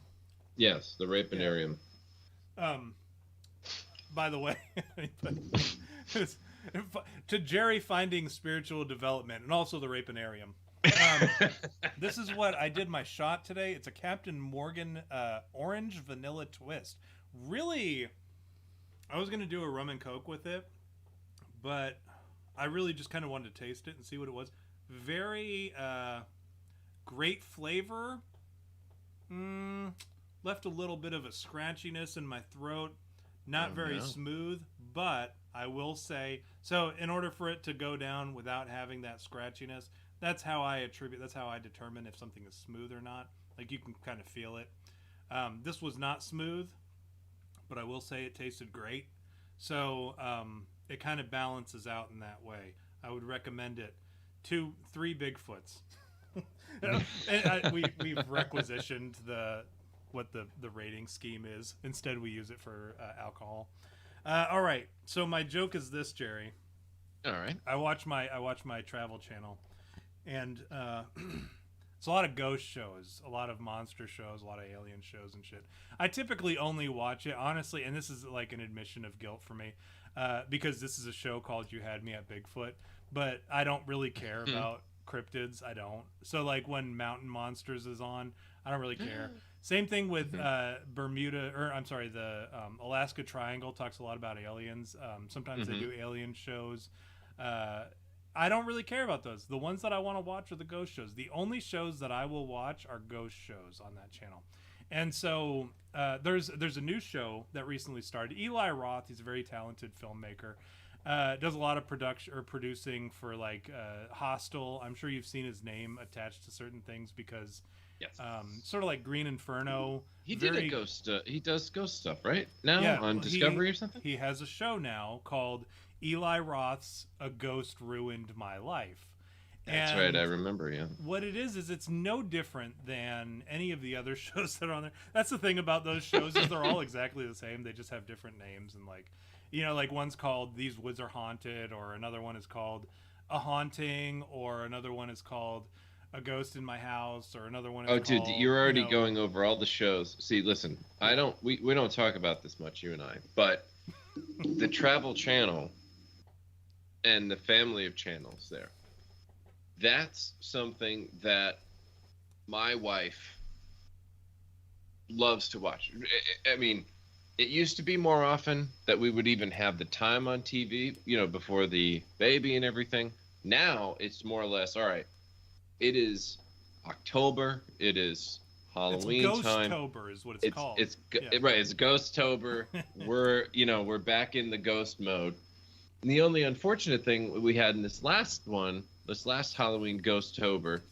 Yes, the Rapenarium. By the way, to Jerry finding spiritual development and also the Rapenarium. This is what I did my shot today. It's a Captain Morgan orange vanilla twist. Really, I was going to do a rum and coke with it, but I really just kind of wanted to taste it and see what it was. Very great flavor. Left a little bit of a scratchiness in my throat. Not very smooth, but I will say, so in order for it to go down without having that scratchiness, that's how I determine if something is smooth or not. Like you can kind of feel it. This was not smooth, but I will say it tasted great. So it kind of balances out in that way. I would recommend it. 3 Bigfoots. We've requisitioned what the rating scheme is. Instead, we use it for alcohol. All right. So my joke is this, Jerry. All right. I watch my travel channel, and it's a lot of ghost shows, a lot of monster shows, a lot of alien shows and shit. I typically only watch it, honestly, and this is like an admission of guilt for me, because this is a show called You Had Me at Bigfoot, but I don't really care about cryptids. I don't. So like when Mountain Monsters is on, I don't really care. Same thing with Bermuda, or I'm sorry, the Alaska Triangle talks a lot about aliens. Sometimes they do alien shows. I don't really care about those. The ones that I want to watch are the ghost shows. The only shows that I will watch are ghost shows on that channel. And so there's a new show that recently started. Eli Roth, he's a very talented filmmaker. Does a lot of production or producing for like Hostel. I'm sure you've seen his name attached to certain things because sort of like Green Inferno. He did a ghost. He does ghost stuff, right? Now on Discovery or something. He has a show now called Eli Roth's A Ghost Ruined My Life. That's right, I remember, yeah. What it is it's no different than any of the other shows that are on there. That's the thing about those shows is they're all exactly the same. They just have different names, and like, you know, like one's called These Woods Are Haunted, or another one is called A Haunting, or another one is called A Ghost in My House, or another one is called... Oh, dude, you're already going over all the shows. See, listen, we don't talk about this much, you and I, but the Travel Channel and the family of channels there, that's something that my wife loves to watch. I mean, it used to be more often that we would even have the time on TV, you know, before the baby and everything. Now it's more or less, all right, it is October, it is Halloween time. Ghost-tober is what it's called. Right, it's Ghost-tober. we're back in the ghost mode. And the only unfortunate thing we had in this last Halloween Ghost-tober,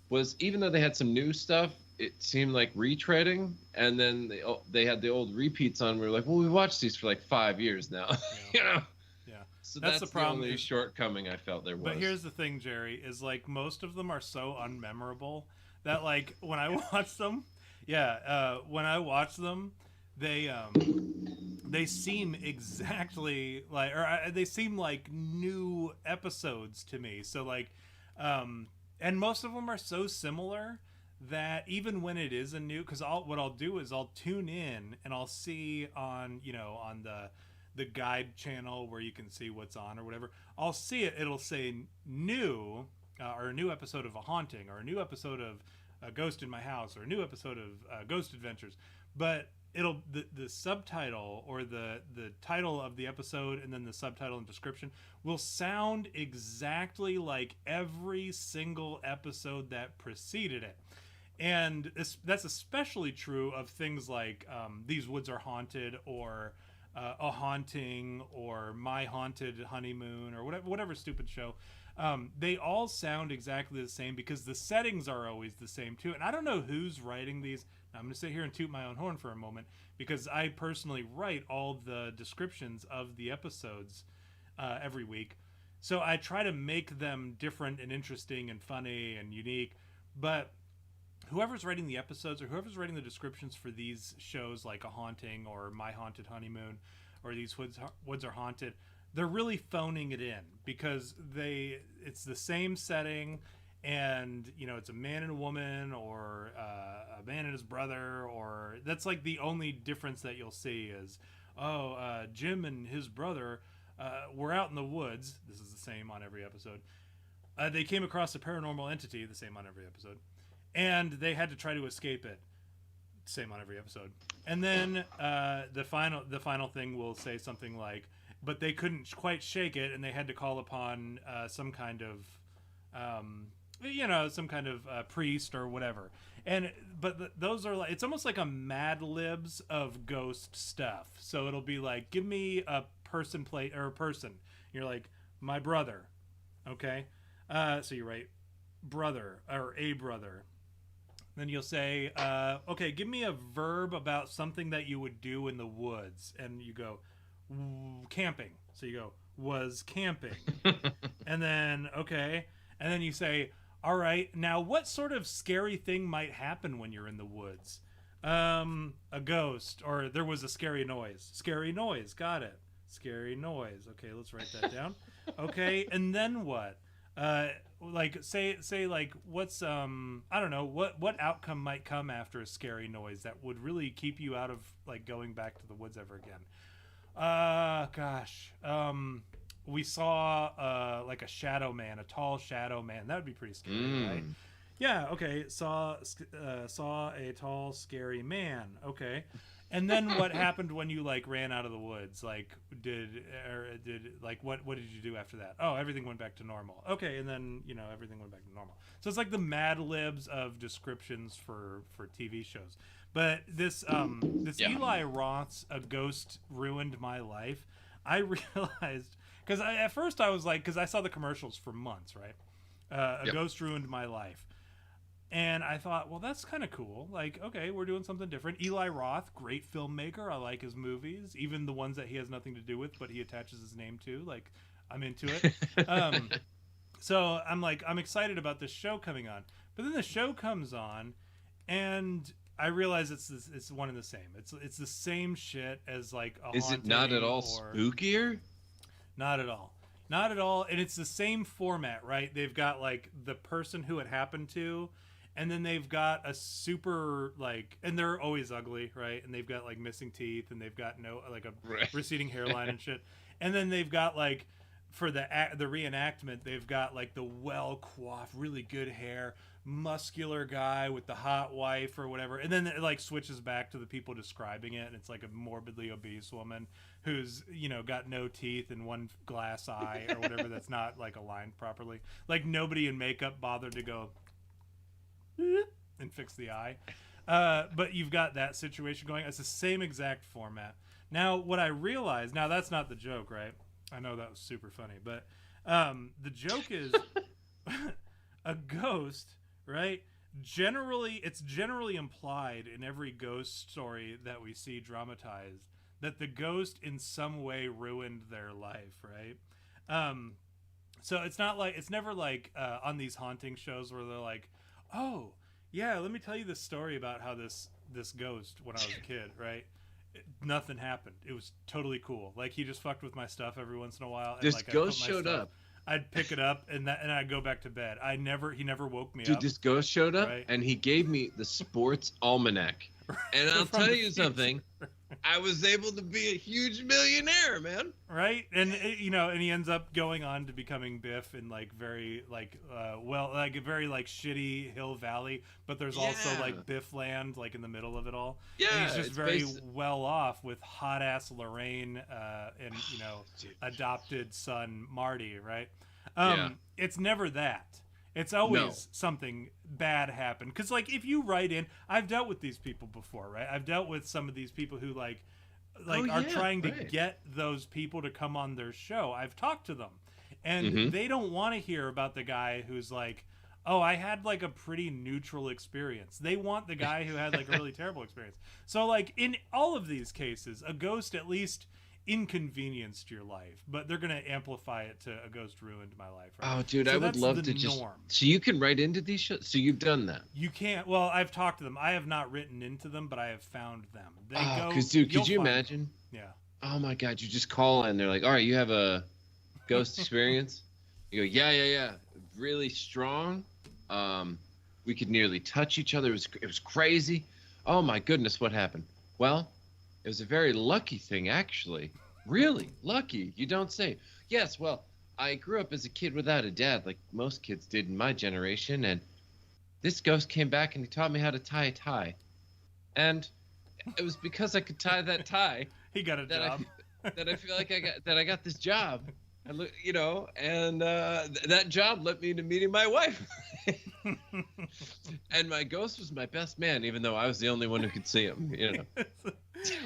was even though they had some new stuff, it seemed like retreading, and then they had the old repeats on. We were like, well, we watched these for like 5 years now, you know. Yeah. So that's the problem. Only shortcoming I felt there was. But here's the thing, Jerry, is like most of them are so unmemorable that like when I watch them, they seem exactly like, or they seem like new episodes to me. So like, and most of them are so similar that even when it is a new, because what I'll do is I'll tune in and I'll see on the guide channel where you can see what's on or whatever. I'll see it. It'll say new, or a new episode of A Haunting, or a new episode of A Ghost in My House, or a new episode of Ghost Adventures. But the subtitle or the title of the episode and then the subtitle and description will sound exactly like every single episode that preceded it. And that's especially true of things like These Woods Are Haunted, or A Haunting, or My Haunted Honeymoon, or whatever stupid show. They all sound exactly the same because the settings are always the same too. And I don't know who's writing these. I'm going to sit here and toot my own horn for a moment because I personally write all the descriptions of the episodes every week. So I try to make them different and interesting and funny and unique. But whoever's writing the episodes or whoever's writing the descriptions for these shows like A Haunting or My Haunted Honeymoon or These Woods Are Haunted, they're really phoning it in because it's the same setting. And you know, it's a man and a woman, or a man and his brother, or that's like the only difference that you'll see is, Jim and his brother were out in the woods. This is the same on every episode. They came across a paranormal entity. The same on every episode, and they had to try to escape it. Same on every episode. And then the final thing will say something like, but they couldn't quite shake it, and they had to call upon some kind of some kind of priest or whatever. But those are like, it's almost like a Mad Libs of ghost stuff. So it'll be like, give me a person or a person. You're like, my brother. Okay. So you write brother or a brother. Then you'll say, okay, give me a verb about something that you would do in the woods. And you go, camping. So you go, was camping. And then, okay. And then you say, all right, now what sort of scary thing might happen when you're in the woods? A ghost, or there was a scary noise. Scary noise, got it. Scary noise. Okay, let's write that down. Okay, and then what? Like say like what's I don't know what outcome might come after a scary noise that would really keep you out of like going back to the woods ever again. Gosh. We saw like a shadow man, a tall shadow man. That would be pretty scary, right? Yeah, okay. Saw a tall, scary man. Okay. And then what happened when you like ran out of the woods? Like did like what did you do after that? Oh, everything went back to normal. Okay, and then, you know, everything went back to normal. So it's like the Mad Libs of descriptions for TV shows. But this Eli Roth's A Ghost Ruined My Life. I realized cuz at first I was like, cuz I saw the commercials for months, right? A Ghost Ruined My Life. And I thought, well, that's kind of cool. Like, okay, we're doing something different. Eli Roth, great filmmaker. I like his movies, even the ones that he has nothing to do with, but he attaches his name to. Like, I'm into it. So I'm like, I'm excited about this show coming on. But then the show comes on, and I realize it's one and the same. It's the same shit as like a Is it not at all spookier? Not at all. Not at all. And it's the same format, right? They've got like the person who it happened to. And then they've got a super like, and they're always ugly, right? And they've got like missing teeth, and they've got no like a receding hairline and shit. And then they've got like for the reenactment, they've got like the well coiffed, really good hair, muscular guy with the hot wife or whatever. And then it like switches back to the people describing it, and it's like a morbidly obese woman who's, you know, got no teeth and one glass eye or whatever that's not like aligned properly. Like nobody in makeup bothered to go and fix the eye. But you've got that situation going. It's the same exact format. Now, what I realized, now that's not the joke, right? I know that was super funny, but the joke is a ghost, right? It's generally implied in every ghost story that we see dramatized that the ghost in some way ruined their life, right? So it's never like on these haunting shows where they're like, oh, yeah, let me tell you this story about how this ghost when I was a kid, right? Nothing happened. It was totally cool. Like he just fucked with my stuff every once in a while. And, this like, ghost showed up. I'd pick it up and I'd go back to bed. He never woke me up. Dude, this ghost showed up, right? And he gave me the sports almanac. And I'll tell you something. I was able to be a huge millionaire, man. Right? And you know, and he ends up going on to becoming Biff in like very like a very like shitty Hill Valley, but there's also like Biff Land like in the middle of it all. Yeah. And he's just very well off with hot ass Lorraine and, you know, adopted son Marty, right? It's never that. It's always something bad happened. Because, like, if you write in... I've dealt with these people before, right? I've dealt with some of these people who, are trying to get those people to come on their show. I've talked to them. And they don't want to hear about the guy who's like, oh, I had, like, a pretty neutral experience. They want the guy who had, like, a really terrible experience. So, like, in all of these cases, a ghost at least... inconvenienced your life, but they're gonna amplify it to a ghost ruined my life, right? Oh, dude, so I would love to just so you can write into these shows. So you've done that. You can't. Well, I've talked to them. I have not written into them, but I have found them. Because dude, could you imagine? Yeah. Oh my god, you just call and they're like, all right, you have a ghost experience. You go, yeah, really strong. We could nearly touch each other. It was crazy. Oh my goodness, what happened? Well, it was a very lucky thing, actually. Really lucky. You don't say. Yes, well, I grew up as a kid without a dad, like most kids did in my generation, and this ghost came back and he taught me how to tie a tie. And it was because I could tie that tie. He got a job. That I feel like I got this job. And look, you know, and that job led me to meeting my wife. And my ghost was my best man, even though I was the only one who could see him, you know.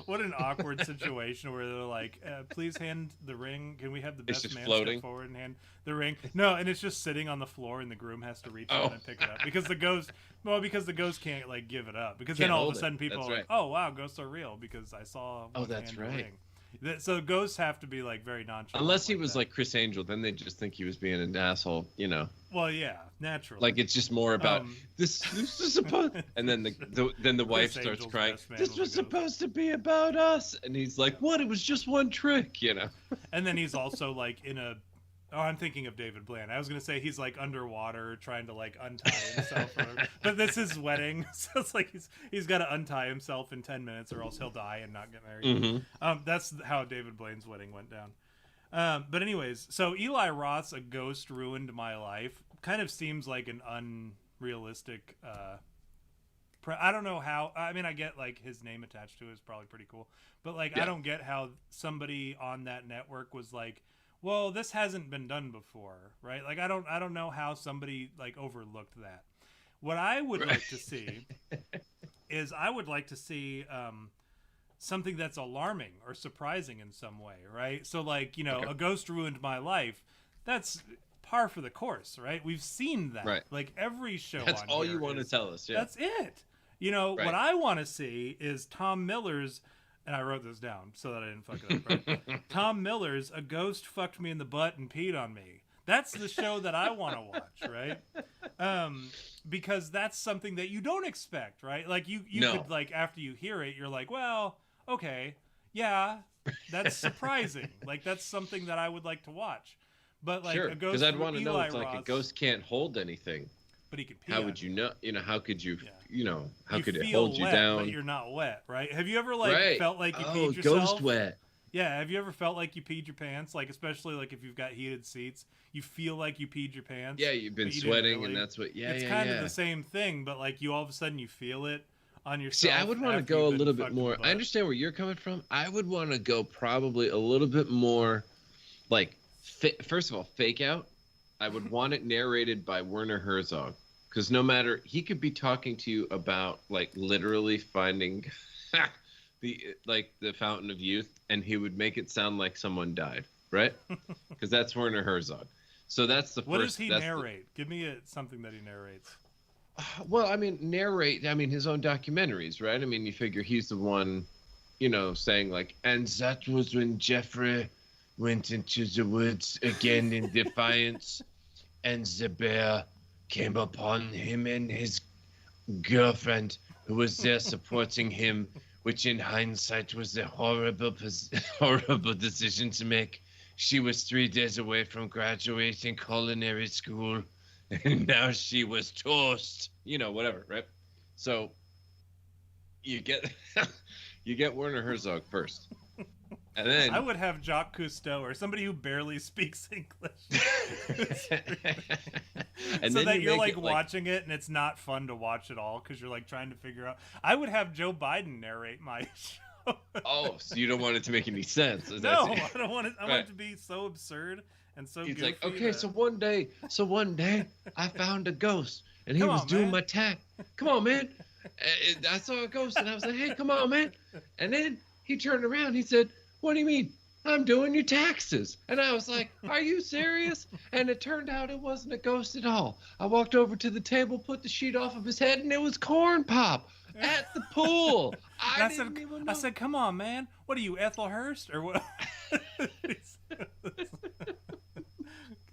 What an awkward situation where they're like, please hand the ring. Can we have the best man floating. Step forward and hand the ring? No, and it's just sitting on the floor and the groom has to reach out and pick it up. Because the ghost can't like give it up. Because then all of a sudden people are like, oh wow, ghosts are real because I saw one hand the ring. So ghosts have to be like very nonchalant. Unless he like was that. like Chris Angel, then they just think he was being an asshole, you know. Well, yeah, naturally. Like it's just more about this was supposed, and then the wife Chris starts Angel's crying. best man This was a was ghost. supposed to be about us, and he's like, "What? It was just one trick, you know." And then he's also like in a. Oh, I'm thinking of David Bland. I was gonna say he's like underwater trying to like untie himself, but this is his wedding, so it's like he's got to untie himself in 10 minutes, or else he'll die and not get married. That's how David Bland's wedding went down. But anyways, so Eli Roth's "A Ghost Ruined My Life" kind of seems like an unrealistic. I don't know how. I mean, I get like his name attached to it is probably pretty cool, but like I don't get how somebody on that network was like, well, this hasn't been done before, right? Like I don't know how somebody like overlooked that. What I would like to see is I would like to see something that's alarming or surprising in some way, right? So like, you know, "A Ghost Ruined My Life," that's par for the course, right? We've seen that. Right. Like every show That's on all here you want to tell us, yeah. That's it. You know, what I want to see is Tom Miller's, and I wrote this down so that I didn't fuck it up, right? Tom Miller's "A Ghost Fucked Me in the Butt and Peed on Me." That's the show that I want to watch, right? Because that's something that you don't expect, right? Like you could like, after you hear it, you're like, well, okay, yeah, that's surprising. Like that's something that I would like to watch. But like a ghost, because I'd want to know Eli if like a Roth, ghost can't hold anything. but he can pee How on would you. you know? You know, how could you? You know, how You could it feel hold you wet, down? But you're not wet, right? Have you ever like felt like you peed yourself? Ghost wet. Yeah, have you ever felt like you peed your pants? Like especially like if you've got heated seats, you feel like you peed your pants. Yeah, you've been but you sweating, didn't and that's what. Yeah, it's kind of the same thing, but like you all of a sudden you feel it on yourself. See, I would want to after go a you've been little bit fucked in the more. butt. I understand where you're coming from. I would want to go probably a little bit more, like, first of all, fake out. I would want it narrated by Werner Herzog, because no matter, he could be talking to you about like literally finding the fountain of youth, and he would make it sound like someone died, right? Because that's Werner Herzog. So that's the What first. does he narrate? Give me something that he narrates. Well, I mean, his own documentaries, right? I mean, you figure he's the one, you know, saying like, and that was when Jeffrey went into the woods again in defiance, and the bear came upon him and his girlfriend, who was there supporting him, which in hindsight was a horrible decision to make. She was 3 days away from graduating culinary school, and now she was toast. You know, whatever, right? So you get Werner Herzog first, and then I would have Jacques Cousteau or somebody who barely speaks English, and so then that you you're make like it, watching it and it's not fun to watch at all because you're like trying to figure out. I would have Joe Biden narrate my show. Oh, so you don't want it to make any sense? No, I don't want it. I want it to be so absurd and so. He's goofy like, okay, that... so one day, I found a ghost, and he Come was on, doing man. my tack. Come on, man. I saw a ghost, and I was like, hey, come on, man. And then he turned around. He said, what do you mean? I'm doing your taxes. And I was like, are you serious? And it turned out it wasn't a ghost at all. I walked over to the table, put the sheet off of his head, and it was Corn Pop at the pool. I said, come on, man. What are you, Ethel Hurst or what?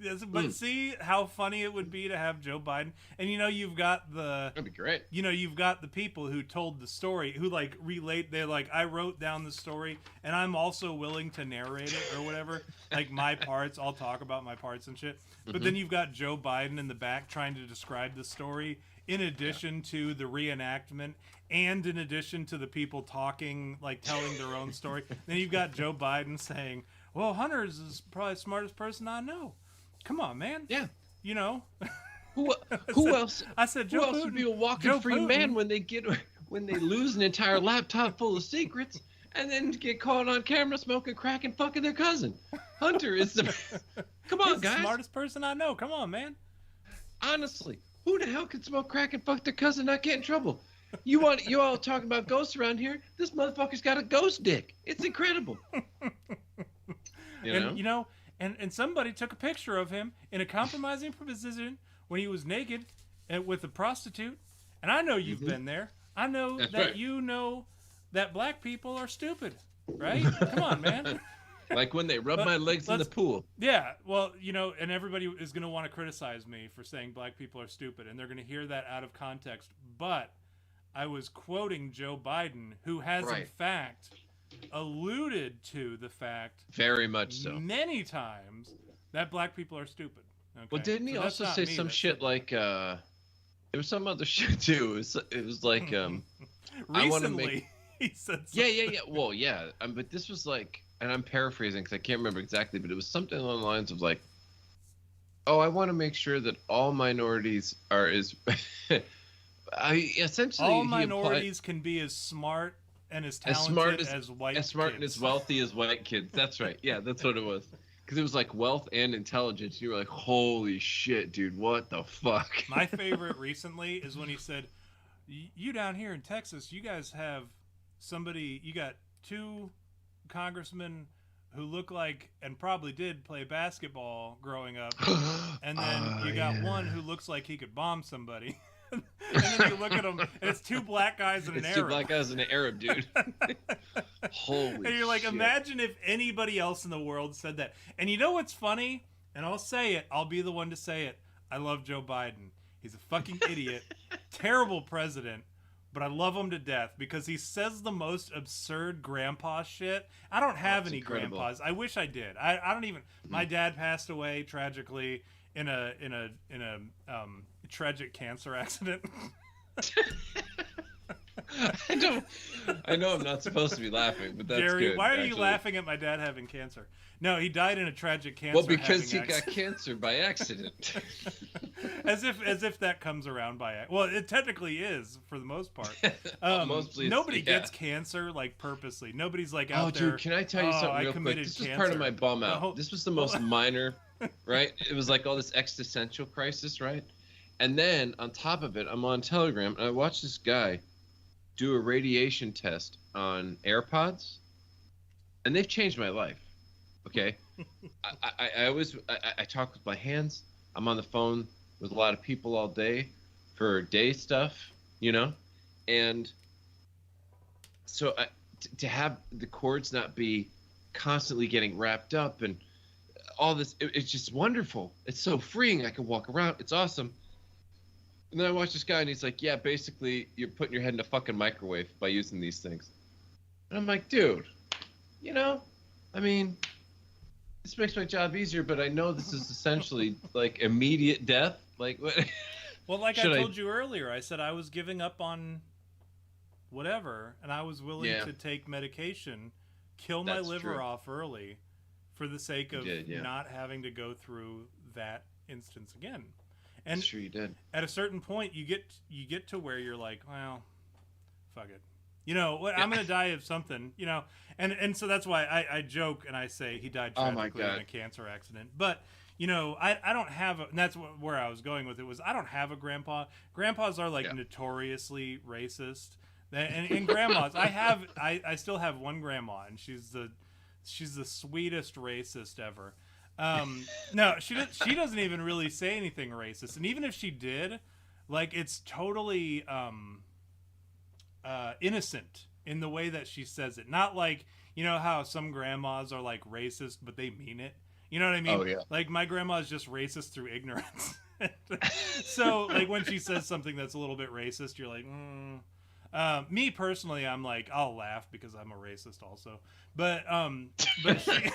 Yes, but see how funny it would be to have Joe Biden, and you know you've got the. That'd be great. You know you've got the people who told the story, who like relate. They're like, I wrote down the story, and I'm also willing to narrate it or whatever. Like my parts, I'll talk about my parts and shit. But then you've got Joe Biden in the back trying to describe the story, in addition to the reenactment, and in addition to the people talking, like telling their own story. Then you've got Joe Biden saying, "Well, Hunter's is probably the smartest person I know." Come on, man. Yeah. You know. Who else? I said, Who else would be a walking free man when they lose an entire laptop full of secrets and then get caught on camera smoking crack and fucking their cousin? Hunter is the. Come on, He's guys. The smartest person I know. Come on, man. Honestly, who the hell can smoke crack and fuck their cousin and not get in trouble? You all talking about ghosts around here? This motherfucker's got a ghost dick. It's incredible. And somebody took a picture of him in a compromising position when he was naked with a prostitute. And I know you've been there. I know that you know that black people are stupid. right? Come on, man. Like when they rub my legs in the pool. Yeah, well, and everybody is going to want to criticize me for saying black people are stupid, and they're going to hear that out of context. But I was quoting Joe Biden, who has in fact alluded to the fact very much so many times that black people are stupid. Okay? Well, didn't he also say some shit like there was some other shit too. It was like recently I want to make... he said something. Yeah. Well, yeah, but this was like, and I'm paraphrasing because I can't remember exactly, but it was something along the lines of like, oh, I want to make sure that all minorities are as essentially all minorities can be as smart and as talented as white as smart kids. And as wealthy as white kids. That's right. Yeah, that's what it was. Because it was like wealth and intelligence. You were like, holy shit, dude, what the fuck? My favorite recently is when he said, you down here in Texas, you guys have you got 2 congressmen who look like and probably did play basketball growing up, and then you got one who looks like he could bomb somebody. And then you look at them, and it's 2 black guys and an Arab. 2 black guys and an Arab, dude. Holy shit. And you're like, imagine if anybody else in the world said that. And you know what's funny? And I'll say it. I'll be the one to say it. I love Joe Biden. He's a fucking idiot. Terrible president. But I love him to death because he says the most absurd grandpa shit. I don't have any incredible. Grandpas. I wish I did. I don't even. My dad passed away tragically in a tragic cancer accident. I know I'm not supposed to be laughing, but that's Jerry, good. why are you laughing at my dad having cancer? No, he died in a tragic cancer. Well, because he got cancer by accident. as if that comes around by well, it technically is for the most part. Nobody gets cancer like purposely. Nobody's like out there. Dude, can I tell you something real quick? This was part of my bum out. This was the most minor, right? It was like all this existential crisis, right? And then on top of it, I'm on Telegram and I watched this guy do a radiation test on AirPods, and they've changed my life. Okay, I always talk with my hands. I'm on the phone with a lot of people all day for day stuff, and so to have the cords not be constantly getting wrapped up and all this, it's just wonderful. It's so freeing. I can walk around. It's awesome. And then I watch this guy, and he's like, yeah, basically, you're putting your head in a fucking microwave by using these things. And I'm like, dude, I mean, this makes my job easier, but I know this is essentially, like, immediate death. Like, what? Well, like I told you earlier, I said I was giving up on whatever, and I was willing to take medication, kill my liver off early for the sake of not having to go through that instance again. And sure you did. At a certain point, you get to where you're like, well, fuck it. I'm going to die of something, and so that's why I joke and I say he died tragically in a cancer accident. But, I don't have and that's where I was going with it was I don't have a grandpa. Grandpas are like notoriously racist. And grandmas, I still have one grandma, and she's the sweetest racist ever. No, she doesn't even really say anything racist, and even if she did, like, it's totally innocent in the way that she says it. Not like, how some grandmas are like racist but they mean it. You know what I mean? Oh, yeah. Like, my grandma is just racist through ignorance. So like when she says something that's a little bit racist, you're like, me personally, I'm like, I'll laugh because I'm a racist also, but she,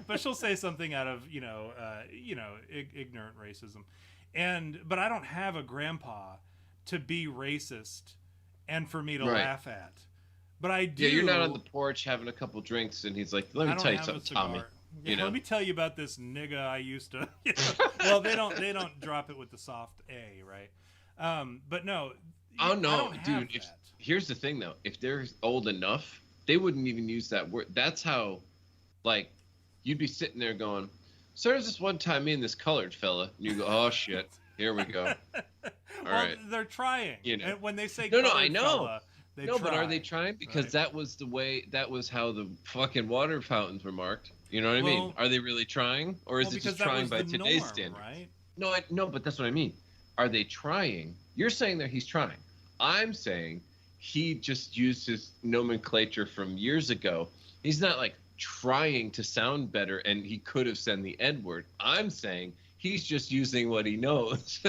but she'll say something out of ignorant racism, but I don't have a grandpa to be racist and for me to laugh at. But I do. Yeah, you're not on the porch having a couple drinks, and he's like, "Let me tell you something, Tommy." Let me tell you about this nigga I used to. Well, they don't drop it with the soft A, right? But no. Oh no, dude! Here's the thing, though. If they're old enough, they wouldn't even use that word. That's how, like, you'd be sitting there going, "So there's this one time me and this colored fella," and you go, "Oh shit, here we go." All right. They're trying. And when they say no, I know. Fella, but are they trying? Because that was the way. That was how the fucking water fountains were marked. You know what I mean? Are they really trying, or is it just trying by today's standards? Right? No, but that's what I mean. Are they trying? You're saying that he's trying. I'm saying he just used his nomenclature from years ago. He's not like trying to sound better, and he could have said the N word. I'm saying he's just using what he knows.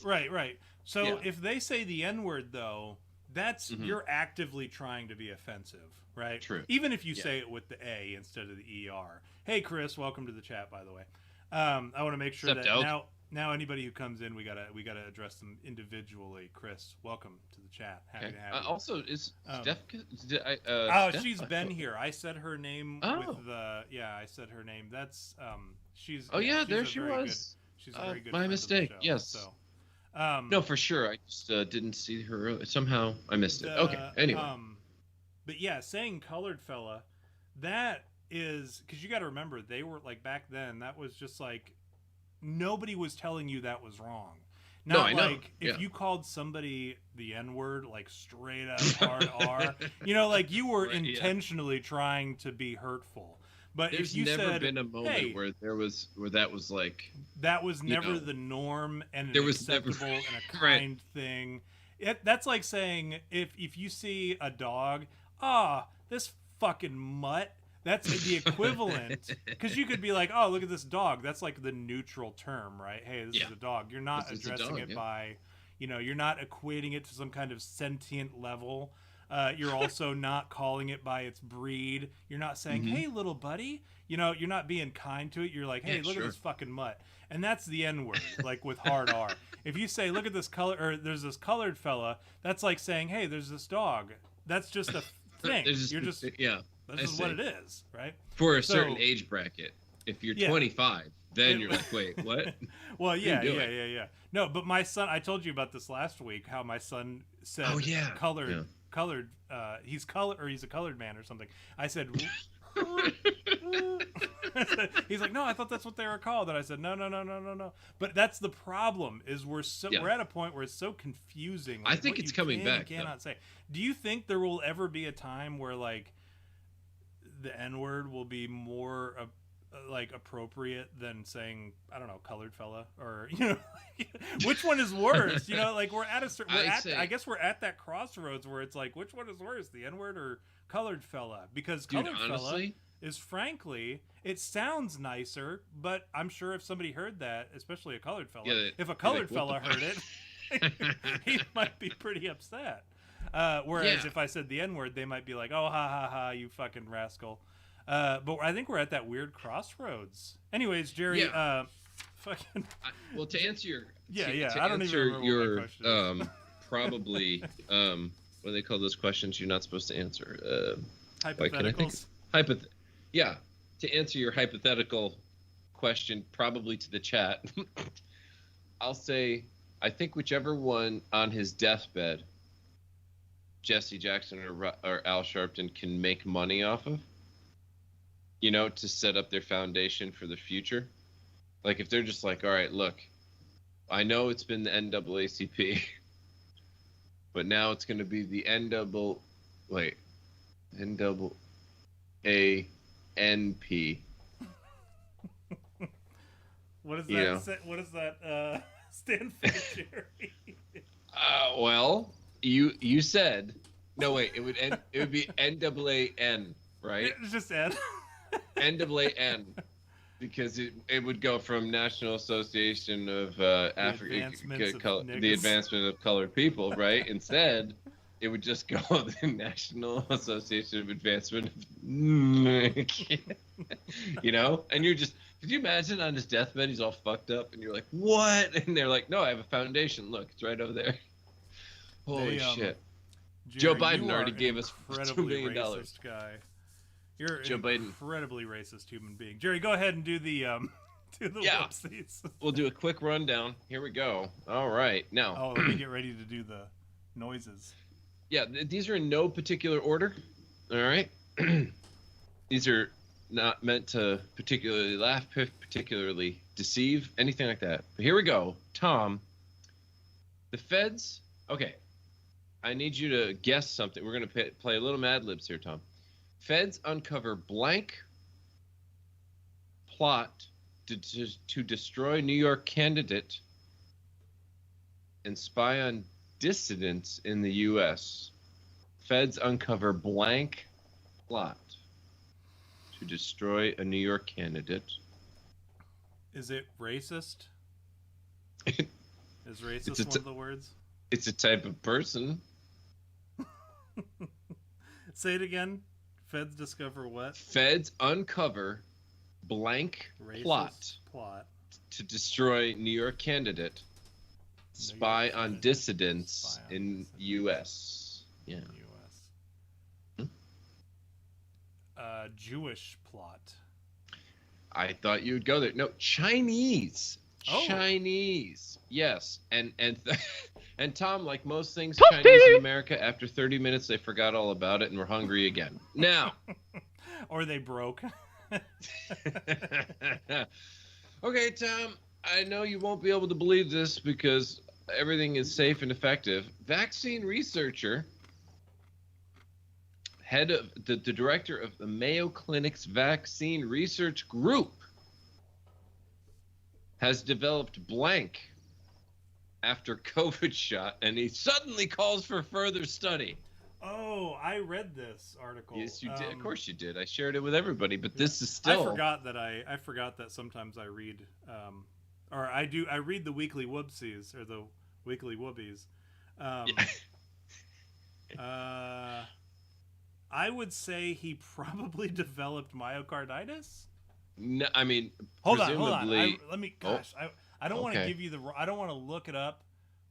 Right. So Yeah. if they say the N word, though, that's you're actively trying to be offensive, right? True. Even if you say it with the A instead of the ER. Hey, Chris, welcome to the chat, by the way. I want to make sure What's that up, Doug? now anybody who comes in, we gotta address them individually. Chris, welcome to the chat. Happy to have you. Also, is Steph? She's been here. I said her name with the I said her name. That's she's. Oh yeah, she's there a she very was. Good, she's a very good. My friend of the mistake. show, Yes. So. No, for sure. I just didn't see her earlier. Somehow I missed it. Okay. Anyway. But yeah, saying colored fella, that is because you got to remember they were like back then. That was just like nobody was telling you that was wrong. Not No, I know. like if you called somebody the N word, like straight up hard R, like you were intentionally trying to be hurtful. But There's if you never said, been a moment where that was like that was never the norm and an there was acceptable never, and a kind thing. That's like saying if you see a dog, this fucking mutt. That's the equivalent because you could be like, oh, look at this dog. That's like the neutral term, right? Hey, this is a dog. You're not addressing it by, you're not equating it to some kind of sentient level. You're also not calling it by its breed. You're not saying, hey, little buddy. You're not being kind to it. You're like, hey, look at this fucking mutt. And that's the N word, like with hard R. If you say, look at this color, or there's this colored fella, that's like saying, hey, there's this dog. That's just a thing. You're just, this is what it is, right? For a certain age bracket. If you're 25, then you're like, wait, what? Well, yeah. No, but my son, I told you about this last week, how my son said colored. He's a colored man or something. I said he's like, no, I thought that's what they were called. And I said, no. But that's the problem is we're at a point where it's so confusing. Like, I think it's coming back. Cannot say. Do you think there will ever be a time where like the N word will be more like appropriate than saying, I don't know, colored fella, or which one is worse? Like we're at a certain. I guess we're at that crossroads where it's like, which one is worse, the N word or colored fella? Because colored fella is frankly, it sounds nicer, but I'm sure if somebody heard that, especially a colored fella, if a colored fella heard it, he might be pretty upset. Whereas if I said the N word, they might be like, oh, ha ha ha, you fucking rascal. But I think we're at that weird crossroads. Anyways, Jerry, fucking. Well, to answer your I don't even remember what my question is. Probably what do they call those questions you're not supposed to answer? Hypotheticals. To answer your hypothetical question, probably to the chat, I'll say I think whichever one on his deathbed, Jesse Jackson or Al Sharpton can make money off of. To set up their foundation for the future. Like if they're just like, all right, look, I know it's been the NAACP, but now it's going to be the NAANP. What does that what does that stand for, Jerry? Well, you said no. Wait, it would be NAAN, right? It's just N. NAAN, because it would go from National Association of the Advancement of Colored People, right? Instead, it would just go the National Association of Advancement of, and you're just, could you imagine on his deathbed, he's all fucked up, and you're like, what? And they're like, no, I have a foundation. Look, it's right over there. Holy shit. Jerry, Joe Biden already gave us $2 million. Guy. You're an Joe Biden. incredibly racist human being. Jerry, go ahead and do the whoopsies. We'll do a quick rundown. Here we go. All right. Now. Oh, let me get ready to do the noises. Yeah, these are in no particular order. All right. These are not meant to particularly laugh, particularly deceive, anything like that. But here we go. Tom, the feds. Okay. I need you to guess something. We're going to play a little Mad Libs here, Tom. Feds uncover blank plot to destroy New York candidate and spy on dissidents in the U.S. Feds uncover blank plot to destroy a New York candidate. Is it racist? Is racist one of the words? It's a type of person. Say it again. Feds discover what? Feds uncover blank Racist plot to destroy New York candidate. Spy on dissidents in U.S. Yeah. U.S. Jewish plot. I thought you would go there. No, Chinese. Oh. Chinese. Yes. And Tom, like most things Chinese in America, after 30 minutes they forgot all about it and were hungry again. Now. Or they broke. Okay, Tom, I know you won't be able to believe this because everything is safe and effective. Vaccine researcher, head of the director of the Mayo Clinic's vaccine research group, has developed blank after COVID shot, and he suddenly calls for further study. Oh, I read this article. Yes, you did. Of course you did. I shared it with everybody, but this is still. I forgot that sometimes I read, or I do. I read the weekly whoopsies or the weekly whoobies. I would say he probably developed myocarditis. No, I mean, hold presumably. on. Let me. Gosh, I don't want to give you the. I don't want to look it up,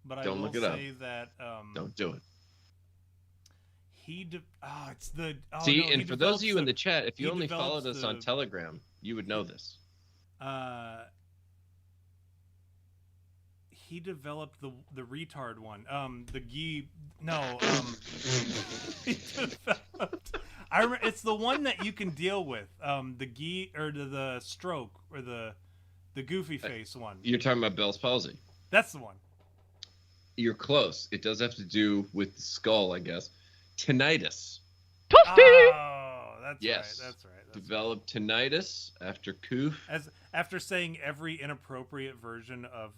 but I will say that. Don't do it. And for those of you in the chat, if you only followed us on Telegram, you would know this. He developed the retard one. He developed. It's the one that you can deal with. The stroke or the goofy face one. You're talking about Bell's palsy. That's the one. You're close. It does have to do with the skull, I guess. Tinnitus. Oh, that's yes. right. That's right. Developed tinnitus after coof. After saying every inappropriate version of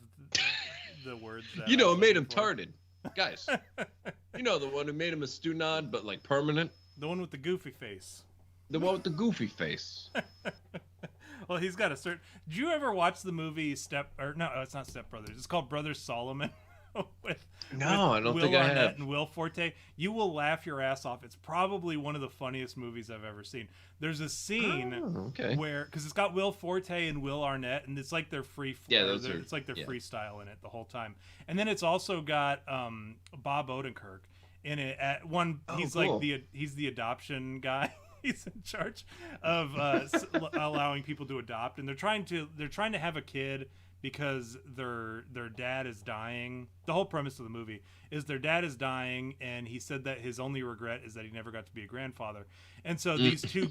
the words. That it made him tarded. Guys, the one who made him a stunod, but like permanent. The one with the goofy face. The one with the goofy face. Well, he's got a certain. Did you ever watch the movie it's not Step Brothers. It's called Brothers Solomon. I don't think I have. And Will Forte. You will laugh your ass off. It's probably one of the funniest movies I've ever seen. There's a scene where, because it's got Will Forte and Will Arnett, and it's like they're it's like they're freestyle in it the whole time. And then it's also got Bob Odenkirk in it. At one, he's cool. He's the adoption guy. He's in charge of allowing people to adopt, and they're trying to have a kid. Because their dad is dying. The whole premise of the movie is their dad is dying, and he said that his only regret is that he never got to be a grandfather. And so these two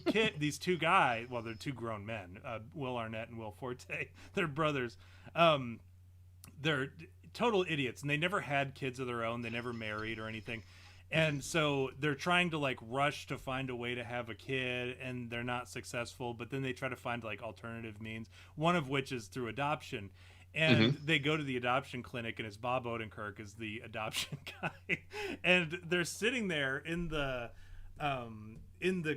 guys, well, they're two grown men, Will Arnett and Will Forte, they're brothers. They're total idiots, and they never had kids of their own. They never married or anything. And so they're trying to rush to find a way to have a kid, and they're not successful. But then they try to find alternative means, one of which is through adoption. And they go to the adoption clinic, and it's Bob Odenkirk is the adoption guy. And they're sitting there in the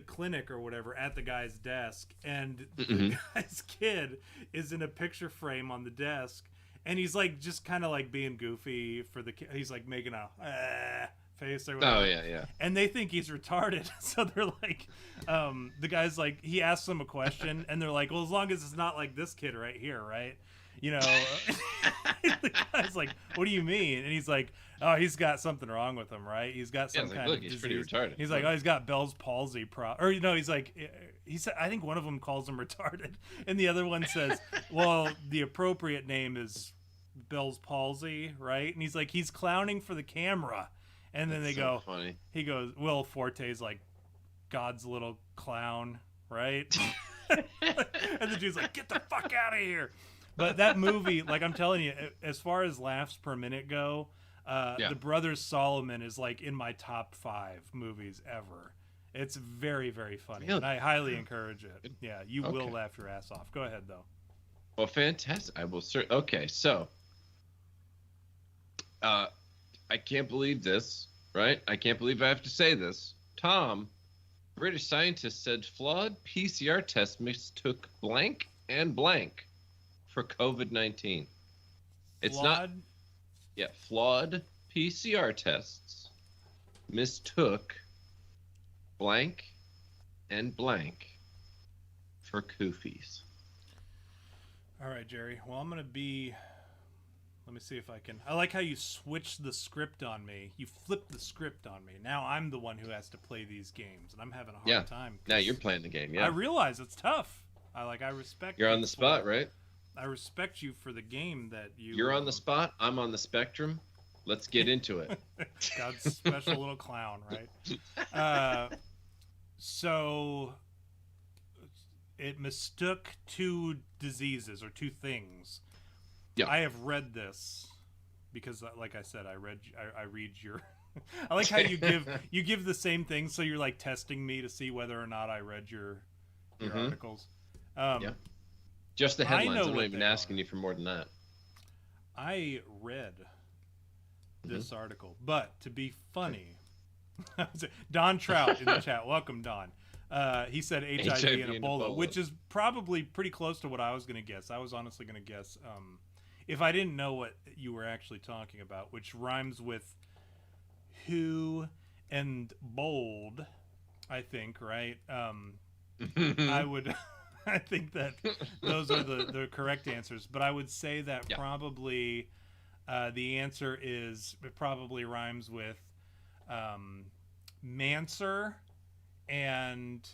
clinic or whatever at the guy's desk, and the guy's kid is in a picture frame on the desk, and he's just kind of being goofy for the kid. He's making a face or whatever. Oh yeah. And they think he's retarded, so they're the guy's he asks them a question, and they're well, as long as it's not this kid right here, right? The guy's what do you mean? And he's oh, he's got something wrong with him, right? He's got some kind of disease. He's pretty retarded. He's oh, he's got Bell's palsy he's he said, I think one of them calls him retarded, and the other one says, well, the appropriate name is Bell's palsy, right? And he's he's clowning for the camera. And then they go, funny. He goes, Will Forte's God's little clown, right? And the dude's get the fuck out of here. But that movie, I'm telling you, as far as laughs per minute go, The Brothers Solomon is in my top 5 movies ever. It's very, very funny. Really? And I highly encourage it. Yeah, you will laugh your ass off. Go ahead, though. Well, fantastic. I will okay, so I can't believe this. right? I can't believe I have to say this. Tom, British scientists said flawed PCR test mistook blank and blank for COVID-19. It's not. Flawed? Yeah, flawed PCR tests mistook blank and blank for koofies. All right, Jerry. Well, I'm going to be... Let me see if I can... I like how you switched the script on me. You flipped the script on me. Now I'm the one who has to play these games, and I'm having a hard time. Now you're playing the game, yeah. I realize it's tough. I respect You're you on the spot, right? I respect you for the game that you... You're on the spot. I'm on the spectrum. Let's get into it. God's special little clown, right? So it mistook two diseases or two things. Yeah. I have read this because, like I said, I read your. I like how you give the same thing, so you're like testing me to see whether or not I read your articles. Yeah. Just the headlines. know I'm not what even they asking are. you for more than that. I read this article, but to be funny, Don Trout in the chat. Welcome, Don. He said HIV and Ebola, which is probably pretty close to what I was going to guess. I was honestly going to guess, if I didn't know what you were actually talking about, which rhymes with who and bold, I think, right? I would... I think that those are the correct answers, but I would say that probably the answer is, it probably rhymes with Manser and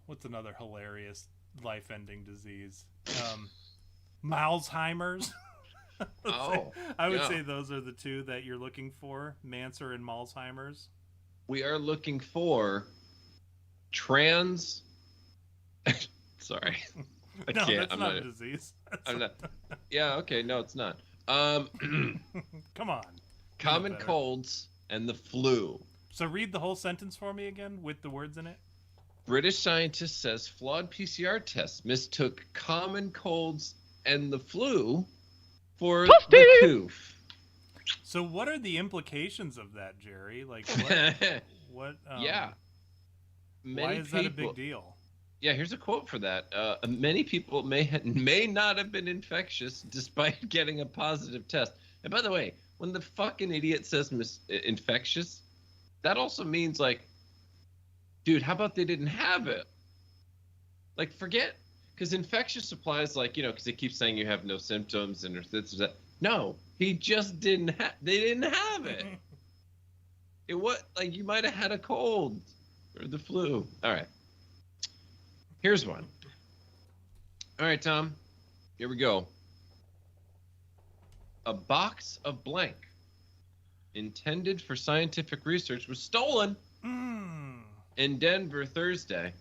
what's another hilarious life-ending disease? Malzheimer's. I would say those are the two that you're looking for, Manser and Malzheimer's. We are looking for trans... Sorry. I no, can't. that's not a disease. I'm not. Yeah, okay, no, it's not. Come on. Common colds and the flu. So read the whole sentence for me again with the words in it. British scientist says flawed PCR tests mistook common colds and the flu for the coof. So what are the implications of that, Jerry? Like what yeah. Why is that a big deal? Yeah, here's a quote for that. Many people may not have been infectious despite getting a positive test. And by the way, when the fucking idiot says infectious, that also means like, dude, how about they didn't have it? Like, forget, because infectious applies like, because it keeps saying you have no symptoms and this or that. No, he just didn't have. They didn't have it. It was like you might have had a cold or the flu. All right. Here's one. All right, Tom. Here we go. A box of blank intended for scientific research was stolen in Denver Thursday.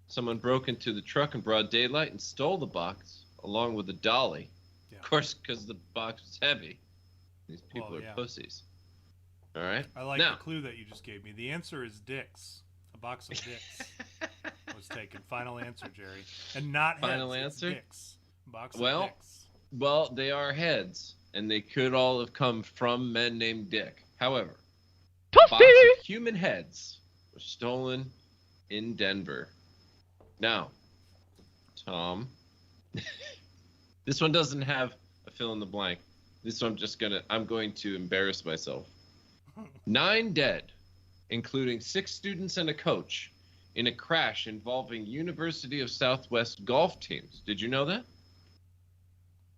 Someone broke into the truck in broad daylight and stole the box along with a dolly. Yeah. Of course, because the box was heavy. These people are pussies. All right? I like the clue that you just gave me. The answer is dicks. A box of dicks. Was taken. Final answer, Jerry. And not final heads, answer. Dicks. Box of dicks. Well, they are heads, and they could all have come from men named Dick. However, a box of human heads was stolen in Denver. Now, Tom, this one doesn't have a fill in the blank. This one I'm going to embarrass myself. 9 dead, including 6 students and a coach, in a crash involving University of Southwest golf teams. Did you know that?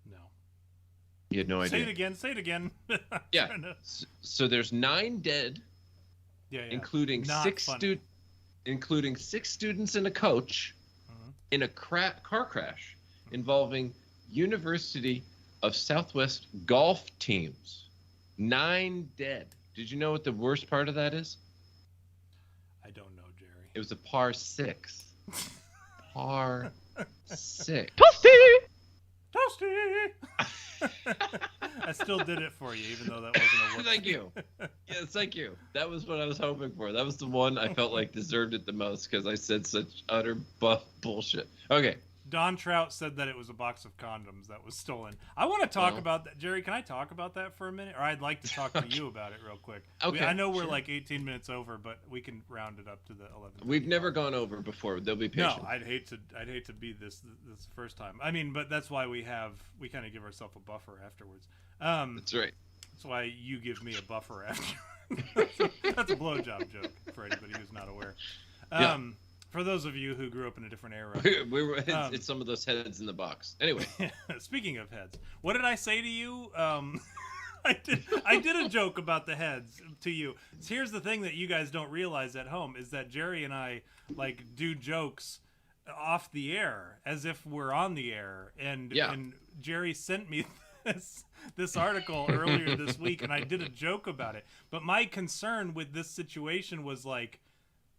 No. You had no idea. Say it again. Yeah. So there's 9 dead, including 6 students and a coach in a car crash involving University of Southwest golf teams. 9 dead. Did you know what the worst part of that is? I don't know, Jerry. It was a par 6. Par 6. Toasty! I still did it for you, even though that wasn't a word. Thank you. Yes, thank you. That was what I was hoping for. That was the one I felt like deserved it the most because I said such utter bullshit. Okay. Don Trout said that it was a box of condoms that was stolen. I want to talk about that. Jerry, can I talk about that for a minute? Or I'd like to talk to you about it real quick. Okay. I know we're like 18 minutes over, but we can round it up to the 11. We've never gone over before. They'll be patient. No, I'd hate to be this first time. I mean, but that's why we kind of give ourselves a buffer afterwards. That's right. That's why you give me a buffer after. That's a blowjob joke for anybody who's not aware. For those of you who grew up in a different era. It's some of those heads in the box. Anyway. Speaking of heads, what did I say to you? I did a joke about the heads to you. Here's the thing that you guys don't realize at home is that Jerry and I like do jokes off the air as if we're on the air. And Jerry sent me this article earlier this week, and I did a joke about it. But my concern with this situation was like,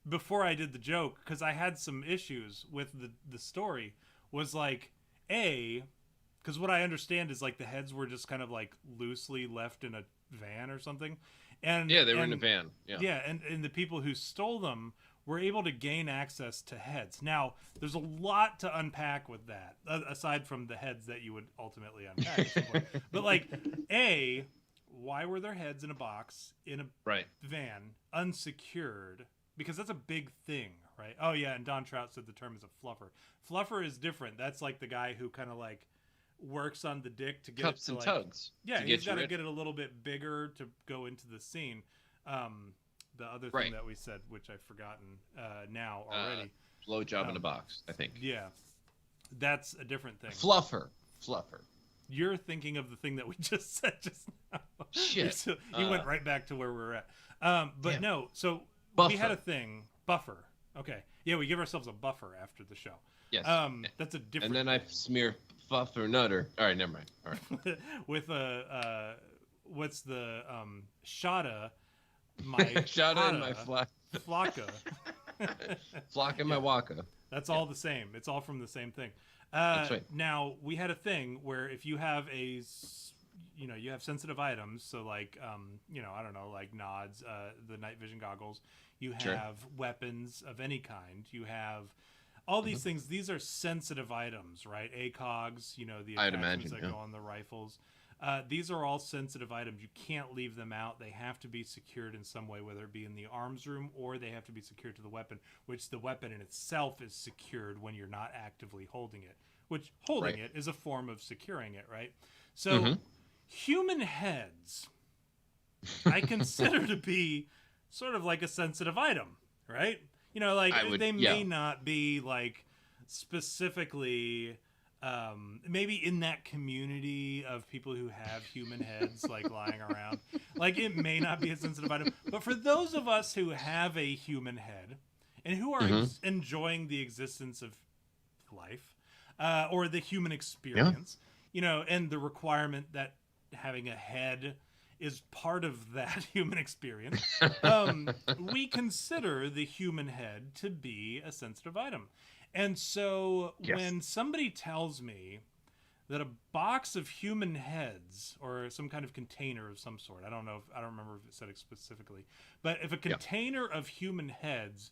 before I did the joke, because I had some issues with the story, was like, because what I understand is like the heads were just kind of like loosely left in a van or something. And they were in a van. Yeah, and the people who stole them were able to gain access to heads. Now, there's a lot to unpack with that, aside from the heads that you would ultimately unpack at some point. But like, why were their heads in a box in a van, unsecured? Because that's a big thing, right? Oh, yeah, and Don Trout said the term is a fluffer. Fluffer is different. That's like the guy who kind of like works on the dick to get cups it to and like, tugs. Yeah, he's got to get it a little bit bigger to go into the scene. The other thing that we said, which I've forgotten now already. Blowjob in a box, I think. Yeah, that's a different thing. Fluffer. You're thinking of the thing that we just said just now. Shit. So you went right back to where we were at. But no, so... Buffer. We had a thing. Buffer. Okay. Yeah, we give ourselves a buffer after the show. Yes. That's a different And then I smear fuff or nutter. All right, never mind. All right. With what's the shada? My shada and my flocka. Flocka my waka. That's all the same. It's all from the same thing. That's right. Now, we had a thing where if you have you have sensitive items, so like, I don't know, like nods, the night vision goggles, you have weapons of any kind, you have all these things. These are sensitive items, right? ACOGs, the attachments that go on the rifles. These are all sensitive items. You can't leave them out. They have to be secured in some way, whether it be in the arms room or they have to be secured to the weapon, which the weapon in itself is secured when you're not actively holding it, which holding it is a form of securing it, right? So human heads, I consider to be sort of like a sensitive item, right? They may not be like specifically, maybe in that community of people who have human heads like lying around, like it may not be a sensitive item. But for those of us who have a human head and who are enjoying the existence of life, or the human experience, and the requirement that having a head is part of that human experience, we consider the human head to be a sensitive item. And so when somebody tells me that a box of human heads or some kind of container of some sort, I don't remember if it said it specifically, but if a container of human heads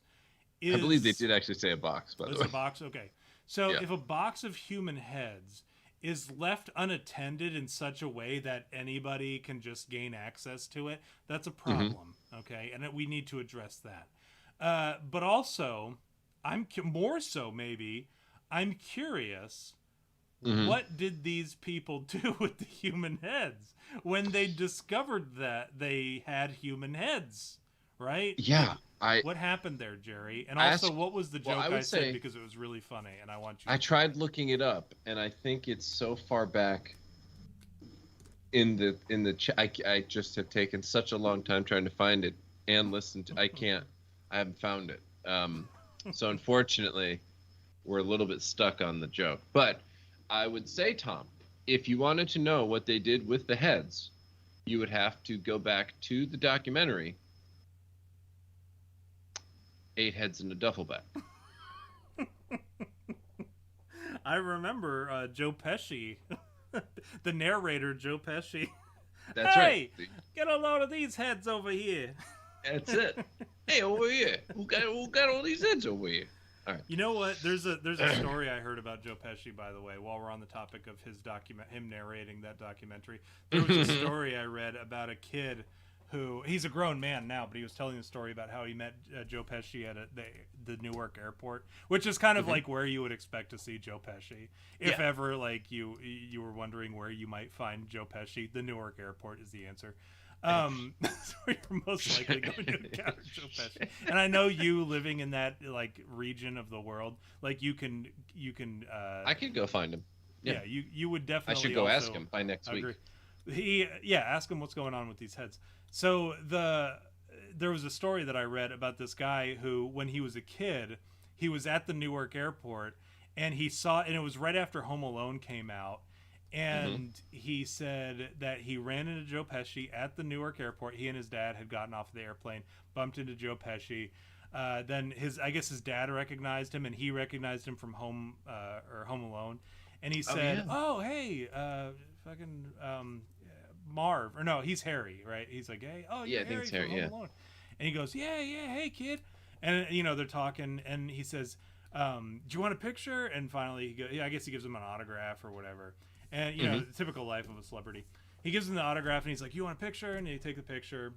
is... I believe they did actually say a box, by the way. It's a box? Okay. So if a box of human heads is left unattended in such a way that anybody can just gain access to it, that's a problem, okay? And we need to address that. But also, I'm curious, what did these people do with the human heads when they discovered that they had human heads, right? Yeah. What happened there, Jerry? And also, what was the joke I said, because it was really funny, and I want you to... I tried looking it up, and I think it's so far back in the I just have taken such a long time trying to find it and listen to... I haven't found it. So unfortunately, we're a little bit stuck on the joke. But I would say, Tom, if you wanted to know what they did with the heads, you would have to go back to the documentary 8 Heads in a Duffel Bag. I remember Joe Pesci, the narrator, Joe Pesci. That's right. Get a load of these heads over here. That's it. Hey, over here. Who got all these heads over here? All right. You know what? There's a story I heard about Joe Pesci, by the way, while we're on the topic of him narrating that documentary. There was a story I read about a kid he's a grown man now, but he was telling the story about how he met Joe Pesci at the Newark airport, which is kind of like where you would expect to see Joe Pesci. If ever, like, you were wondering where you might find Joe Pesci, the Newark airport is the answer. That's where you're most likely going to encounter Joe Pesci. And I know you living in that like region of the world, like you can I could go find him. Yeah, you would definitely. I should go ask him by next week. Ask him what's going on with these heads. So there was a story that I read about this guy who, when he was a kid, he was at the Newark airport and he saw, and it was right after Home Alone came out. And he said that he ran into Joe Pesci at the Newark airport. He and his dad had gotten off the airplane, bumped into Joe Pesci. Then his dad recognized him, and he recognized him from Home Alone. And he said, "Oh, hey, fucking Marv, or no, he's Harry, right?" He's like, "Hey, oh yeah, Harry from Home Alone." And he goes, "Yeah, hey kid," and they're talking, and he says, "Do you want a picture?" And finally, he goes, I guess he gives him an autograph or whatever. And, the typical life of a celebrity. He gives him the autograph, and he's like, "You want a picture?" And they take the picture,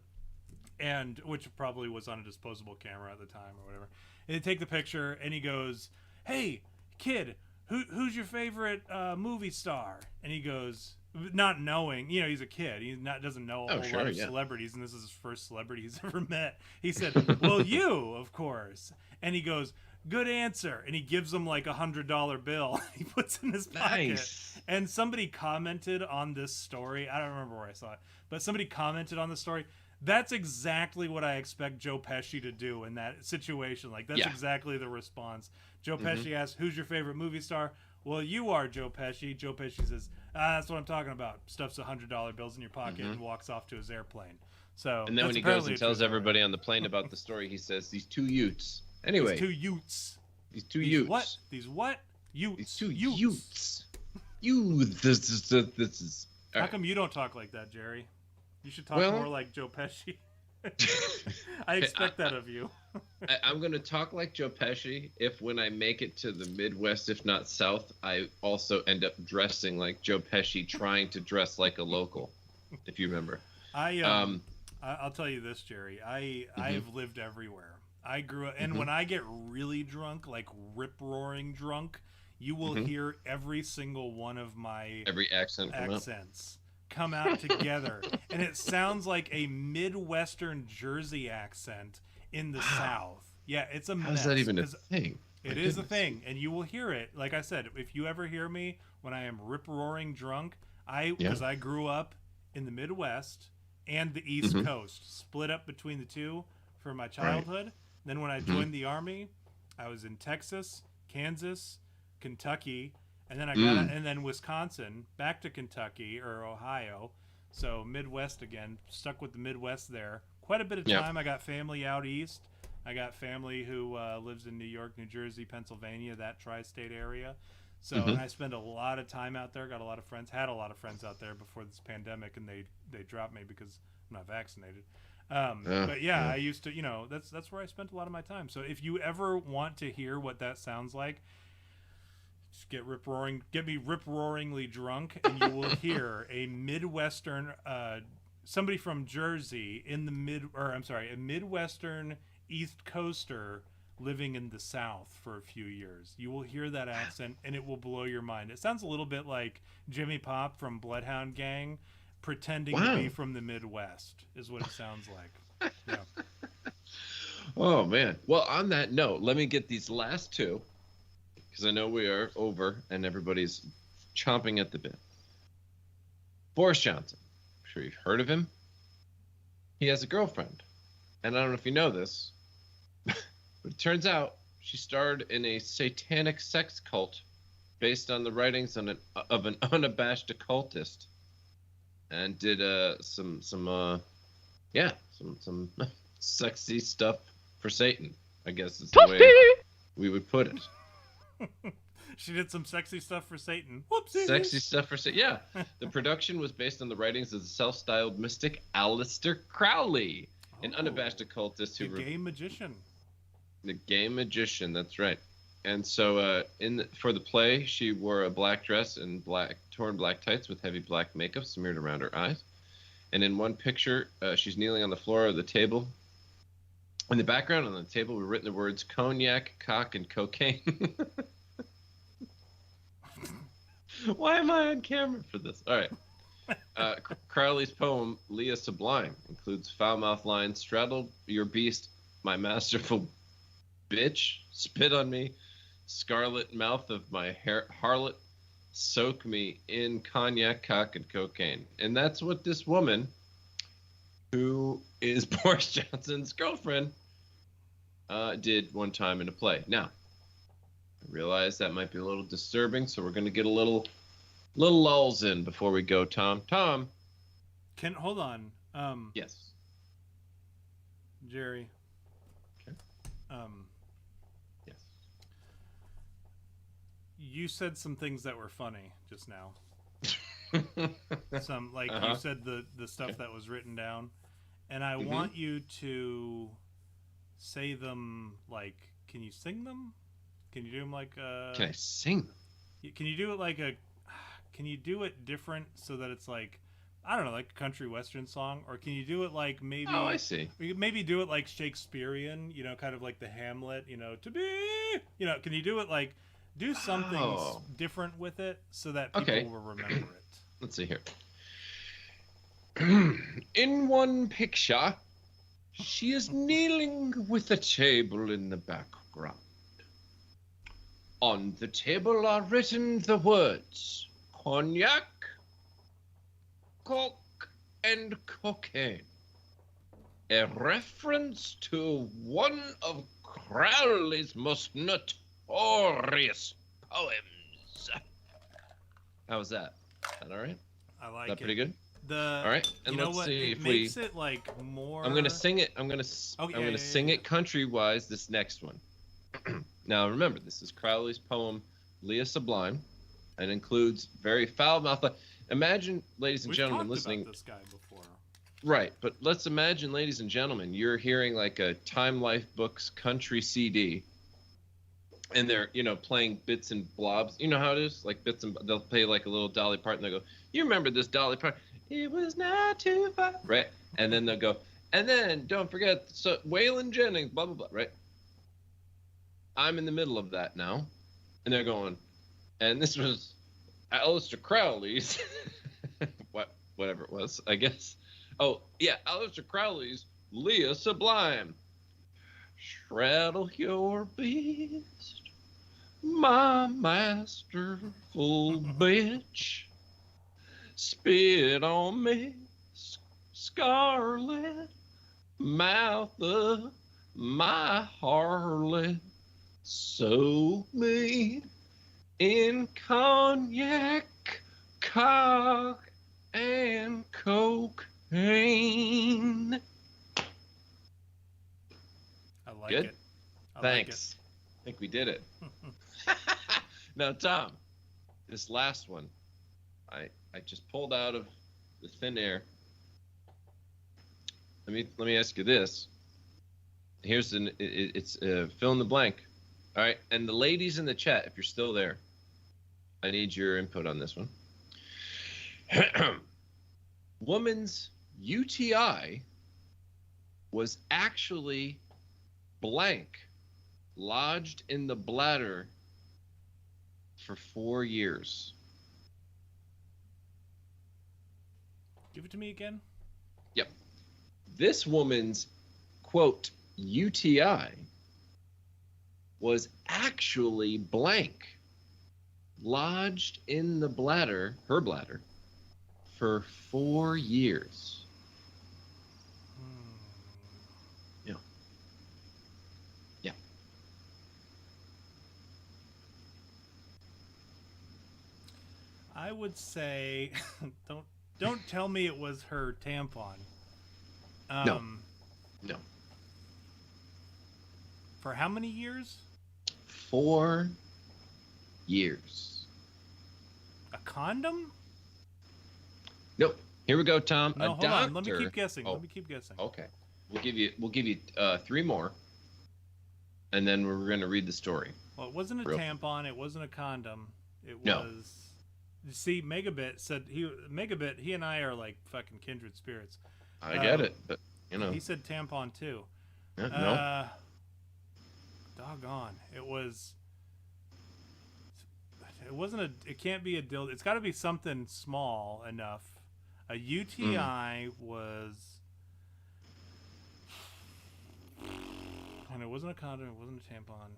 and which probably was on a disposable camera at the time or whatever. And they take the picture, and he goes, "Hey, kid, who's your favorite movie star?" And he goes, not knowing, he's a kid. He doesn't know a whole lot of celebrities, and this is his first celebrity he's ever met. He said, "Well, you, of course." And he goes, "Good answer." And he gives him like $100 bill. He puts in his pocket. Nice. And somebody commented on this story. I don't remember where I saw it, but somebody commented on the story. That's exactly what I expect Joe Pesci to do in that situation. Like, that's exactly the response. Joe Pesci asks, "Who's your favorite movie star?" "Well, you are, Joe Pesci." Joe Pesci says, "That's what I'm talking about." Stuffs $100 bills in your pocket and walks off to his airplane. So, and then when he goes and tells everybody on the plane about the story, he says, "These two Utes." Anyway. These two Utes. What? These what? Utes. These two Utes. This is. How come you don't talk like that, Jerry? You should talk more like Joe Pesci. I expect that of you. I'm going to talk like Joe Pesci if, when I make it to the Midwest, if not South, I also end up dressing like Joe Pesci, trying to dress like a local, if you remember. I'll tell you this, Jerry. I've lived everywhere. I grew up, and when I get really drunk, like rip-roaring drunk, you will hear every single one of my accents come out together. And it sounds like a Midwestern Jersey accent in the South. Yeah, it's a mess. How's that even a thing? It is a thing, and you will hear it. Like I said, if you ever hear me when I am rip-roaring drunk, because I grew up in the Midwest and the East Coast, split up between the two for my childhood. Right. Then when I joined the Army, I was in Texas, Kansas, Kentucky, and then and then Wisconsin, back to Kentucky or Ohio. So Midwest again, stuck with the Midwest there. Quite a bit of time. I got family out east. I got family who lives in New York, New Jersey, Pennsylvania, that tri-state area. So and I spend a lot of time out there. Got a lot of friends. Had a lot of friends out there before this pandemic, and they dropped me because I'm not vaccinated. But yeah, I used to, that's where I spent a lot of my time. So if you ever want to hear what that sounds like, just get me rip-roaringly drunk, and you will hear a Midwestern, somebody from Jersey a Midwestern East Coaster living in the South for a few years. You will hear that accent, and it will blow your mind. It sounds a little bit like Jimmy Pop from Bloodhound Gang, pretending to be from the Midwest, is what it sounds like. Yeah. Oh man. Well, on that note, let me get these last two, because I know we are over and everybody's chomping at the bit. Boris Johnson. I'm sure you've heard of him. He has a girlfriend, and I don't know if you know this, but it turns out she starred in a satanic sex cult based on the writings of an unabashed occultist. And did some sexy stuff for Satan, I guess is the way we would put it. She did some sexy stuff for Satan. Whoopsie. Sexy stuff for Satan. Yeah. The production was based on the writings of the self-styled mystic Aleister Crowley, an unabashed occultist who... The gay magician. The gay magician, that's right. And so for the play, she wore a black dress and torn black tights with heavy black makeup smeared around her eyes. And in one picture, she's kneeling on the floor of the table. In the background on the table were written the words cognac, cock, and cocaine. Why am I on camera for this? All right. Crowley's poem, Leah Sublime, includes foul-mouthed lines, straddle your beast, my masterful bitch, spit on me, scarlet mouth of my harlot, soak me in cognac, cock, and cocaine. And that's what this woman, who is Boris Johnson's girlfriend, did one time in a play. Now, I realize that might be a little disturbing, so we're going to get a little lulls in before we go, Tom. Tom. Hold on. Yes. Jerry. Okay. Yes. You said some things that were funny just now. Some you said the stuff that was written down, and I want you to say them can you sing them? Can you do them Can I sing them? Can you do it can you do it different so that it's I don't know, like a country western song, or can you do it maybe? Oh, I see. Maybe do it like Shakespearean, kind of like the Hamlet, to be, can you do it do something different with it so that people will remember it? Let's see here. In one picture, she is kneeling with a table in the background. On the table are written the words cognac, coke, and cocaine, a reference to one of Crowley's most notorious poems. How was that? Is that all right? I like it. That pretty good? All right, and you know let's what? see it if makes it more. I'm gonna sing it. I'm gonna sing it country-wise. This next one. Now remember, this is Crowley's poem, Leah Sublime, and includes very foul-mouthed. Imagine, ladies and gentlemen, listening. About this guy before. Right, but let's imagine, ladies and gentlemen, you're hearing like a Time Life Books country CD, and they're playing bits and blobs. You know how it is, like bits and they'll play like a little Dolly Parton. They go, "You remember this Dolly Parton? It was not too far." Right, and then they'll go, and then don't forget, so Waylon Jennings, blah blah blah. Right. I'm in the middle of that now, and they're going, and this was Aleister Crowley's, whatever it was, I guess. Oh yeah, Aleister Crowley's Leah Sublime. Straddle your beast, my masterful bitch. Spit on me, scarlet mouth of my harlot. Soak me in cognac, cock, and cocaine. I like Good? it. Thanks. I think we did it. Now, Tom, this last one, I just pulled out of the thin air. Let me ask you this. Here's it's fill in the blank. All right, and the ladies in the chat, if you're still there, I need your input on this one. Woman's UTI was actually blank, lodged in the bladder for 4 years. Give it to me again. Yep. This woman's, quote, UTI was actually blank, lodged in the bladder, her bladder, for 4 years. Yeah. Yeah. I would say, don't tell me it was her tampon. No. For how many years? 4 years. A condom? Nope. Here we go, Tom. No, hold on. Let me keep guessing. Oh. Let me keep guessing. Okay. We'll give you 3 more, and then we're going to read the story. Well, it wasn't a Real. tampon. It wasn't a condom. It No. was. You see, Megabit said he and I are like fucking kindred spirits. I get it, but you know. He said tampon too. No. Doggone. It wasn't a. It can't be a dildo. It's got to be something small enough. A UTI was. And it wasn't a condom. It wasn't a tampon.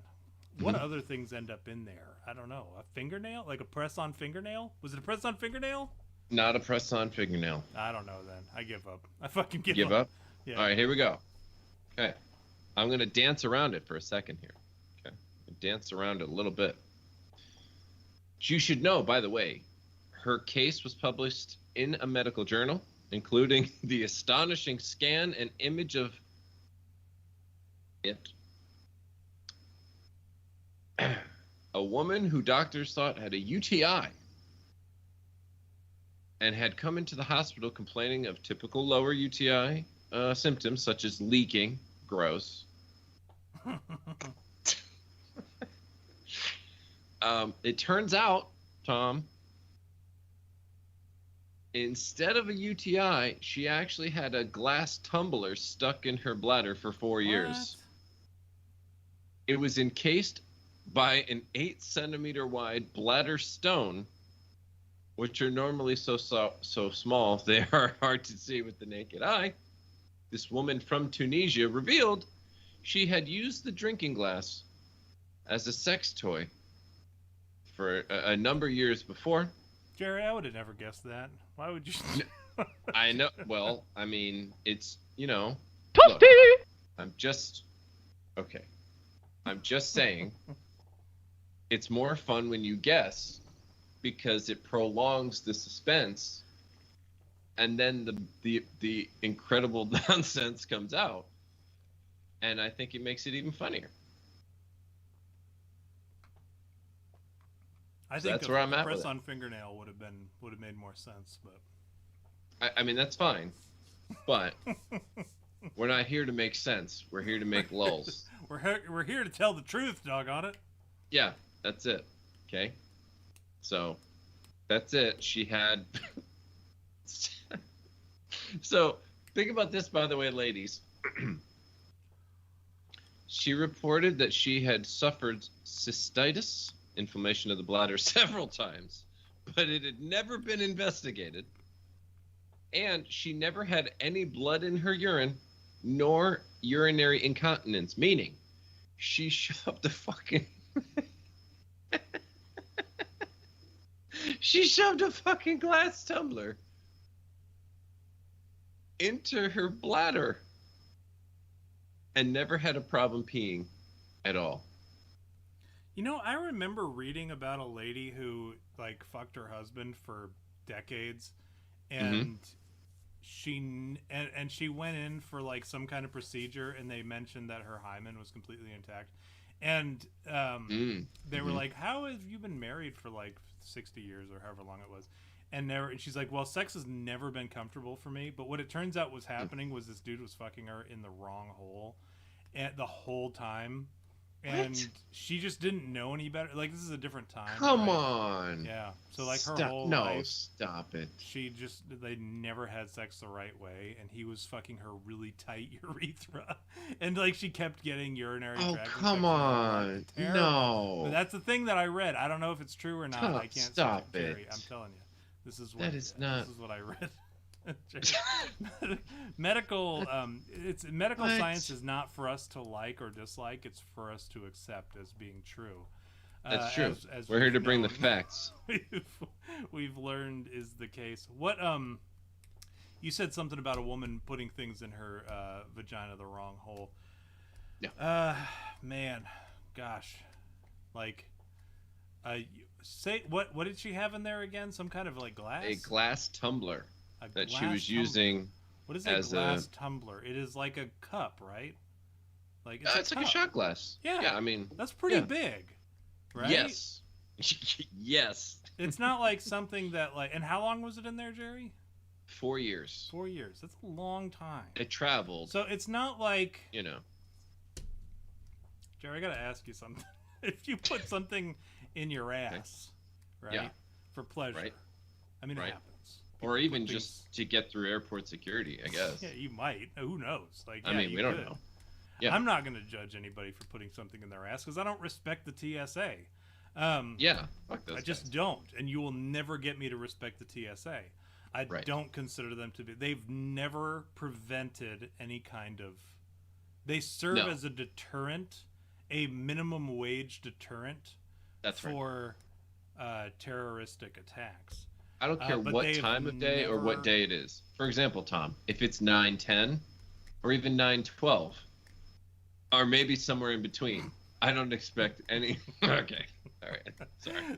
What other things end up in there? I don't know. A fingernail? Like a press-on fingernail? Was it a press-on fingernail? Not a press-on fingernail. I don't know then. I give up. I fucking give Give up? Yeah. All right, here we go. Okay. I'm going to dance around it for a second here. Okay. Dance around it a little bit. You should know, by the way, her case was published in a medical journal, including the astonishing scan and image of it. A woman who doctors thought had a UTI and had come into the hospital complaining of typical lower UTI symptoms such as leaking, gross. It turns out, Tom, instead of a UTI, she actually had a glass tumbler stuck in her bladder for 4 years. It was encased by an 8-centimeter wide bladder stone, which are normally so small they are hard to see with the naked eye. This woman from Tunisia revealed she had used the drinking glass as a sex toy for a number of years before. Jerry, I would have never guessed that. Why would you? I know. Well, I mean, it's, you know. Toasty! Look, I'm just saying it's more fun when you guess because it prolongs the suspense and then the incredible nonsense comes out. And I think it makes it even funnier. I think that's where I'm at with press-on fingernail would have made more sense, but I mean, that's fine. But we're not here to make sense. We're here to make lulls. We're here to tell the truth, doggone it. Yeah, that's it. Okay? So, that's it. She had... So, think about this, by the way, ladies. She reported that she had suffered cystitis, inflammation of the bladder, several times, but it had never been investigated. And she never had any blood in her urine, nor urinary incontinence, meaning she shoved a fucking... She shoved a fucking glass tumbler into her bladder and never had a problem peeing at all. You know, I remember reading about a lady who like fucked her husband for decades, and she went in for like some kind of procedure, and they mentioned that her hymen was completely intact, and they were like, "How have you been married for like 60 years or however long it was?" And she's like, "Well, sex has never been comfortable for me." But what it turns out was happening was this dude was fucking her in the wrong hole, and the whole time. And What? she just didn't know any better. Like, this is a different time. Come right? on. Yeah. So like her Stop. whole No, life, stop it. they never had sex the right way, and he was fucking her really tight urethra, and like she kept getting urinary Oh, tract come infections. on. Like, terrible. No. But that's the thing that I read. I don't know if it's true or not. Stop, I can't stop say, Jerry. it. I'm telling you, this is what That is not- This is what I read. Medical What? science is not for us to like or dislike. It's for us to accept as being true. That's true. As We're here to we've bring the known- facts. we've learned is the case. What you said something about a woman putting things in her vagina the wrong hole. Yeah. Man, gosh, like, say what did she have in there again? Some kind of like glass? A glass tumbler A that she glass was tumbler. using. What is a as glass tumbler? It is like a cup, right? Like It's like a cup. shot glass. Yeah. Yeah, I mean. That's pretty yeah. big, right? Yes. Yes. It's not like something that like. And how long was it in there, Jerry? 4 years. 4 years. That's a long time. It traveled. So it's not like You know. Jerry. I gotta ask you something. if you put something in your ass, right, Yeah. for pleasure, Right. I mean, Right. it happens. Or People even put just to get through airport security, I guess. yeah, you might. Who knows? Like, I yeah, mean, you we don't could. know. Yeah. I'm not going to judge anybody for putting something in their ass because I don't respect the TSA. Yeah. Fuck those I just guys. don't, and you will never get me to respect the TSA. I Right. don't consider them to be. They've never prevented any kind of. They serve No. as a deterrent, a minimum wage deterrent That's right. for terroristic attacks. I don't care but what they've time of day or what never- day it is. For example, Tom, if it's 9:10 or even 9:12, or maybe somewhere in between, I don't expect any. Okay. All right. Sorry.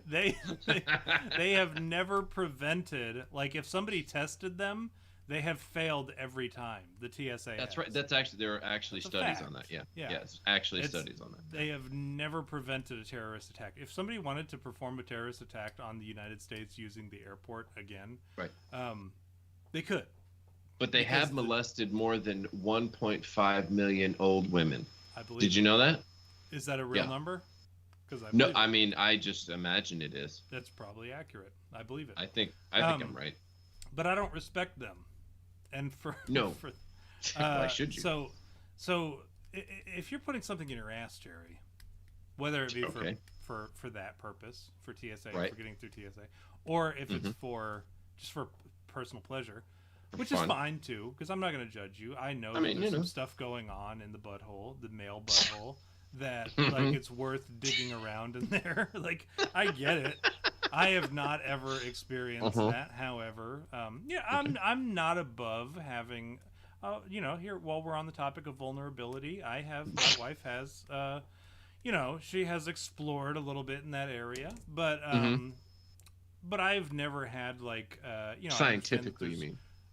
They have never prevented, like, if somebody tested them, they have failed every time. The TSA. That's has. right. That's actually there are actually That's a studies fact. on that. Yeah. Yeah. Yes. Actually, It's- studies on that. They have never prevented a terrorist attack. If somebody wanted to perform a terrorist attack on the United States using the airport again, Right. They could. But they because have molested more than 1.5 million old women. I believe. Did you know that? Is that a real Yeah. number? Because I No, believe I it. mean, I just imagine it is. That's probably accurate. I believe it. I think Um, I'm right. But I don't respect them. And for No. for, Why should you? So if you're putting something in your ass, Jerry, whether it be Okay. for that purpose, for TSA, Right. for getting through TSA, or if it's Mhm. for just for personal pleasure, For which fun. is fine too, because I'm not going to judge you. I know I mean, that there's you know. some stuff going on in the butthole, the male butthole, that Mhm. like it's worth digging around in there. Like, I get it. I have not ever experienced Uh-huh. that. However, yeah, I'm not above having, here while we're on the topic of vulnerability, my wife has, she has explored a little bit in that area, but Mhm. but I've never had like, I understand that Scientifically, you there's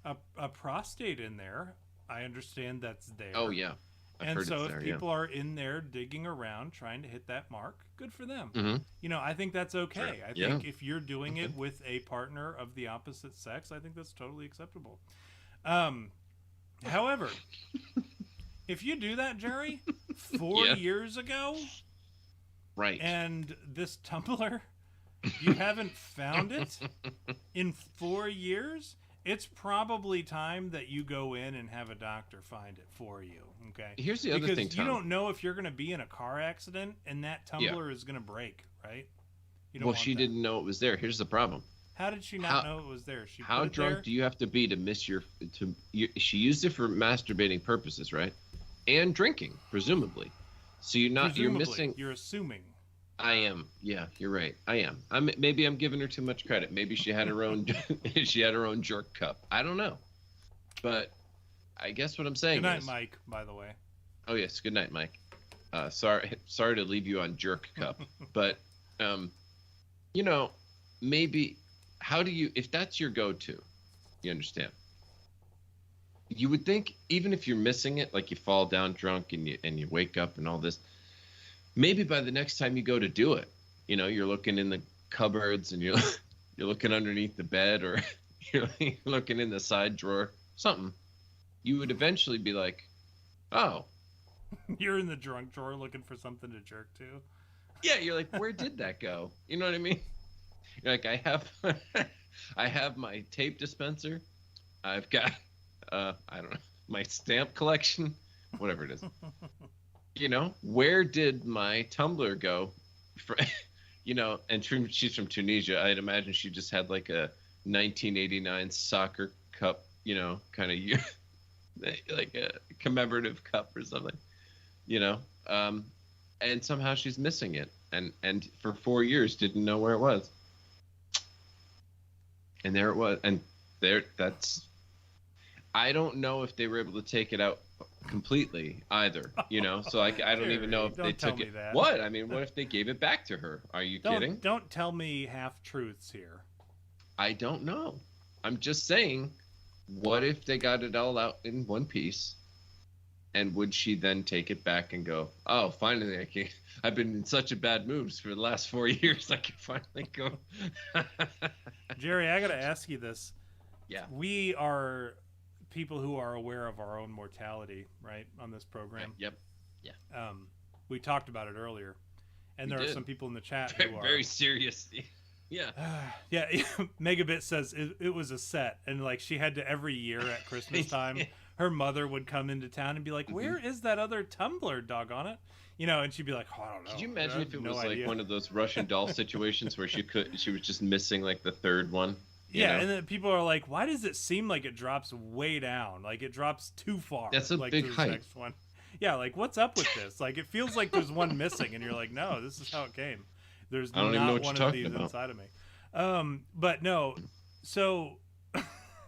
mean? a prostate in there. I understand that's there. Oh yeah. I've And heard so it's if there, yeah. people are in there digging around trying to hit that mark, good for them. Mhm. I think that's okay. Sure. I Yeah. think if you're doing it with a partner of the opposite sex, I think that's totally acceptable. However, if you do that, Jerry, 4 Yeah. years ago, Right. and this Tumblr, you haven't found it in 4 years, it's probably time that you go in and have a doctor find it for you. Okay. Here's the other Because thing, you Tom. don't know if you're going to be in a car accident and that tumbler is going to break, right? You don't Well, want she that. didn't know it was there. Here's the problem. How did she not How- know it was there? She How put it drunk there? do you have to be to miss she used it for masturbating purposes, right? And drinking, presumably. So you're Presumably, missing. You're assuming. I am. Yeah, you're right. I am. Maybe I'm giving her too much credit. Maybe she had her own. She had her own jerk cup. I don't know. But I guess what I'm saying Good night, is. Mike. By the way. Oh yes. Good night, Mike. Sorry to leave you on jerk cup, but maybe how do you, if that's your go-to, you understand? You would think even if you're missing it, like you fall down drunk and you wake up and all this, maybe by the next time you go to do it, you're looking in the cupboards and you're looking underneath the bed, or you're looking in the side drawer, something. You would eventually be like, oh. You're in the drunk drawer looking for something to jerk to. Yeah, you're like, where did that go? You know what I mean? You're like, I have my tape dispenser. I've got, I don't know, my stamp collection, whatever it is. Where did my Tumblr go? And she's from Tunisia. I'd imagine she just had like a 1989 soccer cup, kind of like a commemorative cup or something, and somehow she's missing it, and for 4 years didn't know where it was, and there it was, and that's. I don't know if they were able to take it out completely either, so I don't even know if Jerry, they don't tell took me it. that. What? I mean, what if they gave it back to her? Are you kidding? Don't tell me half truths here. I don't know. I'm just saying, what if they got it all out in one piece? And would she then take it back and go, oh, finally, I've been in such a bad mood for the last 4 years, I can finally go. Jerry, I got to ask you this. Yeah. We are people who are aware of our own mortality, right, on this program. Yep. We talked about it earlier. And there are some people in the chat very, who are very serious. Yeah. Yeah, Megabit says it was a set, and like she had to every year at Christmas time, her mother would come into town and be like, "Where is that other Tumblr, doggone it?" You know, and she'd be like, "Oh, I don't know." Could you imagine if it was idea. like one of those Russian doll situations where she was just missing like the third one? Yeah, know? And then people are like, "Why does it seem like it drops way down? Like it drops too far." That's a like, big to this height. Next one. Yeah, like what's up with this? Like it feels like there's one missing, and you're like, "No, this is how it came." There's I don't even know what one you're of talking these about. inside of me. But no, so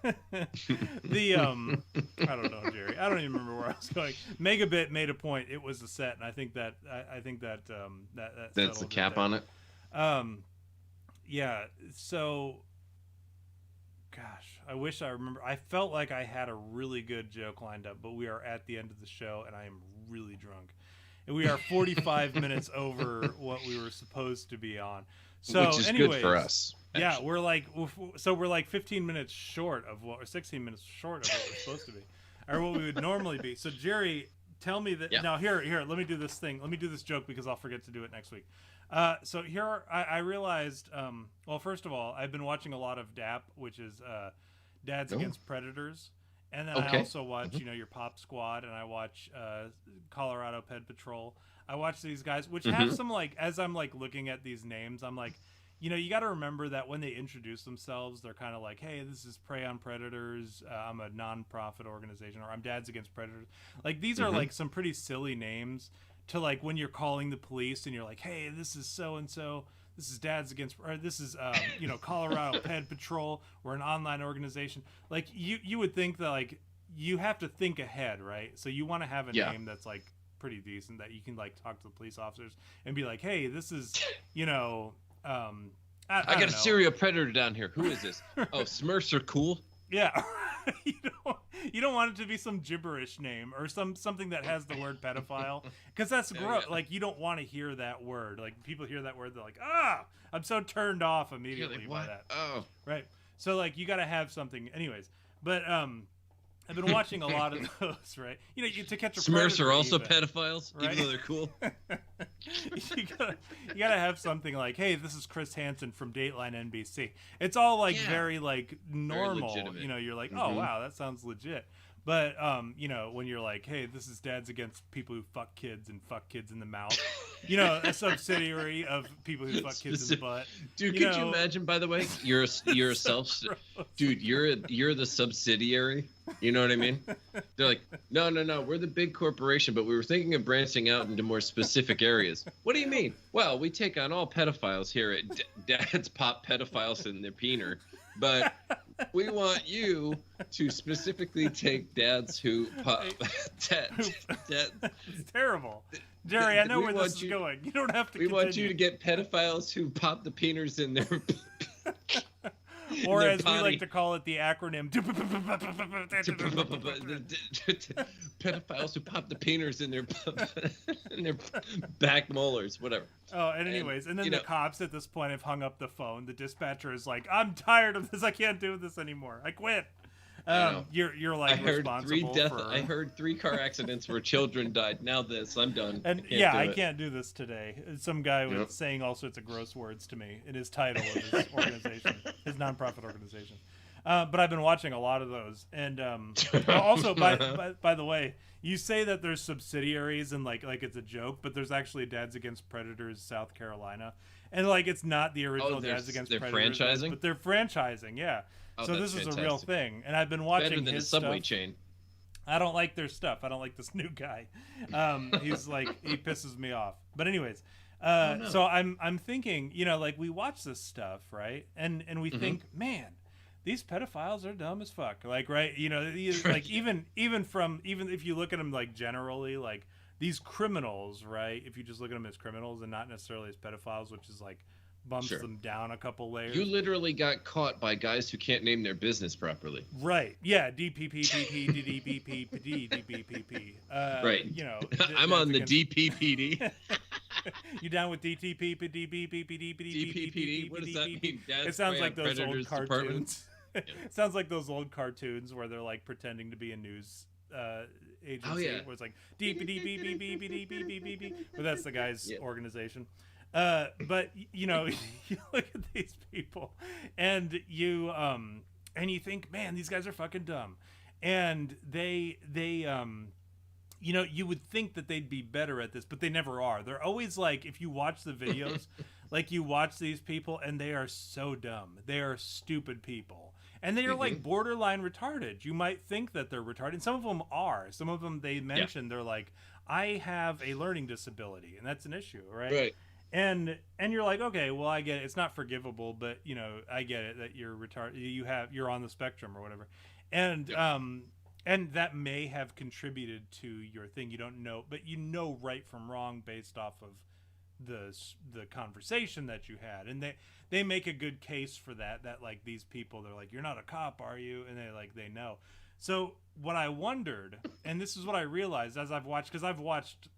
the I don't know, Jerry. I don't even remember where I was going. Megabit made a point. It was a set, and I think that that's the cap on it. Yeah. So, gosh, I wish I remember. I felt like I had a really good joke lined up, but we are at the end of the show, and I am really drunk. And we are 45 minutes over what we were supposed to be on. So, which is anyways, good for us. Yeah, we're like 15 minutes short of or 16 minutes short of what we're supposed to be, or what we would normally be. So, Jerry, tell me that now. Here, let me do this thing. Let me do this joke because I'll forget to do it next week. So here, I realized. Well, first of all, I've been watching a lot of DAP, which is Dads Against Predators. And then I also watch, your Pop Squad, and I watch Colorado Ped Patrol. I watch these guys, which have some, like, as I'm, like, looking at these names, I'm like, you got to remember that when they introduce themselves, they're kind of like, hey, this is Prey on Predators. I'm a non-profit organization, or I'm Dads Against Predators. Like, these are, like, some pretty silly names to, like, when you're calling the police and you're like, hey, this is so-and-so. This is Dads Against, or this is, Colorado Ped Patrol. We're an online organization. Like, you would think that, like, you have to think ahead, right? So you want to have a name that's, like, pretty decent that you can, like, talk to the police officers and be like, hey, this is, I got a serial predator down here. Who is this? Oh, Smurfs are cool. Yeah. you don't want it to be some gibberish name or something that has the word pedophile, because that's gross. Yeah. Like, you don't want to hear that word. Like, people hear that word, they're like, I'm so turned off immediately by that. Oh, right. So, like, you got to have something. Anyways, but I've been watching a lot of those, right? To catch a Smurfs predator, are also even, pedophiles, right? even though they're cool. you gotta have something like, hey, this is Chris Hansen from Dateline NBC. It's all like very like normal. Very you're like, oh wow, that sounds legit. But when you're like, hey, this is Dads Against People Who Fuck Kids and Fuck Kids in the Mouth, a subsidiary of People Who Fuck Kids in the Butt. Dude, could you imagine? By the way, you're a self. Dude, you're the subsidiary. You know what I mean? They're like, no, we're the big corporation, but we were thinking of branching out into more specific areas. What do you mean? Well, we take on all pedophiles here at Dad's Pop Pedophiles in their Peener, but we want you to specifically take dads who pop. It's terrible. Jerry, I know where this is going. You don't have to. We want you to get pedophiles who pop the peeners in their. Or as we like to call it, the acronym. Pedophiles who pop the peeners in their back molars, whatever. Oh, and anyways, and then the cops at this point have hung up the phone. The dispatcher is like, I'm tired of this. I can't do this anymore. I quit. You're like responsible for... I heard 3 car accidents where children died. Now this, I'm done. And I can't do this today. Some guy was saying all sorts of gross words to me in his title of his organization, his nonprofit organization. But I've been watching a lot of those. And also, by the way, you say that there's subsidiaries and like it's a joke, but there's actually Dads Against Predators South Carolina. And like it's not the original Dads Against Predators. They're franchising? But they're franchising, yeah. Oh, so this is a real thing, and I've been watching better than his a Subway stuff. chain. I don't like their stuff. I don't like this new guy. He's like, he pisses me off. But anyways, so I'm thinking, like we watch this stuff, right? And we think, man, these pedophiles are dumb as fuck. Like, right? Like even if you look at them like generally, like these criminals, right? If you just look at them as criminals and not necessarily as pedophiles, which is like bumps them down a couple layers. You literally got caught by guys who can't name their business properly. Right. Yeah. DPPPP, DPPP. Right. I'm on the DPPD. You down with DPPD? What does that mean? It sounds like those old cartoons. It sounds like those old cartoons where they're like pretending to be a news agency. Oh, yeah. Where it's like DPPD. But that's the guy's organization. But you know, you look at these people, and you think, man, these guys are fucking dumb, and they you know, you would think that they'd be better at this, but they never are. They're always like, if you watch the videos, like you watch these people and they are so dumb. They are stupid people. And they are like borderline retarded. You might think that they're retarded. Some of them are. Some of them, they mention, they're like, I have a learning disability, and that's an issue, right? Right. And you're like, okay, well, I get it. It's not forgivable, but you know, I get it that you're retarded. You're on the spectrum or whatever. And that may have contributed to your thing. You don't know, but you know right from wrong based off of the conversation that you had. And they make a good case for that like these people, they're like, you're not a cop, are you? And they know. So what I wondered, and this is what I realized as I've watched, because I've watched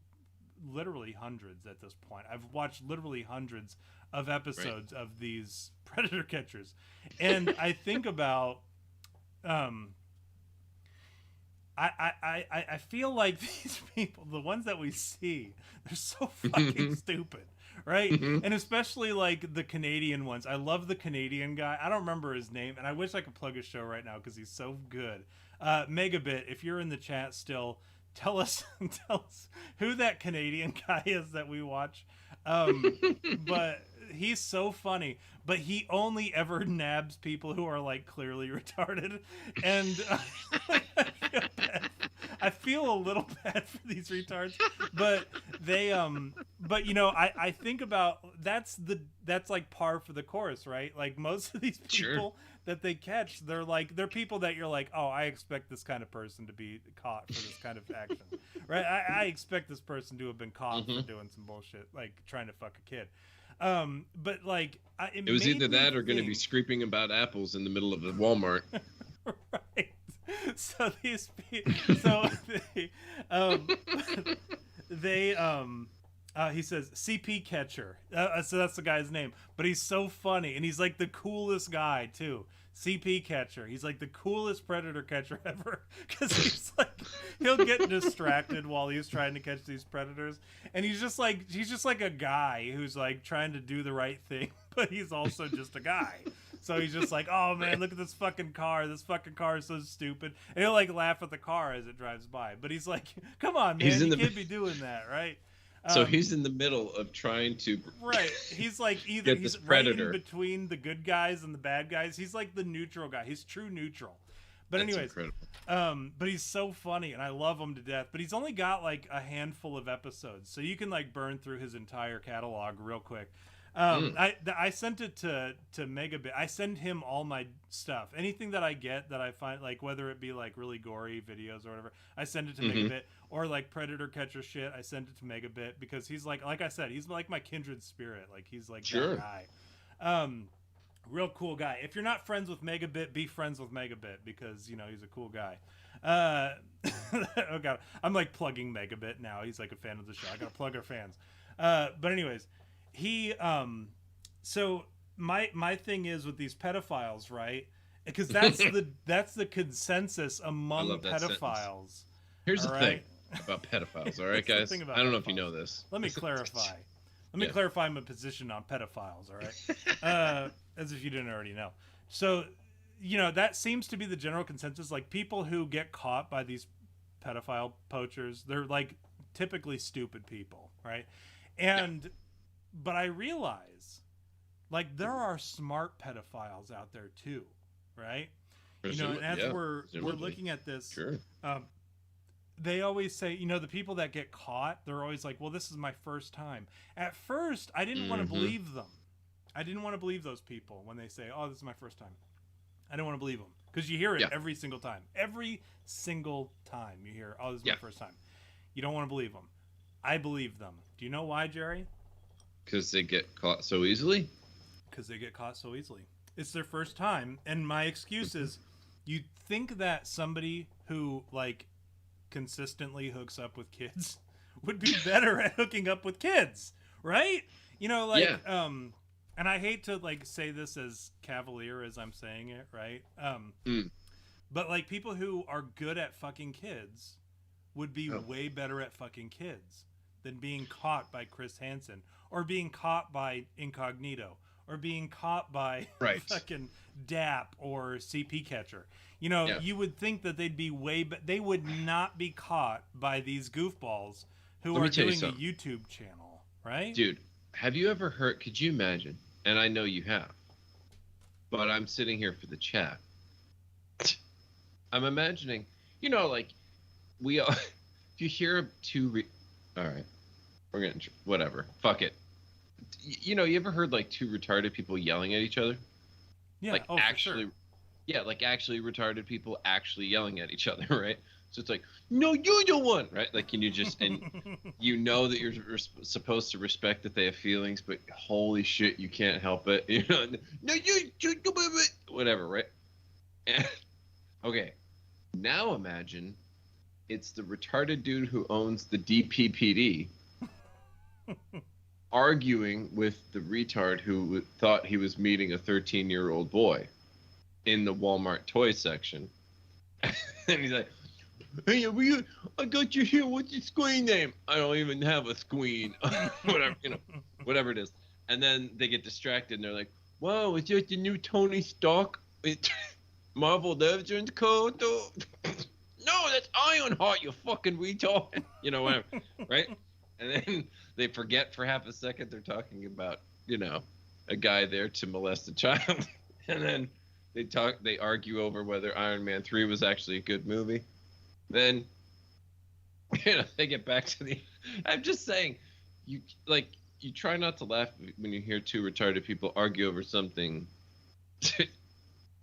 literally hundreds at this point. I've watched literally hundreds of episodes of these predator catchers. And I think about I feel like these people, the ones that we see, they're so fucking stupid, right? And especially like the Canadian ones. I love the Canadian guy. I don't remember his name, and I wish I could plug his show right now because he's so good. Megabit, if you're in the chat still, tell us who that Canadian guy is that we watch. But he's so funny, but he only ever nabs people who are like clearly retarded, and I feel a little bad for these retards, but they but you know, I think about that's like par for the course, right? Like most of these people that they catch, they're people that you're like, oh, I expect this kind of person to be caught for this kind of action, right? I expect this person to have been caught for doing some bullshit, like trying to fuck a kid. But like it was either that or going to be screaming about apples in the middle of the Walmart. Right. So these he says CP catcher. So that's the guy's name, but he's so funny, and he's like the coolest guy too. CP catcher. He's like the coolest predator catcher ever, because he's like, he'll get distracted while he's trying to catch these predators, and he's just like a guy who's like trying to do the right thing, but he's also just a guy. So he's just like, oh man, look at this fucking car. This fucking car is so stupid. And he'll like laugh at the car as it drives by. But he's like, come on, man, you can't be doing that, right? So he's in the middle of trying to He's like either he's right in between the good guys and the bad guys. He's like the neutral guy. He's true neutral. But That's anyways, incredible. but he's so funny, and I love him to death. But he's only got like a handful of episodes, so you can like burn through his entire catalog real quick. I sent it to Megabit. I send him all my stuff. Anything that I get that I find, like whether it be like really gory videos or whatever, I send it to Megabit. Or like predator catcher shit, I send it to Megabit, because he's like I said, he's like my kindred spirit. Like he's like that guy. Real cool guy. If you're not friends with Megabit, be friends with Megabit, because you know he's a cool guy. Oh god, I'm like plugging Megabit now. He's like a fan of the show. I gotta plug our fans. But anyways, he so my thing is with these pedophiles, right? Because that's the consensus among pedophiles. Here's the thing about pedophiles, all right, guys? I don't know if you know this. Let me clarify. Let me clarify my position on pedophiles, all right? As if you didn't already know. So, you know, that seems to be the general consensus. Like, people who get caught by these pedophile poachers, they're, like, typically stupid people, right? And, but I realize, like, there are smart pedophiles out there, too, right? You know, and as we're looking at this, they always say, you know, the people that get caught, they're always like, well, this is my first time. At first, I didn't want to believe them. I didn't want to believe those people when they say, oh, this is my first time. I didn't want to believe them, because you hear it every single time. Every single time you hear, oh, this is my first time. You don't want to believe them. I believe them. Do you know why, Jerry? Because they get caught so easily? Because they get caught so easily. It's their first time. And my excuse is, you'd think that somebody who, like, consistently hooks up with kids would be better at hooking up with kids, right? You know, like and I hate to like say this as cavalier as I'm saying it, right? But like, people who are good at fucking kids would be way better at fucking kids than being caught by Chris Hansen, or being caught by Incognito, or being caught by Right. fucking DAP or CP Catcher. You know, Yeah. you would think that they'd be they would not be caught by these goofballs who Let me are tell you doing a something. YouTube channel, right? Dude, have you ever heard, could you imagine, and I know you have, but I'm sitting here for the chat. I'm imagining, you know, like, we all, if you hear all right, we're gonna, whatever, fuck it. You know, you ever heard like two retarded people yelling at each other? Yeah, Like for actually, sure. yeah, like actually retarded people actually yelling at each other, right? So it's like, no, you're the one, right? Like, and you just, and you know that you're supposed to respect that they have feelings, but holy shit, you can't help it. You know, no, whatever, right? And, okay, now imagine it's the retarded dude who owns the DPPD arguing with the retard who thought he was meeting a 13-year-old boy in the Walmart toy section. And he's like, hey, I got you here. What's your screen name? I don't even have a screen. Whatever, you know, whatever it is. And then they get distracted and they're like, whoa, is that the new Tony Stark Marvel Legends code? No, that's Ironheart, you fucking retard. You know, whatever, right? And then they forget for half a second they're talking about, you know, a guy there to molest a child. And then they argue over whether Iron Man 3 was actually a good movie. Then, you know, they get back to I'm just saying, you try not to laugh when you hear two retarded people argue over something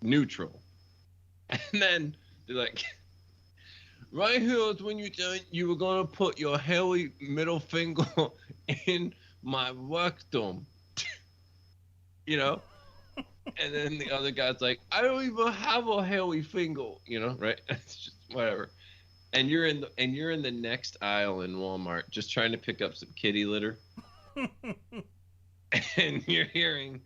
neutral. And then they're like, right here is when you said you were going to put your hairy middle finger in my rectum. You know? And then the other guy's like, I don't even have a hairy finger, you know, right? It's just whatever. And you're in the next aisle in Walmart just trying to pick up some kitty litter. And you're hearing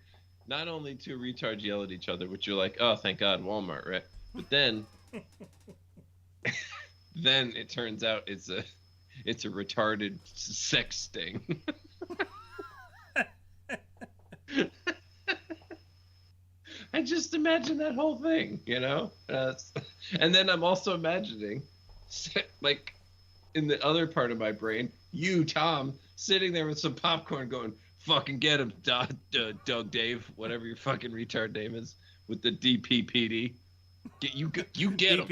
not only two retards yell at each other, which you're like, oh, thank God, Walmart, right? But then then it turns out it's a retarded sex sting. I just imagine that whole thing, you know? And then I'm also imagining, like, in the other part of my brain, you, Tom, sitting there with some popcorn going, fucking get him, Doug Dave, whatever your fucking retard name is, with the DPPD. You get him.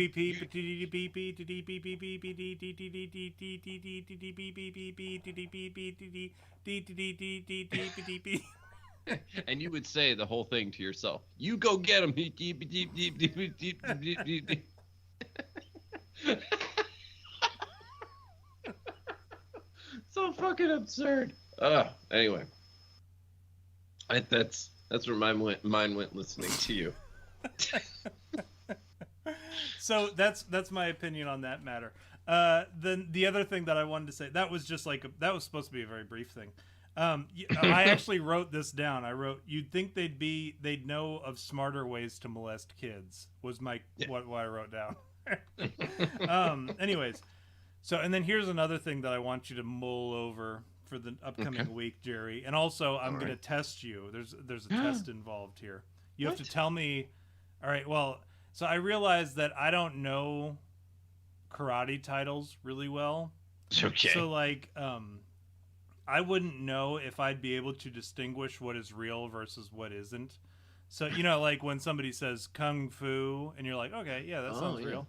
And you would say the whole thing to yourself. You go get him. So fucking absurd. Anyway. That's where my mind went listening to you. So that's my opinion on that matter. Then the other thing that I wanted to say, that was just like that was supposed to be a very brief thing. I actually wrote this down. I wrote, you'd think they'd know of smarter ways to molest kids, was what I wrote down. Anyways, so, and then here's another thing that I want you to mull over for the upcoming week, Jerry. And also, I'm going to test you. There's a test involved here. You have to tell me. All right. Well, so I realized that I don't know karate titles really well. Okay. So like, I wouldn't know if I'd be able to distinguish what is real versus what isn't. So, you know, like when somebody says kung fu and you're like, okay, yeah, that sounds real.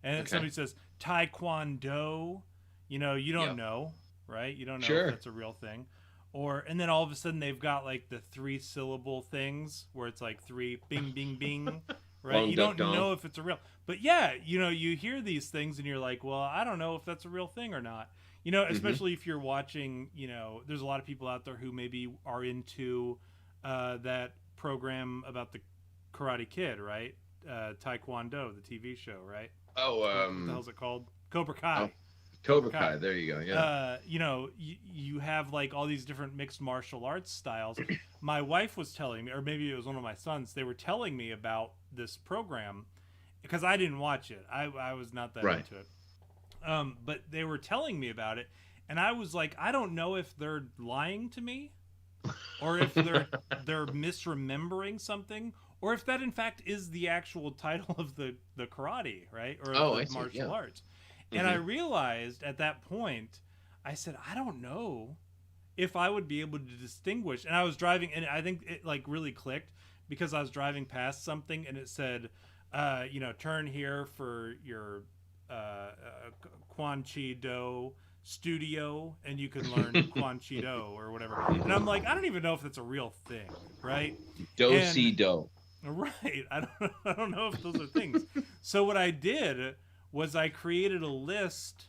And then somebody says taekwondo, you know, you don't know, right? You don't know if that's a real thing. And then all of a sudden they've got like the 3-syllable things where it's like 3 bing, bing, bing, right? Long you don't know if it's a real, but yeah, you know, you hear these things and you're like, well, I don't know if that's a real thing or not. You know, especially if you're watching, you know, there's a lot of people out there who maybe are into that program about the Karate Kid, right? Taekwondo, the TV show, right? Oh, what the hell's it called? Cobra Kai. Oh, Cobra Kai. There you go. Yeah. You know, you have like all these different mixed martial arts styles. My wife was telling me, or maybe it was one of my sons, they were telling me about this program because I didn't watch it. I was not that into it. But they were telling me about it, And I was like, I don't know if they're lying to me, or if they're misremembering something, or if that in fact is the actual title of the karate, right, or Oh, I the see, martial yeah. arts. And I realized at that point, I said, I don't know if I would be able to distinguish. And I was driving, and I think it like really clicked because I was driving past something, and it said, turn here for your Quan Chi Do studio, and you can learn Quan Chi Do or whatever. And I'm like, I don't even know if that's a real thing, right? Do-si-do. Right. I don't know if those are things. So what I did was I created a list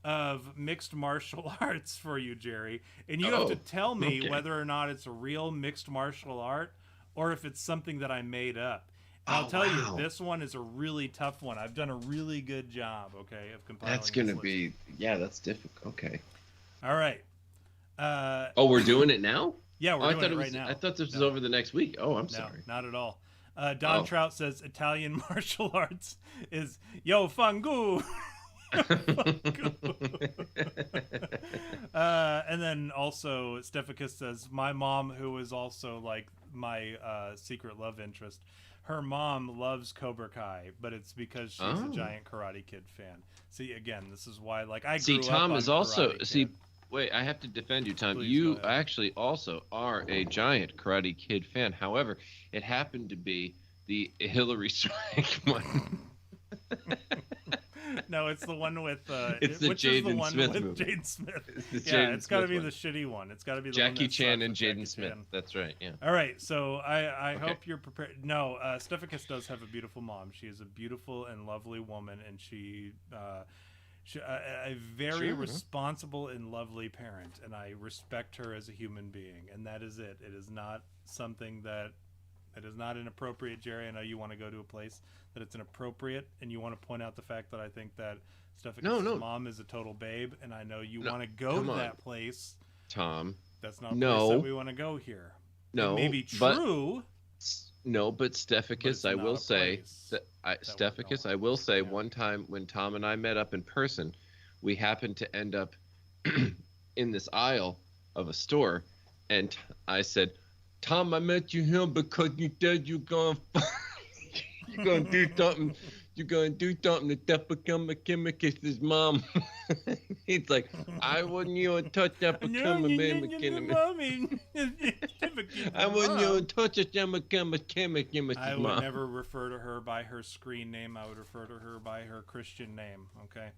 of mixed martial arts for you, Jerry, and you have to tell me whether or not it's a real mixed martial art or if it's something that I made up. And I'll tell you, this one is a really tough one. I've done a really good job, okay, of compiling. That's gonna be, that's difficult. Okay. All right. We're doing it now? Yeah, we're doing it right now. I thought this was over the next week. Oh, I'm sorry. Not at all. Don Trout says Italian martial arts is yo fangu. And then also Stephicus says, my mom, who is also like my secret love interest, her mom loves Cobra Kai, but it's because she's a giant Karate Kid fan. See, again, this is why, like, I grew Tom up is on also Karate Kid. Wait, I have to defend you, Tom. Please, you actually also are a giant Karate Kid fan. However, it happened to be the Hillary Swank one. No, it's the one with it's the Jaden Smith movie. Jaden Smith. It's got to be the shitty one. It's got to be the Jackie one Chan and Jaden Smith. That's right. Yeah. All right, so I hope you're prepared. No, Stephicus does have a beautiful mom. She is a beautiful and lovely woman, and she a very responsible and lovely parent, and I respect her as a human being, and that is it. It is not something that it is not inappropriate, Jerry. I know you want to go to a place that it's inappropriate, and you want to point out the fact that I think that Stephicus' mom is a total babe, and I know you want to go to that place. Tom. That's not a place that we want to go here. No. It may be true. But Stephicus, I will say, one time when Tom and I met up in person, we happened to end up in this aisle of a store, and I said, Tom, I met you here because you said you're gonna do something. You're gonna do something to Stephicus' mom. He's like, I wouldn't even touch Stephicus' mom. I wouldn't even touch Stephicus' I mom. would never refer to her by her screen name. I would refer to her by her Christian name. Okay.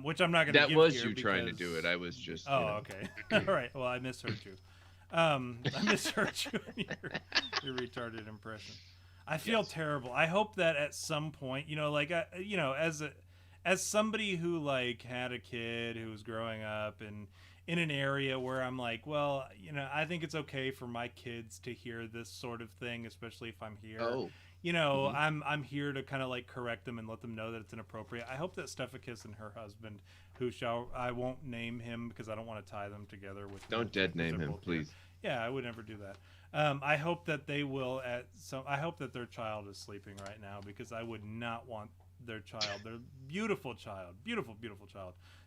Which I'm not going to give That was here you trying to do it. I was just. Okay. All right. Well, I misheard you. I misheard you in your retarded impression. I feel terrible. I hope that at some point, as somebody who like had a kid who was growing up and in an area where I'm like, well, I think it's okay for my kids to hear this sort of thing, especially if I'm here. I'm here to kind of like correct them and let them know that it's inappropriate. I hope that Stephicus and her husband, I won't name him because I don't want to tie them together with. Don't dead name him, please. Yeah, I would never do that. I hope that they will I hope that their child is sleeping right now, because I would not want their beautiful child,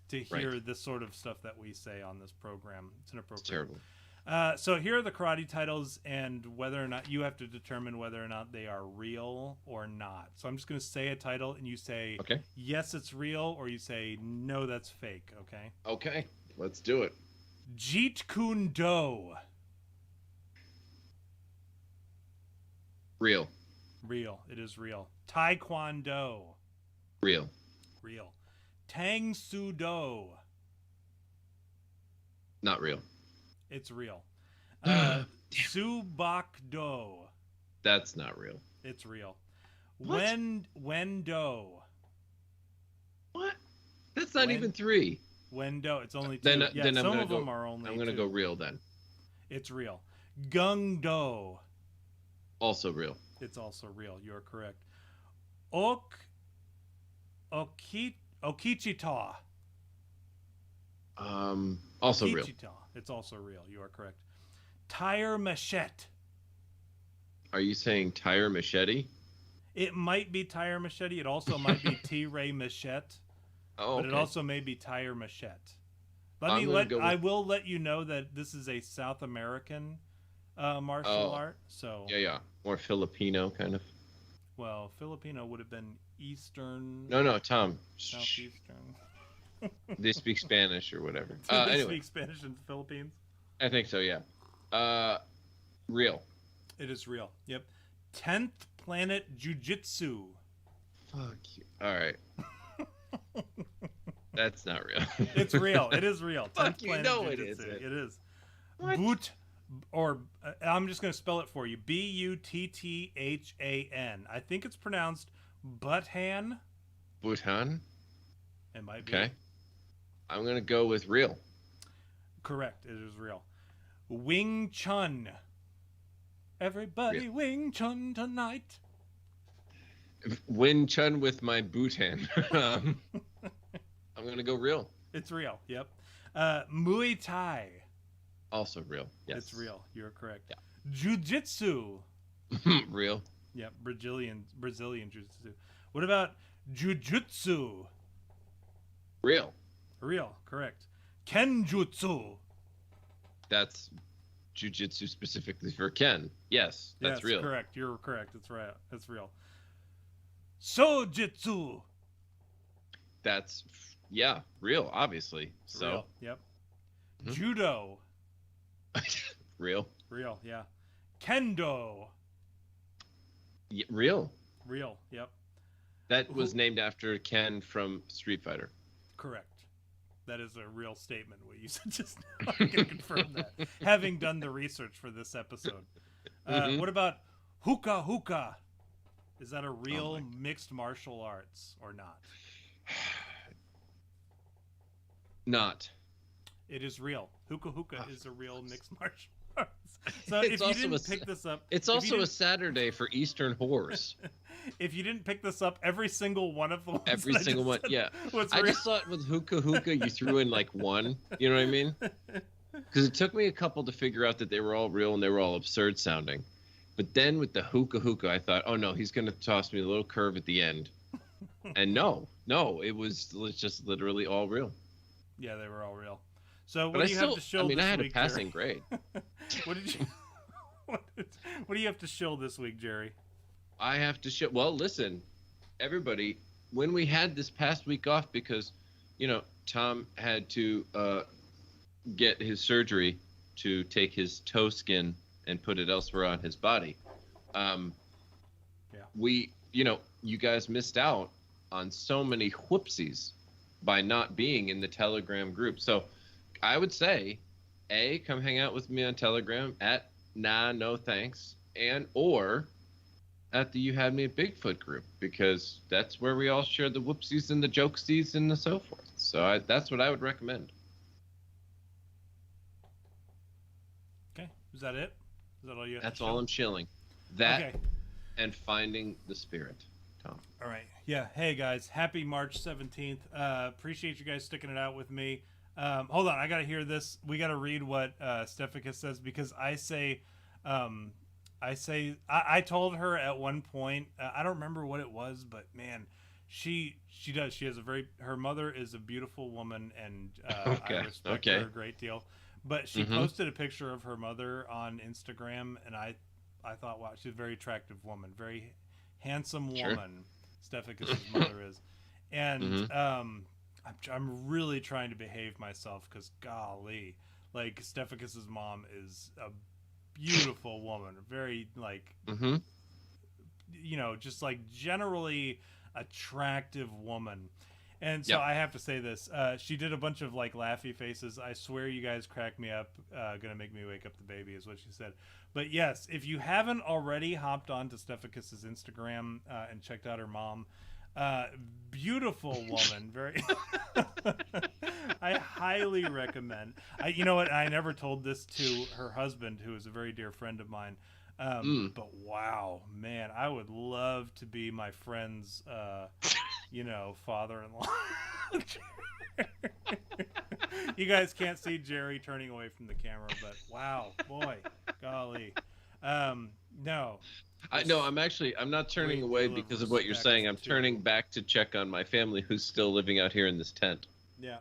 to hear this sort of stuff that we say on this program. It's inappropriate. It's terrible. So here are the karate titles, and whether or not you have to determine whether or not they are real or not. So I'm just going to say a title, and you say, yes, it's real, or you say, no, that's fake. Okay. Okay. Let's do it. Jeet Kune Do. Real. Real. It is real. Taekwondo. Real. Real. Tang Soo Do. Not real. It's real. Subak Do. That's not real. It's real. Wendo. What? That's not even 3. Wendo. It's only 2. Then some of them are only 2. I'm gonna go real then. It's real. Gung Do. Also real. It's also real. You're correct. Okichita. Also real. It's also real. You are correct. Tire machete. Are you saying tire machete? It might be tire machete. It also might be T-Ray machete. Oh, but it also may be tire machete. I will let you know that this is a South American martial art. So yeah, more Filipino kind of. Well, Filipino would have been Eastern. No, Tom. Southeastern. They speak Spanish or whatever. Do they anyway, speak Spanish in the Philippines? I think so. Yeah. Real. It is real. Yep. 10th Planet Jiu-Jitsu. Fuck you. All right. That's not real. It's real. It is real. Fuck you. No, Jiu-Jitsu. it isn't. It is. What? Boot, or I'm just going to spell it for you. Butthan. I think it's pronounced Buthan. Bhutan. It might be. Okay. I'm going to go with real. Correct. It is real. Wing Chun. Everybody Wing Chun tonight. Wing Chun with my boot hand. I'm going to go real. It's real. Yep. Muay Thai. Also real. Yes. It's real. You're correct. Yeah. Jiu-Jitsu. Real. Yep. Brazilian Jiu-Jitsu. What about Jiu-Jitsu? Real. Real. Correct. Kenjutsu. That's jiu-jitsu specifically for Ken. Yes, that's real. Correct. You're correct. It's right. It's real. Sojitsu. That's real, obviously. So real. Yep. Judo. Real. Real. Yeah. Kendo. Real. Real. Yep. That was named after Ken from Street Fighter. Correct. That is a real statement. What you said just now. I can confirm that. Having done the research for this episode. What about hookah hookah? Is that a real mixed martial arts or not? Not. It is real. Hookah hookah is a real mixed martial arts. So if you didn't pick this up... It's also a Saturday for Eastern whores. If you didn't pick this up, every single one of the ones every single one, yeah. I real. just thought with hookah hookah, you threw in like one. You know what I mean? Because it took me a couple to figure out that they were all real and they were all absurd sounding. But then with the hookah hookah, I thought, oh no, he's going to toss me a little curve at the end. And no, it was just literally all real. Yeah, they were all real. So what do you have to show this week, I had a passing grade. What did you... What do you have to show this week, Jerry? I have to show... Well, listen, everybody, when we had this past week off because, Tom had to get his surgery to take his toe skin and put it elsewhere on his body. We, you guys missed out on so many whoopsies by not being in the Telegram group. So I would say, A, come hang out with me on Telegram at no thanks, or at the You Had Me at Bigfoot group, because that's where we all share the whoopsies and the jokesies and the so forth. So that's what I would recommend. Okay. Is that it? Is that all you have That's to show? all I'm shilling. That and finding the spirit, Tom. All right. Yeah. Hey, guys. Happy March 17th. Appreciate you guys sticking it out with me. Hold on. I got to hear this. We got to read what Stephicus says, because I told her at one point, I don't remember what it was, but man, she does. She has her mother is a beautiful woman, and I respect her a great deal. But she posted a picture of her mother on Instagram, and I thought, wow, she's a very attractive woman, very handsome woman. Stephicus's mother is, and I'm really trying to behave myself because golly, like Stephicus's mom is a beautiful woman, very like, just like generally attractive woman. And so I have to say this, she did a bunch of like laughy faces. I swear you guys crack me up. Gonna make me wake up the baby is what she said. But yes, if you haven't already hopped on to Stephicus's Instagram and checked out her mom, beautiful woman, very I highly recommend. You know what, I never told this to her husband, who is a very dear friend of mine, but wow, man, I would love to be my friend's father-in-law. You guys can't see Jerry turning away from the camera, but wow, boy, golly. No. I'm not turning away because of what you're saying. I'm turning back to check on my family who's still living out here in this tent. Yeah.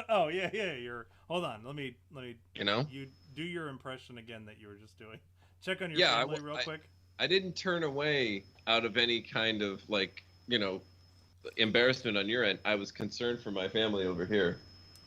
Oh yeah, yeah. Hold on. Let me. You know? You do your impression again that you were just doing. Check on your Yeah, family real quick. I didn't turn away out of any kind of like, embarrassment on your end. I was concerned for my family over here.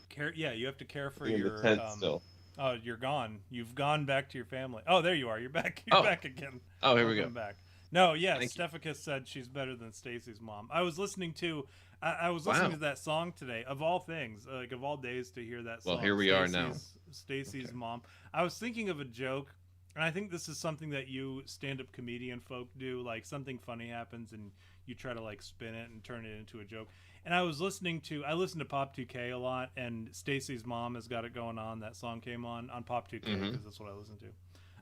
Care. Yeah, you have to care for In the your. tent still. Oh, you're gone. You've gone back to your family. Oh, there you are. You're back. You're Oh. back again. Oh, here we Welcome go. back. No, yes. Thank you. Stephicus said she's better than Stacy's mom. I was listening to. I was listening to that song today. Of all things, like of all days, to hear that song. Well, here we are now. Stacy's Okay. mom. I was thinking of a joke, and I think this is something that you stand-up comedian folk do. Like something funny happens, and you try to like spin it and turn it into a joke. And I listen to Pop 2K a lot, and Stacy's mom has got it going on. That song came on Pop 2K because that's what I listen to.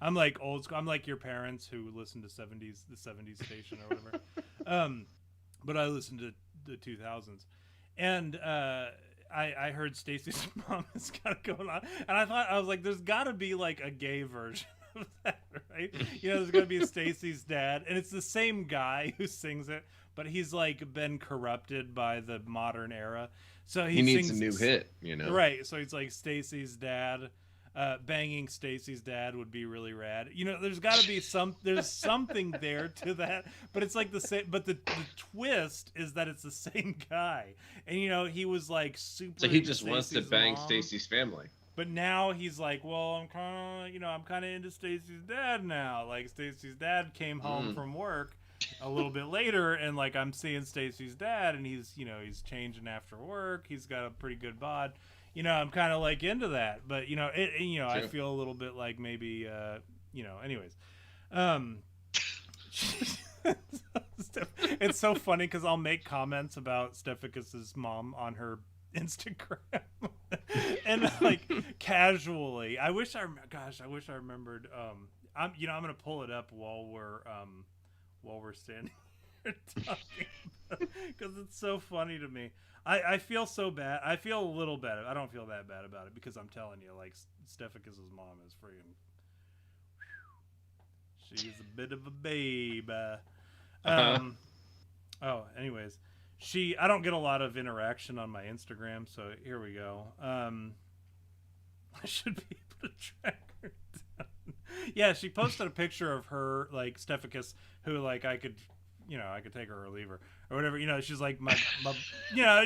I'm like old school. I'm like your parents who listen to the 70s station or whatever. But I listen to the 2000s, and I heard Stacy's mom has got it going on, and I was like, there's got to be like a gay version of that, right? There's got to be Stacy's dad, and it's the same guy who sings it, but he's like been corrupted by the modern era, so He needs sings a new hit, right? So he's like Stacy's dad. Banging Stacy's dad would be really rad. There's got to be there's something there to that, but it's like the same. But the twist is that it's the same guy, and he was like super. So he just wants to bang mom, Stacy's family. But now he's like, well, I'm kind of into Stacy's dad now. Like Stacy's dad came home from work a little bit later, and like I'm seeing Stacy's dad, and he's changing after work. He's got a pretty good bod. I'm kind of like into that, but sure. I feel a little bit like maybe, anyways, it's so funny because I'll make comments about Stephicus's mom on her Instagram and like casually, I wish I remembered, I'm going to pull it up while we're standing here talking because it's so funny to me. I feel so bad. I feel a little bad. I don't feel that bad about it because I'm telling you, like, Stephicus's mom is freaking. She's a bit of a babe. Oh, anyways, I don't get a lot of interaction on my Instagram, so here we go. I should be able to track her down. Yeah, she posted a picture of her, like, Stephicus, who, like, I could take her or leave her or whatever. She's like my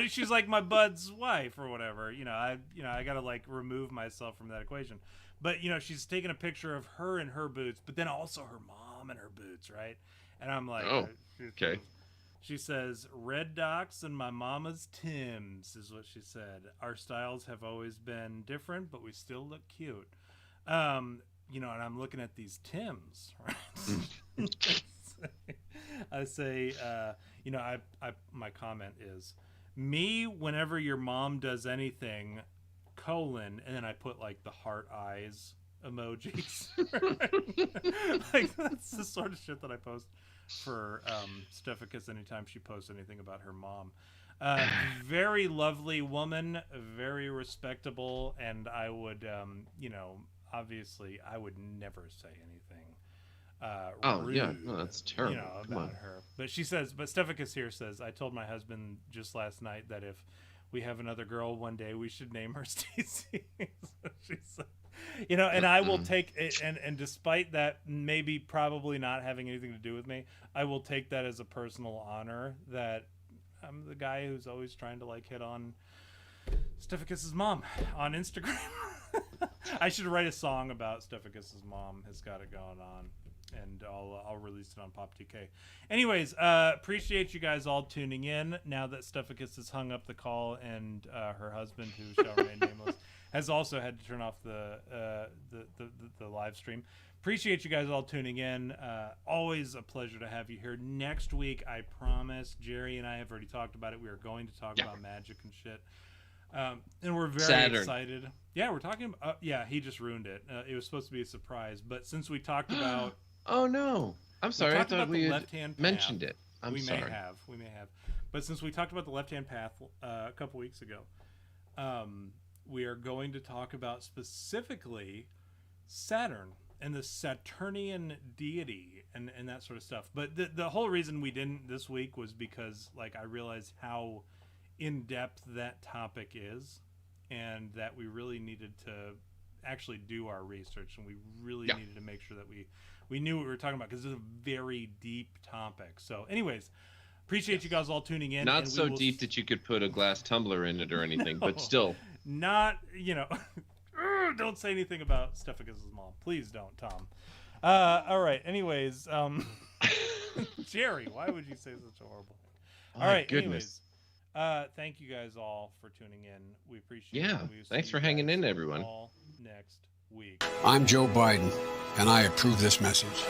she's like my bud's wife or whatever. I gotta like remove myself from that equation. But she's taking a picture of her in her boots, but then also her mom in her boots, right? And I'm like, oh, okay. She says, "Red Docs and my mama's Timbs," is what she said. "Our styles have always been different, but we still look cute." And I'm looking at these Timbs, right? I say, my comment is, "Me whenever your mom does anything, : and then I put like the heart eyes emojis." Like that's the sort of shit that I post for Stephicus anytime she posts anything about her mom. Very lovely woman, very respectable, and I would, obviously I would never say anything. Rude, yeah, no, that's terrible. About her. But Stephicus here says, "I told my husband just last night that if we have another girl one day, we should name her Stacy." So she said, and I will take it, and despite that probably not having anything to do with me, I will take that as a personal honor that I'm the guy who's always trying to like hit on Stephicus's mom on Instagram. I should write a song about Stephicus's mom has got it going on, and I'll release it on Pop 2K. Anyways, appreciate you guys all tuning in. Now that Stephicus has hung up the call, and her husband, who shall remain nameless, has also had to turn off the live stream. Appreciate you guys all tuning in. Always a pleasure to have you here. Next week, I promise, Jerry and I have already talked about it. We are going to talk about magic and shit. And we're very excited. Yeah, we're talking about, he just ruined it. It was supposed to be a surprise, but since we talked about... Oh, no. I'm sorry. I thought we had mentioned it. We may have. But since we talked about the left-hand path a couple weeks ago, we are going to talk about specifically Saturn and the Saturnian deity and that sort of stuff. But the whole reason we didn't this week was because like I realized how in-depth that topic is, and that we really needed to actually do our research, and we really needed to make sure that we knew what we were talking about, because it's a very deep topic. So anyways, appreciate you guys all tuning in. Not so deep that you could put a glass tumbler in it or anything, but still. Not, don't say anything about stuff against his mom. Please don't, Tom. All right. Anyways, Jerry, why would you say such a horrible thing? All right. Goodness. Anyways, thank you guys all for tuning in. We appreciate it. Thanks for hanging in, everyone. All next week. I'm Joe Biden, and I approve this message.